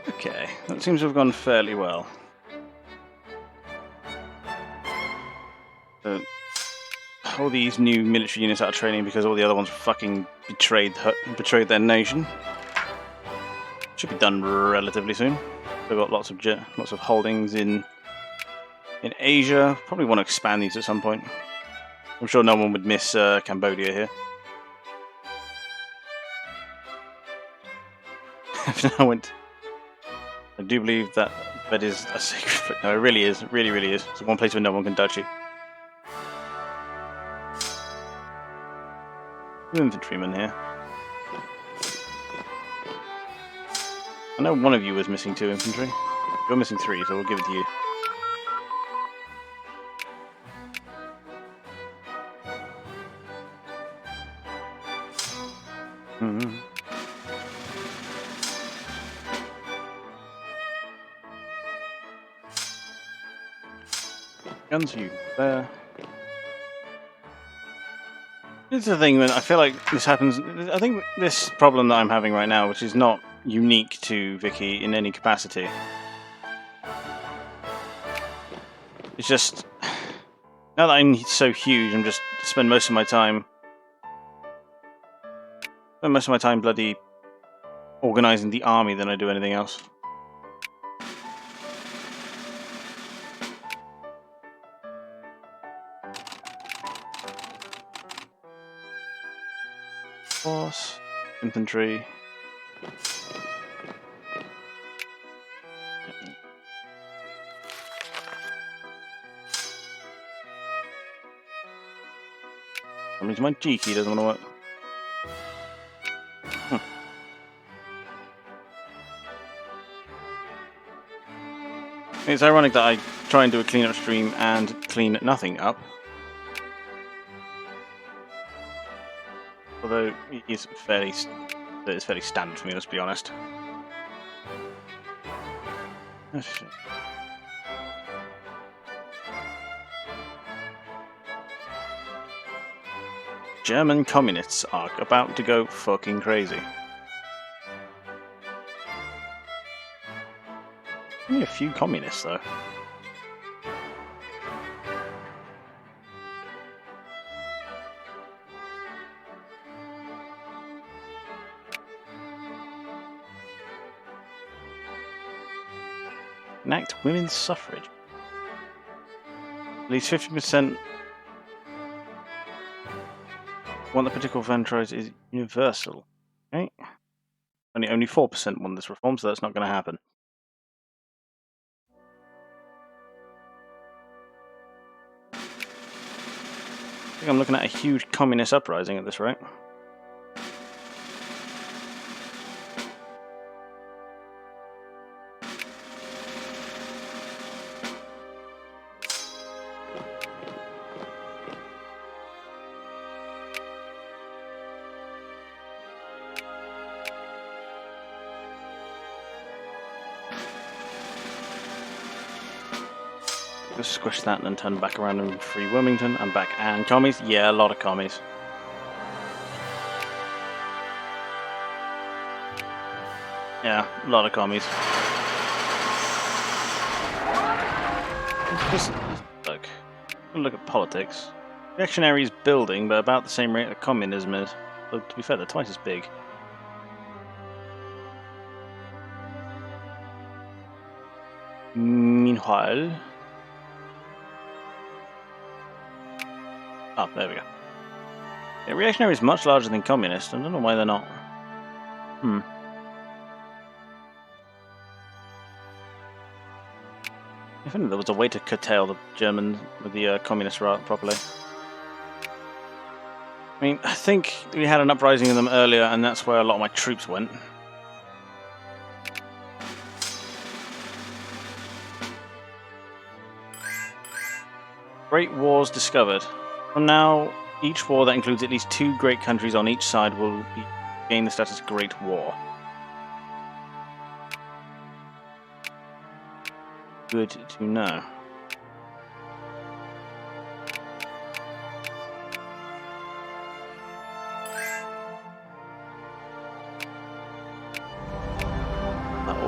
Okay, that seems to have gone fairly well. So, all these new military units out of training because all the other ones fucking betrayed their nation. Should be done relatively soon. They've got lots of holdings in Asia. Probably want to expand these at some point. I'm sure no one would miss Cambodia here. I do believe that is a secret. No, it really is. It really is. It's one place where no one can touch you. 2 infantrymen here. I know one of you was missing 2 infantry. You're missing 3, so we'll give it to you. Guns you there. This is the thing, when I feel like this happens. I think this problem that I'm having right now, which is not unique to Vicky in any capacity, it's just now that I'm so huge, I'm just spend most of my time bloody organising the army than I do anything else. Force, infantry. That means my G key doesn't want to work. It's ironic that I try and do a cleanup stream and clean nothing up. Although it's fairly standard for me, let's be honest. Oh, shit. German communists are about to go fucking crazy. Only a few communists, though. Enact women's suffrage. At least 50% want the political franchise is universal. Okay. Only 4% want this reform, so that's not going to happen. I think I'm looking at a huge communist uprising at this rate. Just squish that and then turn back around and free Wilmington. I'm back. And commies? Yeah, a lot of commies. Yeah, a lot of commies. Just look at politics. Reactionary is building, but about the same rate that communism is. So, to be fair, they're twice as big. Meanwhile... Oh, there we go. Yeah, reactionary is much larger than communist. I don't know why they're not. If only there was a way to curtail the German with the communist route properly. I mean, I think we had an uprising in them earlier, and that's where a lot of my troops went. Great wars discovered. From now, each war that includes at least 2 great countries on each side will gain the status Great War. Good to know. That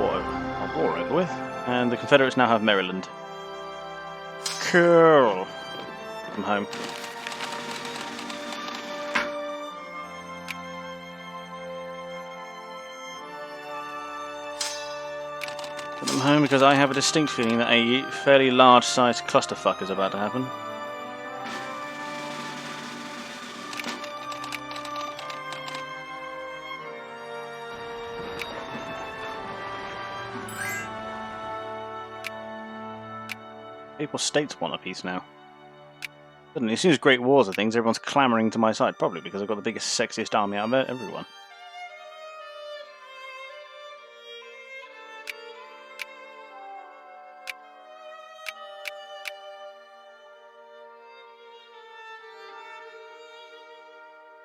war over with. And the Confederates now have Maryland. Cool. I'm home. I'm home because I have a distinct feeling that a fairly large-sized clusterfuck is about to happen. Papal states want a piece now. Suddenly, as soon as Great Wars are things, everyone's clamouring to my side, probably because I've got the biggest, sexiest army out of everyone.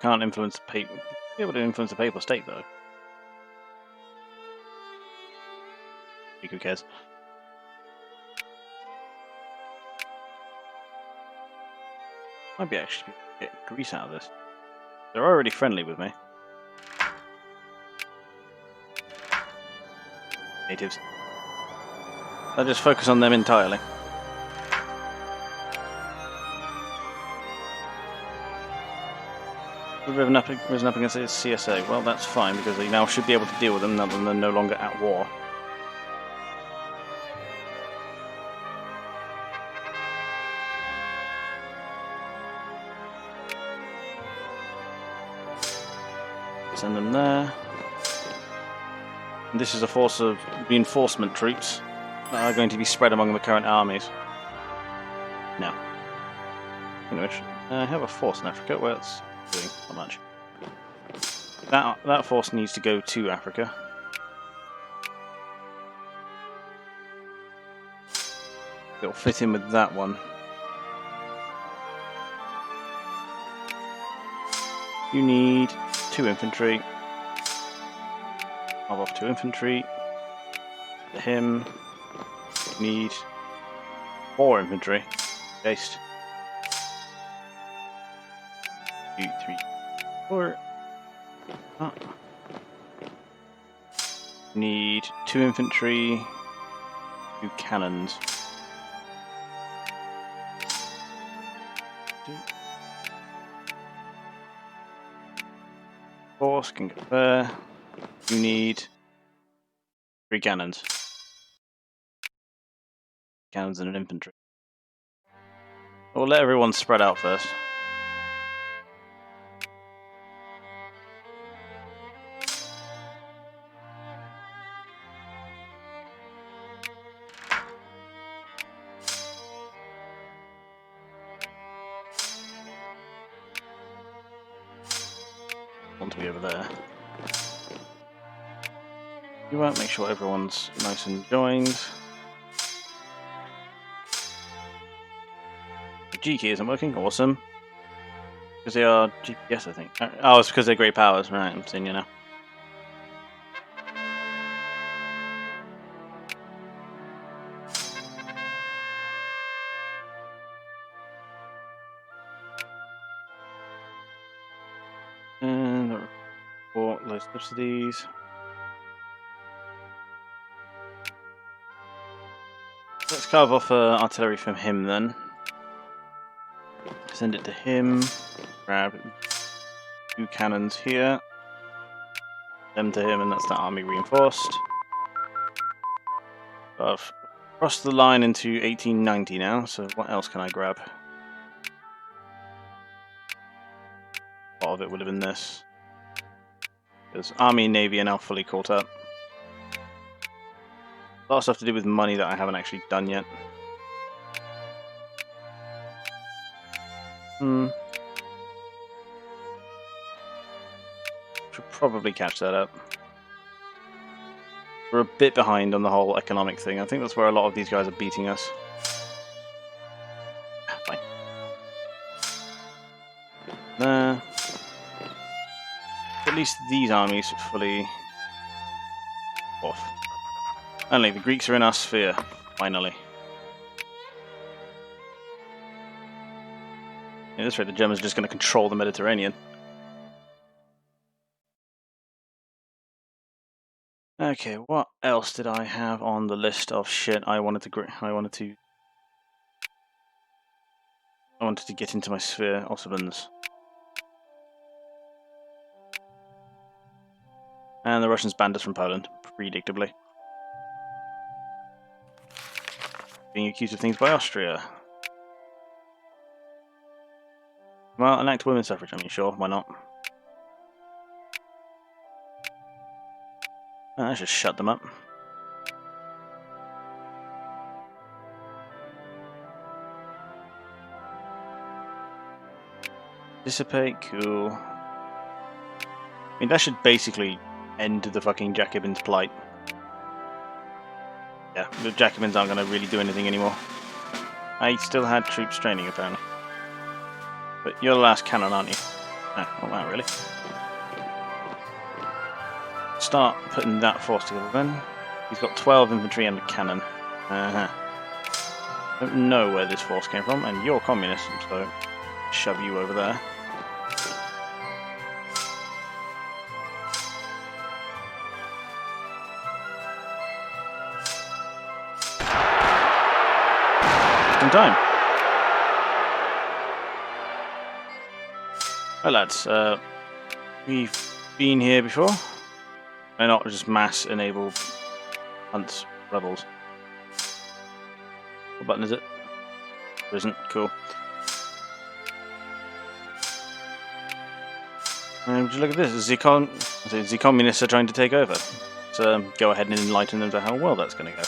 Can't influence the papal. Be able to influence the papal state, though. Who cares? Might be actually get Greece out of this. They're already friendly with me. Natives. I'll just focus on them entirely. Risen up against the CSA. Well, that's fine because they now should be able to deal with them now that they're no longer at war. Send them there. And this is a force of reinforcement troops that are going to be spread among the current armies. No. In which I have a force in Africa. Well, it's doing not much. That force needs to go to Africa. It'll fit in with that one. You need 2 infantry. I'll off 2 infantry. For him, need 4 infantry. Based. 2, 3. Or need 2 infantry, 2 cannons. Force can go there. You need 3 cannons. Cannons and an infantry. We'll let everyone spread out first. Want to be over there. You won't make sure everyone's nice and joined. The G key isn't working. Awesome. Because they are GPS, I think. Oh, it's because they're great powers. Right, I'm seeing you now. And report low subsidies. Let's carve off artillery from him then. Send it to him. Grab 2 cannons here. Them to him, and that's that army reinforced. I've crossed the line into 1890 now, so what else can I grab? A lot of it would have been this. Because Army and Navy are now fully caught up. A lot of stuff to do with money that I haven't actually done yet. Should probably catch that up. We're a bit behind on the whole economic thing. I think that's where a lot of these guys are beating us. Fine. There. At least these armies fully off. Only the Greeks are in our sphere, finally. At this rate, the Germans are just going to control the Mediterranean. Okay, what else did I have on the list of shit I wanted to get into my sphere? Ottomans. And the Russians banned us from Poland, predictably. Being accused of things by Austria. Well, enact women's suffrage, I mean, sure, why not? I should shut them up. Dissipate, cool. I mean, that should basically end the fucking Jacobins' plight. Yeah, the Jacobins aren't going to really do anything anymore. I still had troops training, apparently. But you're the last cannon, aren't you? No, not that, really. Start putting that force together then. He's got 12 infantry and a cannon. Don't know where this force came from, and you're communist, so shove you over there. In time. Well, lads, we've been here before. Why not just mass enable Hunt's rebels? What button is it? There isn't. Cool. Would you look at this? The communists are trying to take over. So go ahead and enlighten them to how well that's going to go.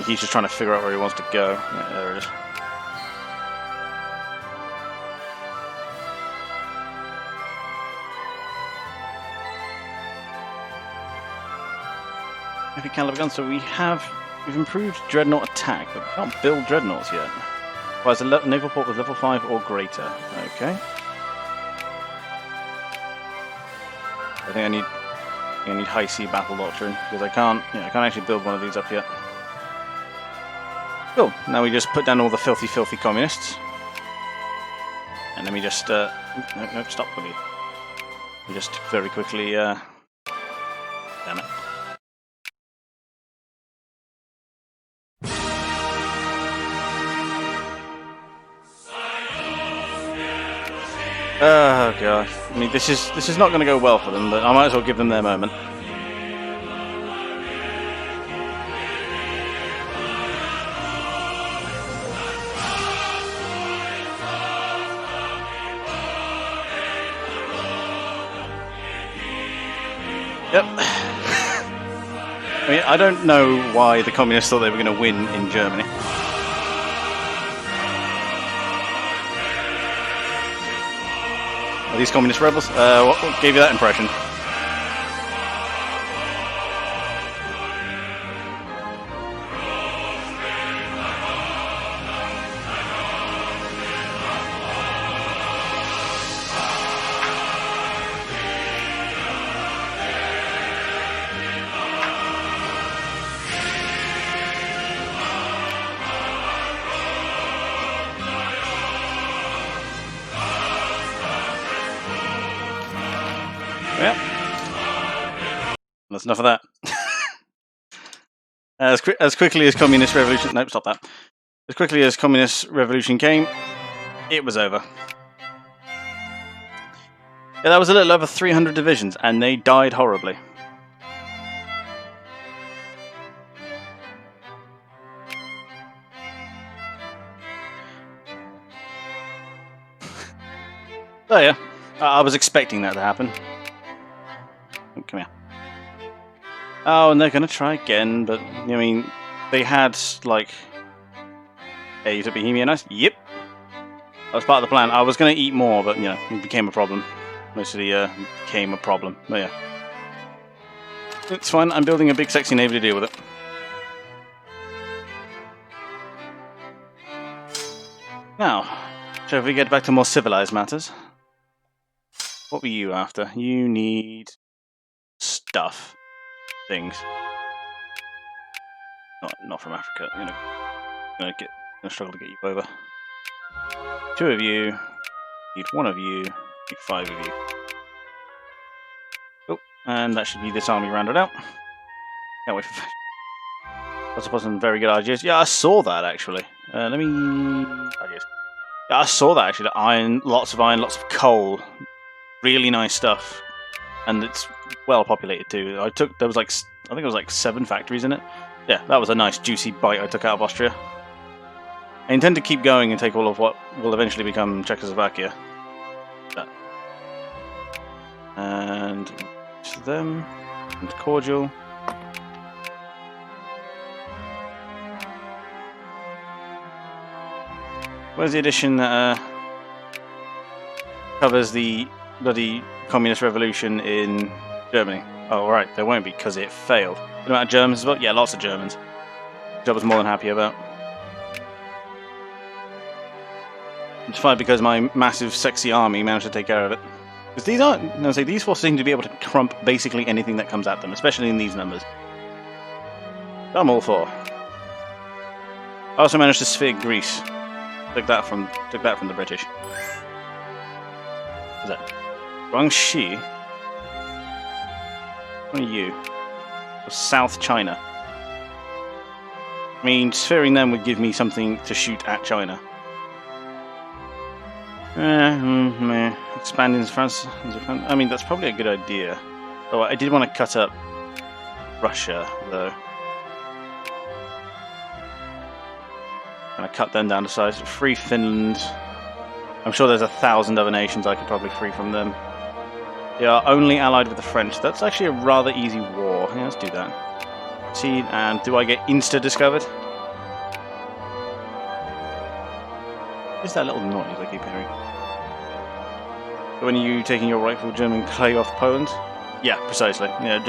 He's just trying to figure out where he wants to go. Yeah, there it is. Heavy caliber guns. So we've improved dreadnought attack, but we can't build dreadnoughts yet. Requires a naval port with level 5 or greater. Okay. I think I need high sea battle doctrine because I can't actually build one of these up yet. Cool. Now we just put down all the filthy communists, and let me just no, stop, will you? We just very quickly. Damn it. Oh god. I mean, this is not going to go well for them, but I might as well give them their moment. Yep. I mean, I don't know why the communists thought they were going to win in Germany. Are these communist rebels? What gave you that impression? Yep. That's enough of that. As quickly as communist revolution... Nope, stop that. As quickly as communist revolution came, it was over. Yeah, that was a little over 300 divisions, and they died horribly. Oh yeah, I was expecting that to happen. Oh, come here. Oh, and they're going to try again, but, I mean, they had, like... Hey, you took Bohemia, nice? Yep. That was part of the plan. I was going to eat more, but, it became a problem. Mostly, became a problem. But, yeah. It's fine. I'm building a big, sexy navy to deal with it. Now, shall we get back to more civilized matters? What were you after? You need... stuff. Things. Not from Africa, gonna struggle to get you over. 2 of you, need 1 of you, need 5 of you. Oh, and that should be this army rounded out. Can't wait for lots of some very good ideas. Yeah, I saw that actually. Let me ideas. Yeah, I saw that actually. Iron, lots of coal, really nice stuff, and it's well populated too. There was like, I think it was like 7 factories in it. Yeah, that was a nice juicy bite I took out of Austria. I intend to keep going and take all of what will eventually become Czechoslovakia. And to them, and cordial. Where's the edition that covers the bloody communist revolution in Germany? Oh, right, there won't be because it failed. What about Germans as well? Yeah, lots of Germans. Which I was more than happy about. It's fine because my massive, sexy army managed to take care of it. Because these forces seem to be able to crump basically anything that comes at them, especially in these numbers. I'm all for. I also managed to sphere Greece. Took that from the British. Is that Guangxi? What are you? South China. I mean, sphering them would give me something to shoot at China. Expanding France. I mean, that's probably a good idea. Oh, I did want to cut up Russia, though. And I cut them down to size. Free Finland. I'm sure there's 1,000 other nations I could probably free from them. They are only allied with the French. That's actually a rather easy war. Yeah, let's do that. See, and do I get insta-discovered? What's that little noise I keep hearing? When are you taking your rightful German clay off Poland? Yeah, precisely. Yeah,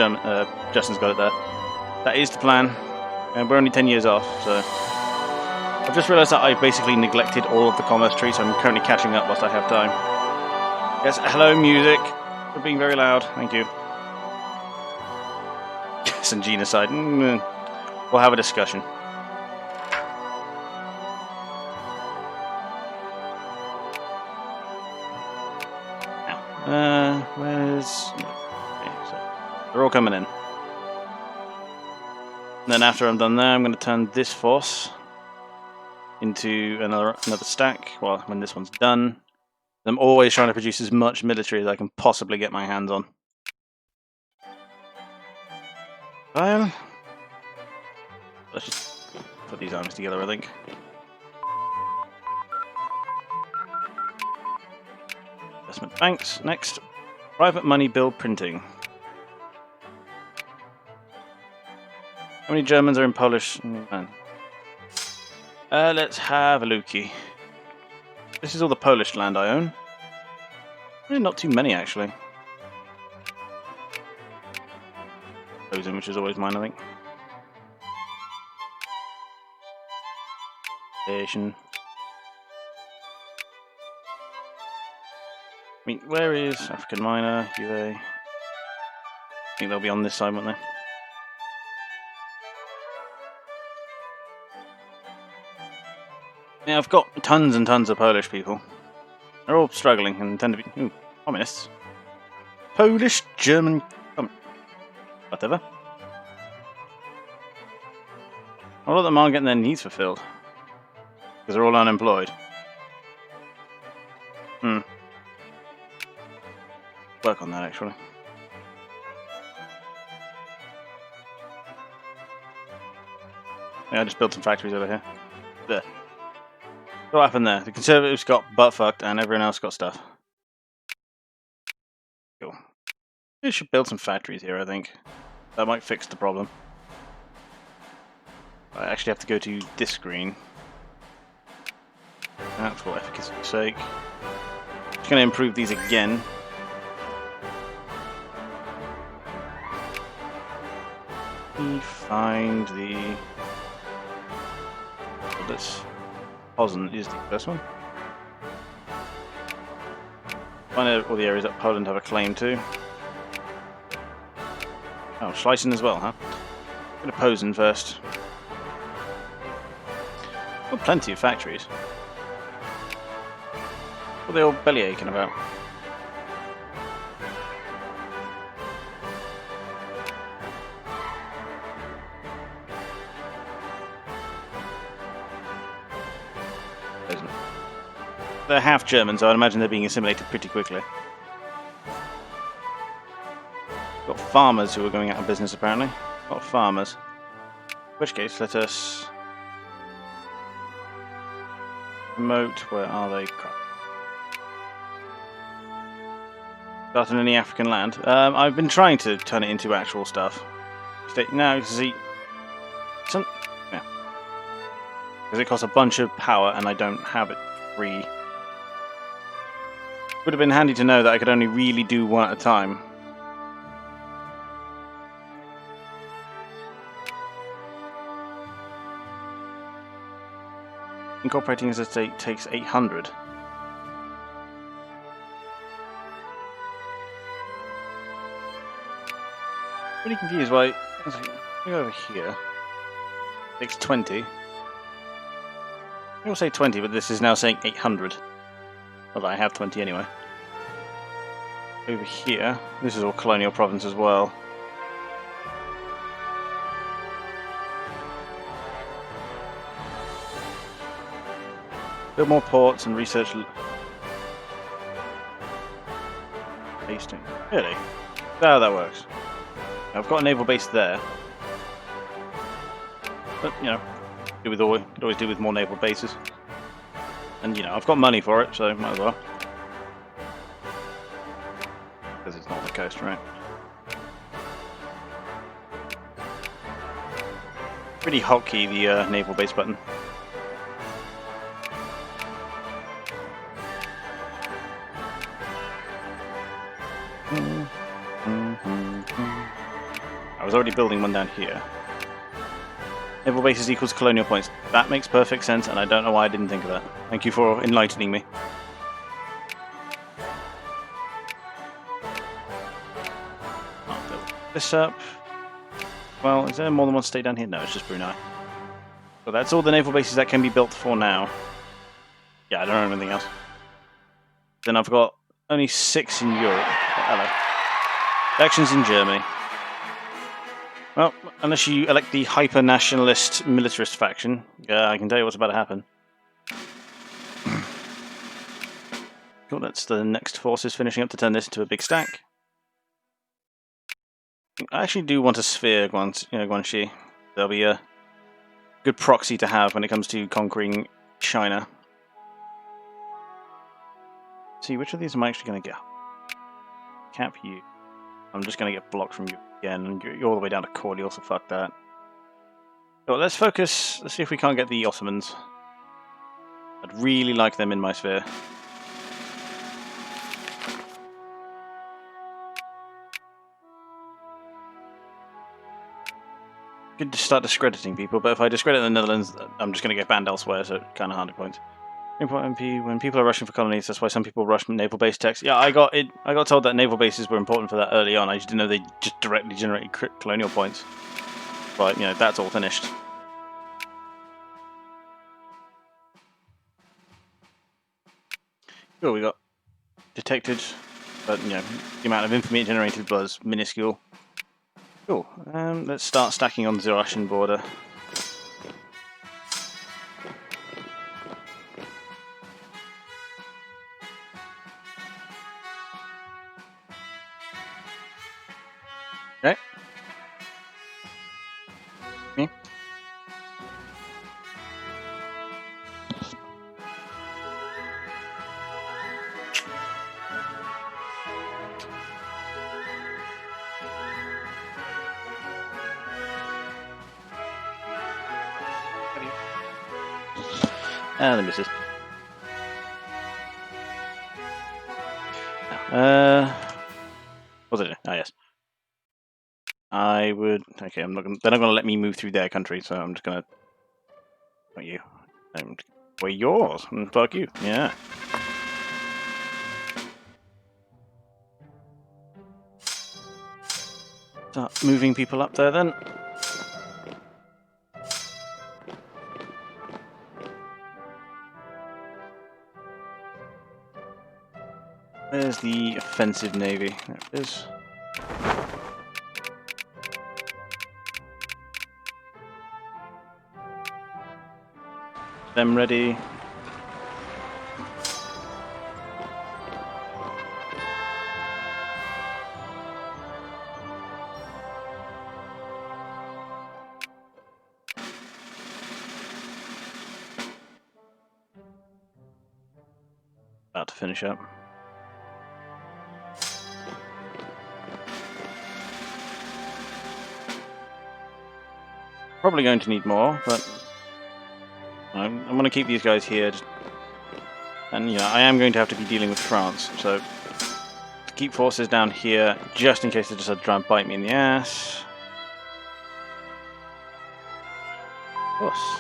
Justin's got it there. That is the plan. And we're only 10 years off, so... I've just realised that I basically neglected all of the commerce trees, so I'm currently catching up whilst I have time. Yes, hello music. You're being very loud, thank you. sex and genocide. We'll have a discussion. Now, where's... Okay, so they're all coming in. And then after I'm done there, I'm going to turn this force into another stack. Well, when this one's done, I'm always trying to produce as much military as I can possibly get my hands on. Well, let's just put these armies together, I think. Investment banks. Next, private money bill printing. How many Germans are in Polish? Let's have a looky. This is all the Polish land I own. Not too many, actually. Posen, which is always mine, I think. Station. I mean, where is African Miner, UA? I think they'll be on this side, won't they? Yeah, I've got tons and tons of Polish people. They're all struggling and tend to be... Ooh, communists. Polish, German... whatever. A lot of them aren't getting their needs fulfilled. Because they're all unemployed. Work on that, actually. Yeah, I just built some factories over here. There. What happened there? The Conservatives got butt fucked and everyone else got stuff. Cool. We should build some factories here, I think. That might fix the problem. I actually have to go to this screen. That's for efficacy's sake. Just going to improve these again. Find the... This Posen is the first one. Find out all the areas that Poland have a claim to. Oh, Schlesien as well, huh? I'm going to Posen first. Got plenty of factories. What are they all belly aching about? They're half German, so I'd imagine they're being assimilated pretty quickly. Got farmers who are going out of business, apparently. A lot of farmers. In which case, let us... promote... Where are they? Crap. Start on any African land. I've been trying to turn it into actual stuff. No, see... Yeah. Because it costs a bunch of power, and I don't have it free. Would have been handy to know that I could only really do one at a time. Incorporating as a state takes 800. Pretty confused why. Go over here. Takes 20. I will say 20, but this is now saying 800. Well, I have 20 anyway. Over here, this is all colonial province as well. Build more ports and research. Hasting. Really? Oh, that works. I've got a naval base there. But, you know, could always do with more naval bases. And, you know, I've got money for it, so might as well. Because it's not on the coast, right? Pretty hotkey, the naval base button. I was already building one down here. Naval bases equals colonial points. That makes perfect sense, and I don't know why I didn't think of that. Thank you for enlightening me. I'll build this up. Well, is there more than one state down here? No, it's just Brunei. So that's all the naval bases that can be built for now. Yeah, I don't know anything else. Then I've got only 6 in Europe. Hello. Elections in Germany. Well, unless you elect the hyper-nationalist militarist faction, I can tell you what's about to happen. Cool, that's the next forces finishing up to turn this into a big stack. I actually do want a sphere, Guanxi. There'll be a good proxy to have when it comes to conquering China. See, which of these am I actually going to get? Cap you. I'm just going to get blocked from you again, and you're all the way down to Cordial, so fuck that. So let's focus. Let's see if we can't get the Ottomans. I'd really like them in my sphere. Could just start discrediting people, but if I discredit the Netherlands, I'm just going to get banned elsewhere, so kind of hard to point. When people are rushing for colonies, that's why some people rush naval base techs. Yeah, I got told that naval bases were important for that early on. I just didn't know they just directly generated colonial points. But that's all finished. Cool, we got detected, but the amount of infamy it generated was minuscule. Cool. Let's start stacking on the Russian border. Okay. Me. And the misses. What's it? Ah, yes. I would. Okay, I'm not gonna. They're not gonna let me move through their country, so I'm just gonna. Not you. We're yours. Fuck you. Yeah. Start moving people up there then. There's the offensive navy. There it is. Them ready. About to finish up. Probably going to need more, but I'm going to keep these guys here. And I am going to have to be dealing with France, so keep forces down here just in case they decide to try and bite me in the ass. Of course.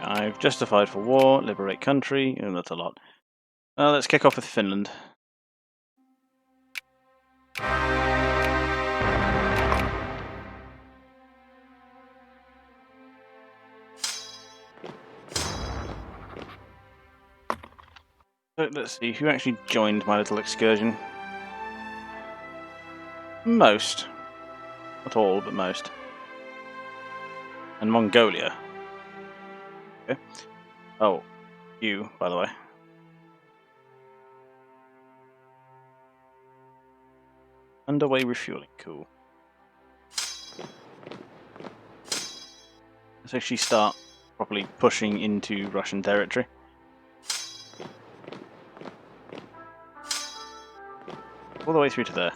I've justified for war, liberate country, and that's a lot. Let's kick off with Finland. So let's see, who actually joined my little excursion? Most. Not all, but most. And Mongolia. Okay. Oh, you, by the way. Underway refueling, cool. Let's actually start properly pushing into Russian territory. All the way through to there.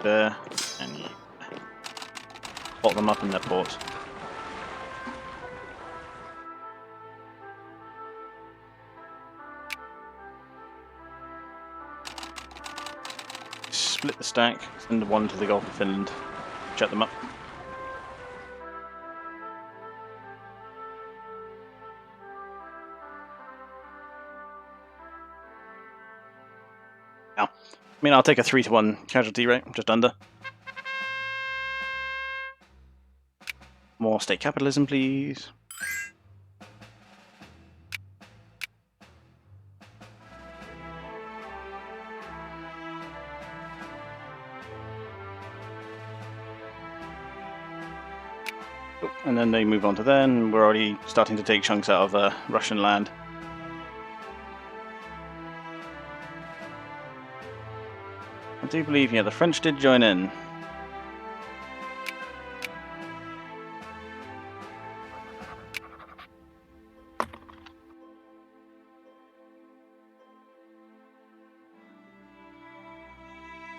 There, and you plot them up in their port. Split the stack, send one to the Gulf of Finland, check them up. I mean, I'll take a 3-to-1 casualty rate, just under. More state capitalism, please. And then they move on to there, and we're already starting to take chunks out of Russian land. I do believe, yeah, the French did join in.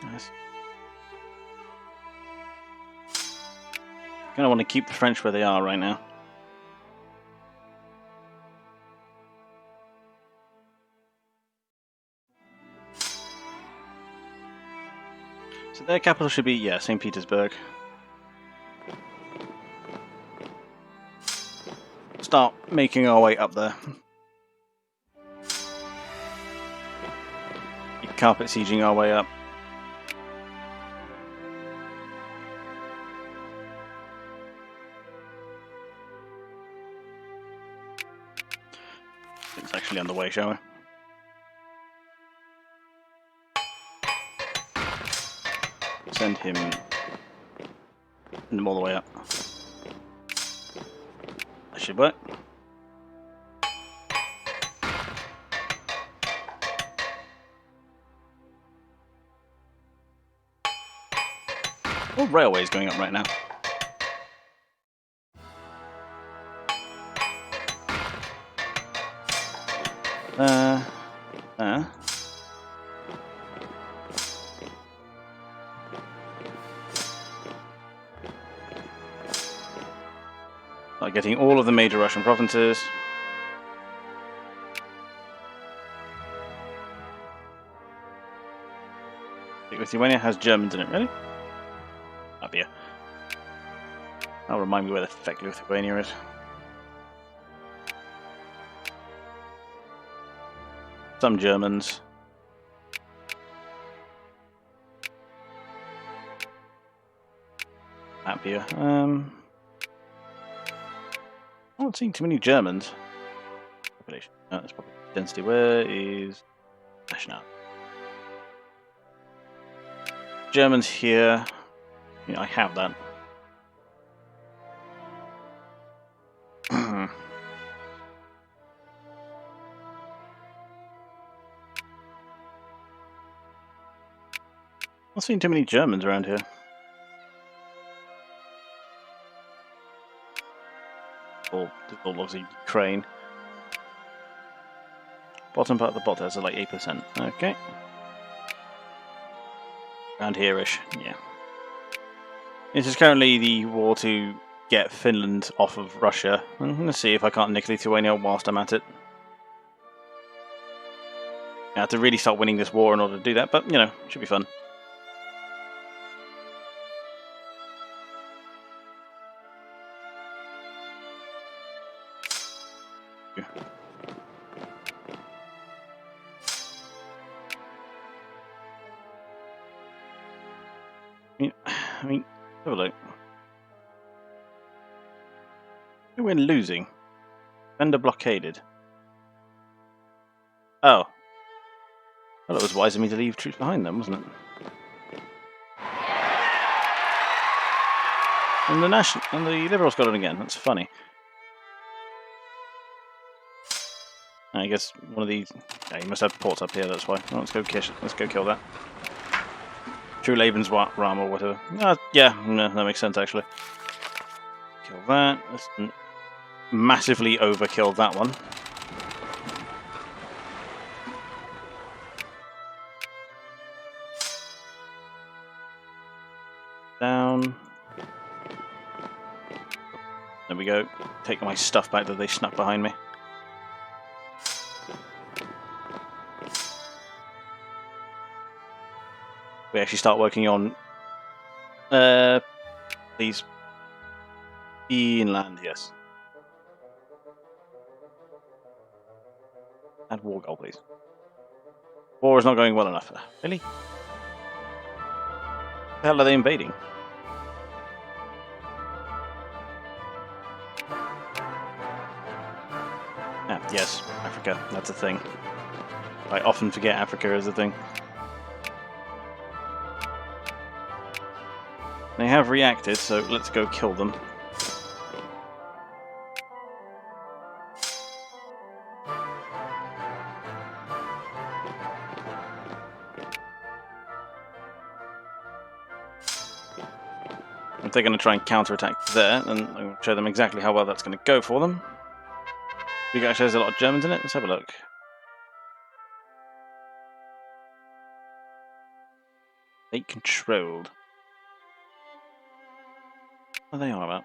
Nice. Kind of want to keep the French where they are right now. So their capital should be, yeah, St. Petersburg. Start making our way up there. Carpet sieging our way up. It's actually on the way, shall we? Send him all the way up. That should work. All railways going up right now. Like getting all of the major Russian provinces. Lithuania has Germans in it, really? Up here. That'll remind me where the feck Lithuania is. Some Germans. Up here. I don't see too many Germans. Population. No, that's probably density. Where is nationality? Germans here. Yeah, I have that. Not seeing too many Germans around here. All obviously Ukraine. Bottom part of the bot has like 8%. Okay. Around here-ish, yeah. This is currently the war to get Finland off of Russia. I'm going to see if I can't nick Lithuania whilst I'm at it. I have to really start winning this war in order to do that, but, you know, it should be fun. I mean, have a look. We're losing. Vendor blockaded. Oh. Well, it was wise of me to leave troops behind them, wasn't it? And the Liberals got it again. That's funny. I guess one of these. Yeah, you must have ports up here. That's why. Oh, let's go kill that. True Laban's Ram or whatever. Yeah, no, that makes sense actually. Kill that. Let's massively overkill that one. Down. There we go. Take my stuff back that they snuck behind me. We actually start working on these inland, yes. Add war goal, please. War is not going well enough. Really? The hell are they invading? Ah, yes, Africa. That's a thing. I often forget Africa is a thing. They have reacted, so let's go kill them. If they're going to try and counterattack there, then I'm going to show them exactly how well that's going to go for them. You guys, there's a lot of Germans in it. Let's have a look. State controlled. What are they on about?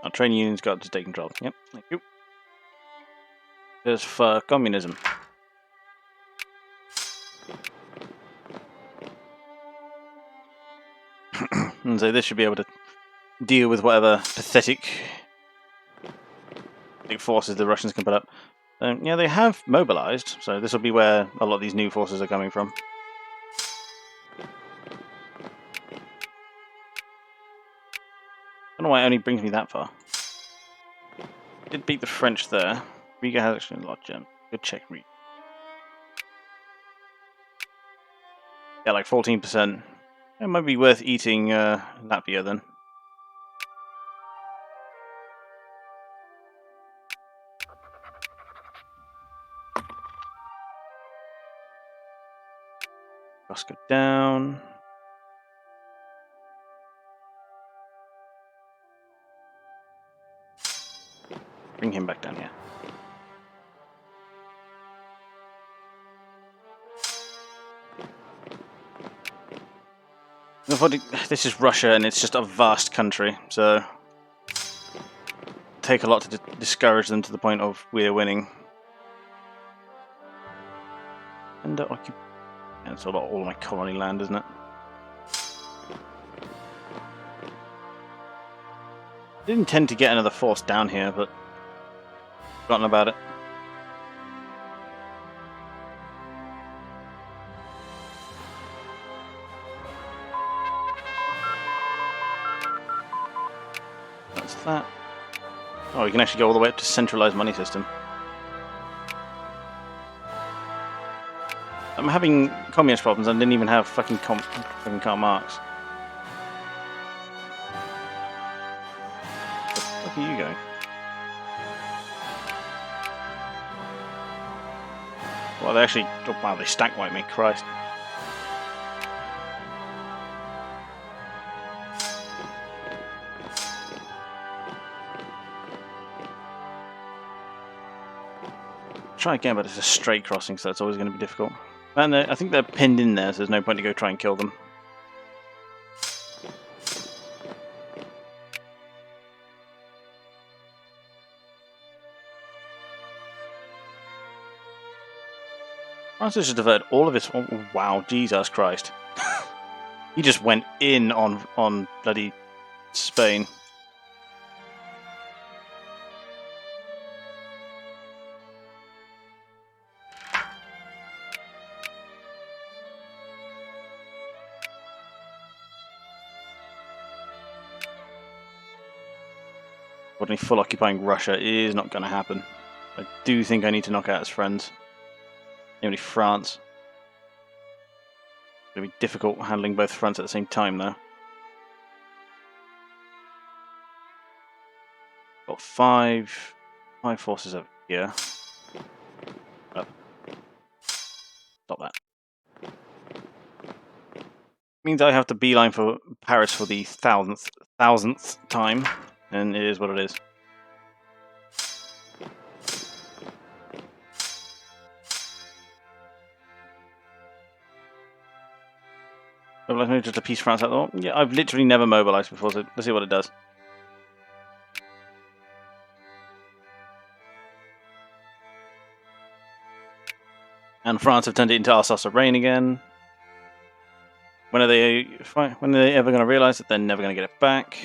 Our trade union's got to take control. Yep, thank you. Just for communism. And so this should be able to deal with whatever pathetic forces the Russians can put up. Yeah, they have mobilized, so this will be where a lot of these new forces are coming from. I don't know why it only brings me that far. Did beat the French there. Riga has actually a lot of German. Good check, Riga. Yeah, like 14%. It might be worth eating Latvia then. Costs go down. Bring him back down here. This is Russia, and it's just a vast country, so take a lot to discourage them to the point of we're winning. And it's all my colony land, isn't it? I didn't intend to get another force down here, but forgotten about it. That's that. Oh, you can actually go all the way up to centralized money system. I'm having communist problems and didn't even have fucking Karl Marx. Where the fuck are you going? Well, they actually... Oh, wow, they stack wipe me, Christ. Try again, but it's a straight crossing, so it's always going to be difficult. And I think they're pinned in there, so there's no point to go try and kill them. Francis just diverted all of his... Oh, wow, Jesus Christ. He just went in on bloody Spain. Unfortunately, full occupying Russia is not going to happen. I do think I need to knock out his friends. Namely France. It's going to be difficult handling both fronts at the same time, though. Got five forces over here. Oh. Stop that. Means I have to beeline for Paris for the thousandth time, and it is what it is. Mobilize me just to piece France out. Oh, yeah, I've literally never mobilized before, so let's see what it does. And France have turned it into Alsace Lorraine again. When are they ever going to realize that they're never going to get it back?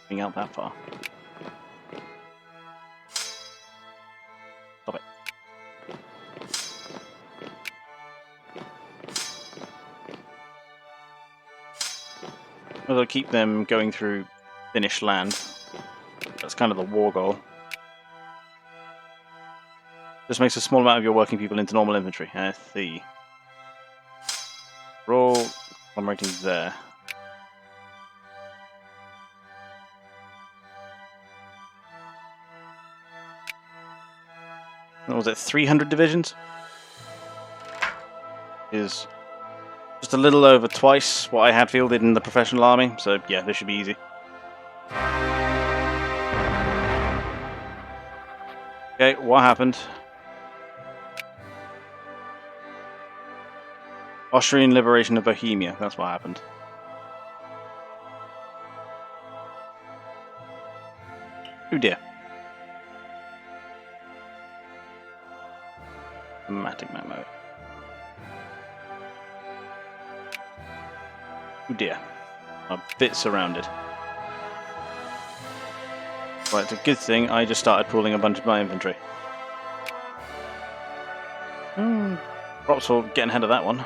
Being out that far. I'll keep them going through finished land. That's kind of the war goal. Just makes a small amount of your working people into normal infantry. I see. We're all conglomerating there. What was it, 300 divisions? Is just a little over twice what I had fielded in the professional army, so yeah, this should be easy. Okay, what happened? Austrian liberation of Bohemia, that's what happened. Oh dear. Dramatic memo. Oh dear. I'm a bit surrounded. Right, it's a good thing I just started pooling a bunch of my infantry. Props for getting ahead of that one.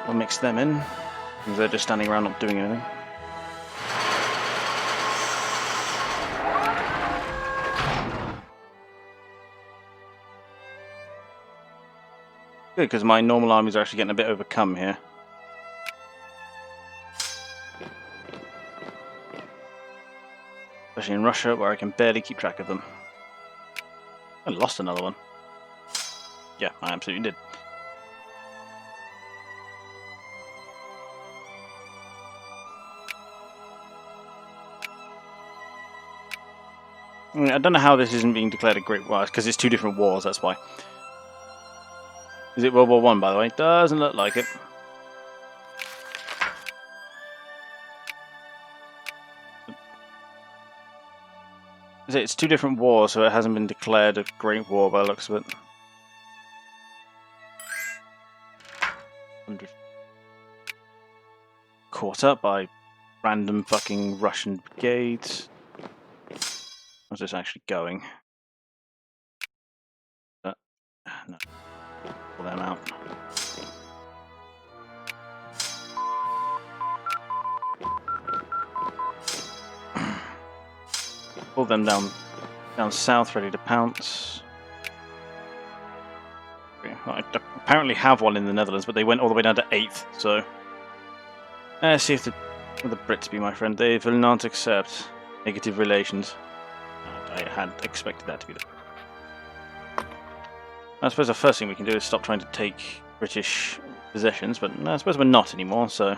I'll mix them in, because they're just standing around not doing anything. Good, because my normal armies are actually getting a bit overcome here. Especially in Russia, where I can barely keep track of them. I lost another one. Yeah, I absolutely did. I don't know how this isn't being declared a Great War, because it's two different wars, that's why. Is it World War One, by the way? Doesn't look like it. It's two different wars, so it hasn't been declared a Great War by the looks of it. 100. Caught up by random fucking Russian brigades. How's this actually going? No. Pull them out. Pull them down south, ready to pounce. I apparently have one in the Netherlands, but they went all the way down to 8th, so... Let's see if the Brits be my friend. They will not accept negative relations. I had expected that to be the... I suppose the first thing we can do is stop trying to take British possessions, but I suppose we're not anymore, so...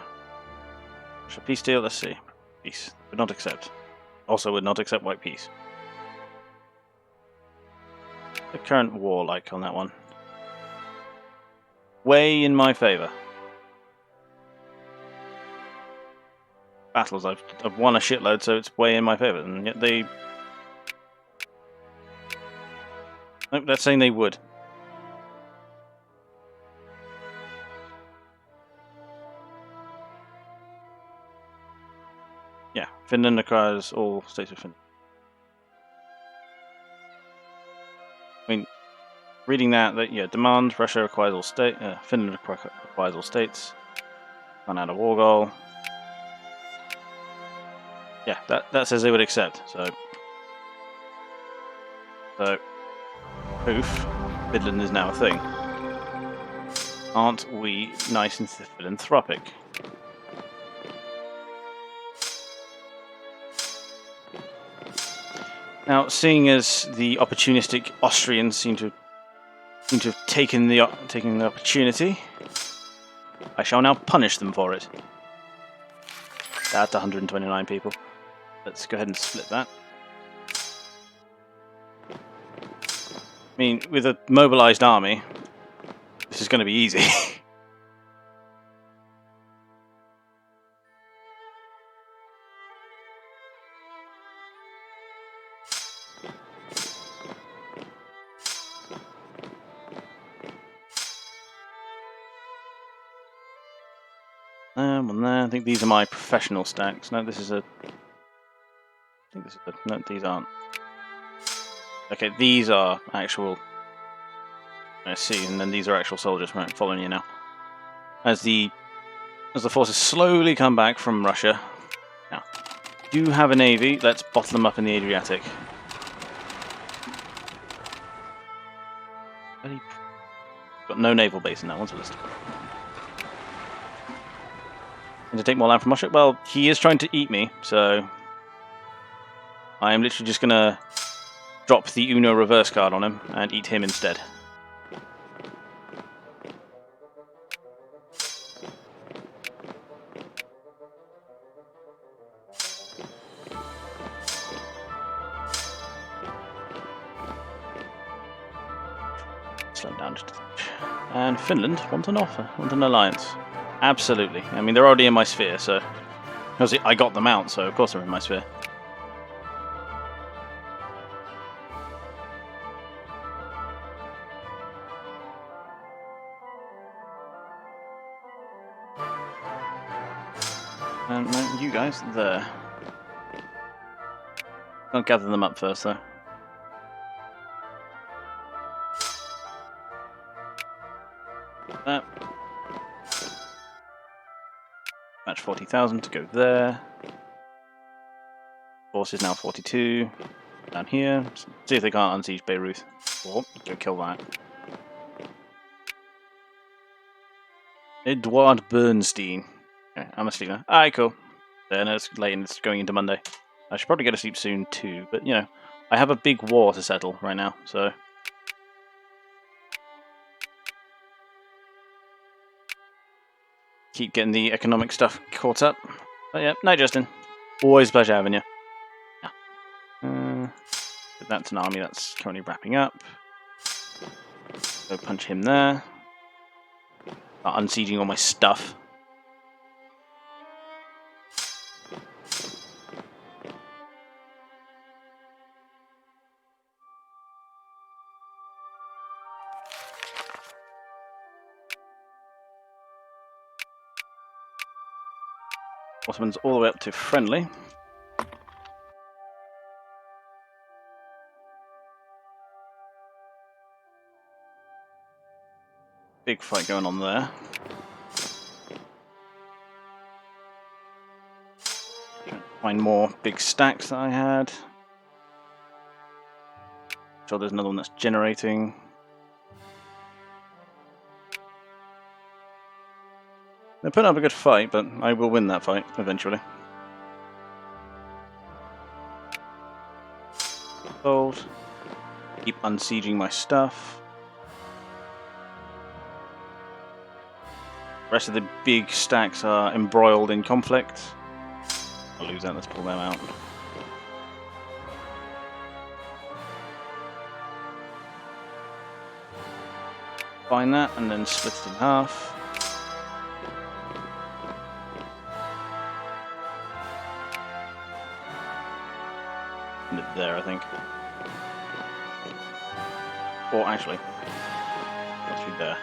Peace deal, let's see. Peace. Would not accept. Also would not accept white peace. The current war like on that one. Way in my favour. Battles, I've won a shitload, so it's way in my favour, and yet they... Nope, that's saying they would. Yeah, Finland acquires all states of Finland. I mean, reading that yeah, demand, Russia acquires all states, Finland acquires all states, run out of war goal. Yeah, that says they would accept, so... Poof, Finland is now a thing. Aren't we nice and philanthropic? Now, seeing as the opportunistic Austrians seem to have taken the opportunity, I shall now punish them for it. That's 129 people. Let's go ahead and split that. I mean, with a mobilized army, this is going to be easy. think these are my professional stacks. No, this is a... I think this is a... No, these aren't. Okay, these are actual... I see, and then these are actual soldiers. Right, following you now. As the forces slowly come back from Russia. Now, do have a navy. Let's bottle them up in the Adriatic. Got no naval base in that one, so let's... And to take more land from Russia? Well, he is trying to eat me, so... I am literally just going to drop the Uno reverse card on him and eat him instead. Slow down just a touch. And Finland want an offer, want an alliance. Absolutely. I mean, they're already in my sphere, so... I got them out, so of course they're in my sphere. And no, you guys, there. I'll gather them up first, though. That. Match 40,000 to go there. Force is now 42. Down here. See if they can't unsiege Beirut. Or go kill that. Edward Bernstein. Okay, I'm asleep now. Alright, cool. Then it's late and it's going into Monday. I should probably go to sleep soon too, but you know, I have a big war to settle right now, so... Keep getting the economic stuff caught up. But yeah, night Justin. Always a pleasure having you. Yeah. That's an army that's currently wrapping up. Go punch him there. Start unsieging all my stuff. Ottoman's all the way up to friendly. Big fight going on there. Find more big stacks that I had. Sure, there's another one that's generating. They're putting up a good fight, but I will win that fight eventually. Hold. Keep unsieging my stuff. The rest of the big stacks are embroiled in conflict. I'll lose that, let's pull them out. Find that and then split it in half. And it there, I think. Or actually, actually there.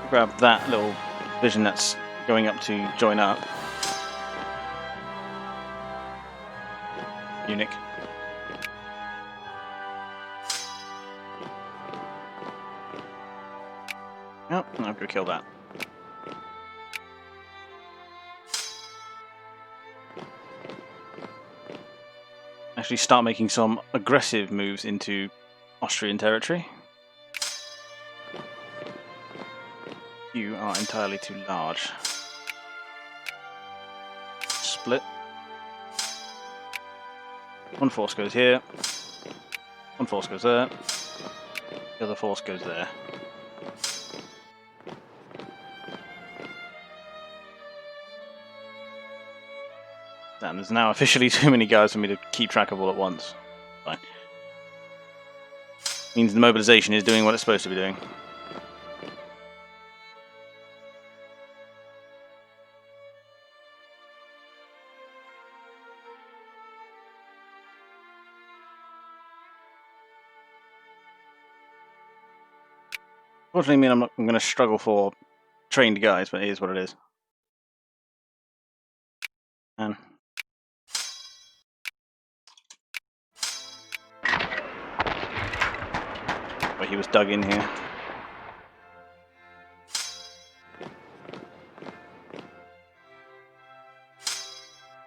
Grab that little division that's going up to join up. Munich. Oh, I'll go kill that. Actually start making some aggressive moves into Austrian territory. You are entirely too large. Split. One force goes here. One force goes there. The other force goes there. Damn, there's now officially too many guys for me to keep track of all at once. Fine. Means the mobilization is doing what it's supposed to be doing. Fortunately, I mean I'm going to struggle for trained guys, but it is what it is. Man. But he was dug in here.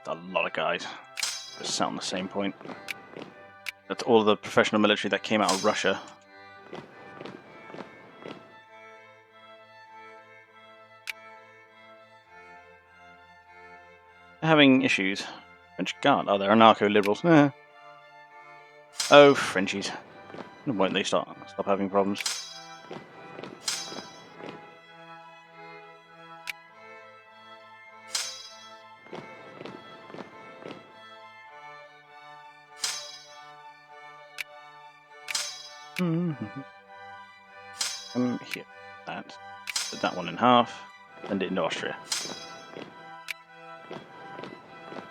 A lot of guys just sat on the same point. That's all the professional military that came out of Russia. Having issues. French guard. Oh, they're anarcho-liberals. Oh, Frenchies. When won't they stop having problems? Here. Put that one in half. Send it into Austria.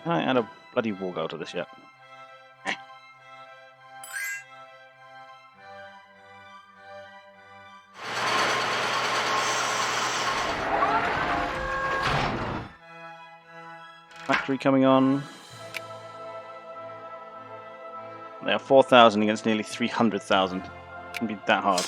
Can I add a bloody war goal to this yet? Factory coming on. They have 4,000 against nearly 300,000. It can be that hard.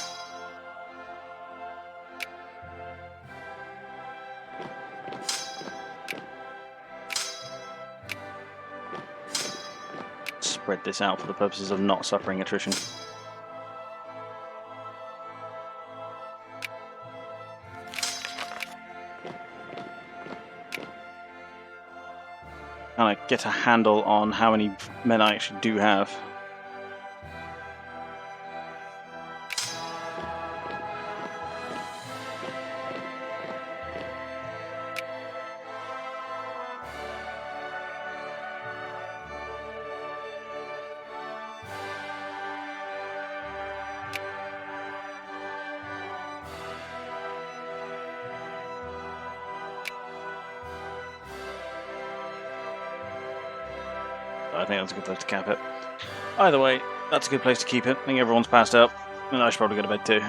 Spread this out for the purposes of not suffering attrition. Kind of get a handle on how many men I actually do have. I think that's a good place to cap it. Either way, that's a good place to keep it. I think everyone's passed out, and I should probably go to bed too.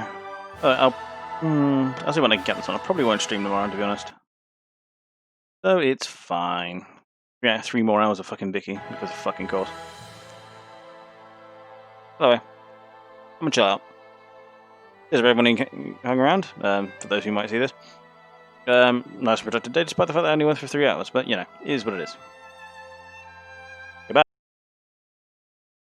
I'll see when I can get this on. I probably won't stream tomorrow, to be honest. So it's fine. Yeah, 3 more hours of fucking Vicky because of fucking course. Anyway, I'm gonna chill out. Cheers for everyone who hung around. For those who might see this, nice and productive day, despite the fact that I only went for 3 hours. But you know, it is what it is.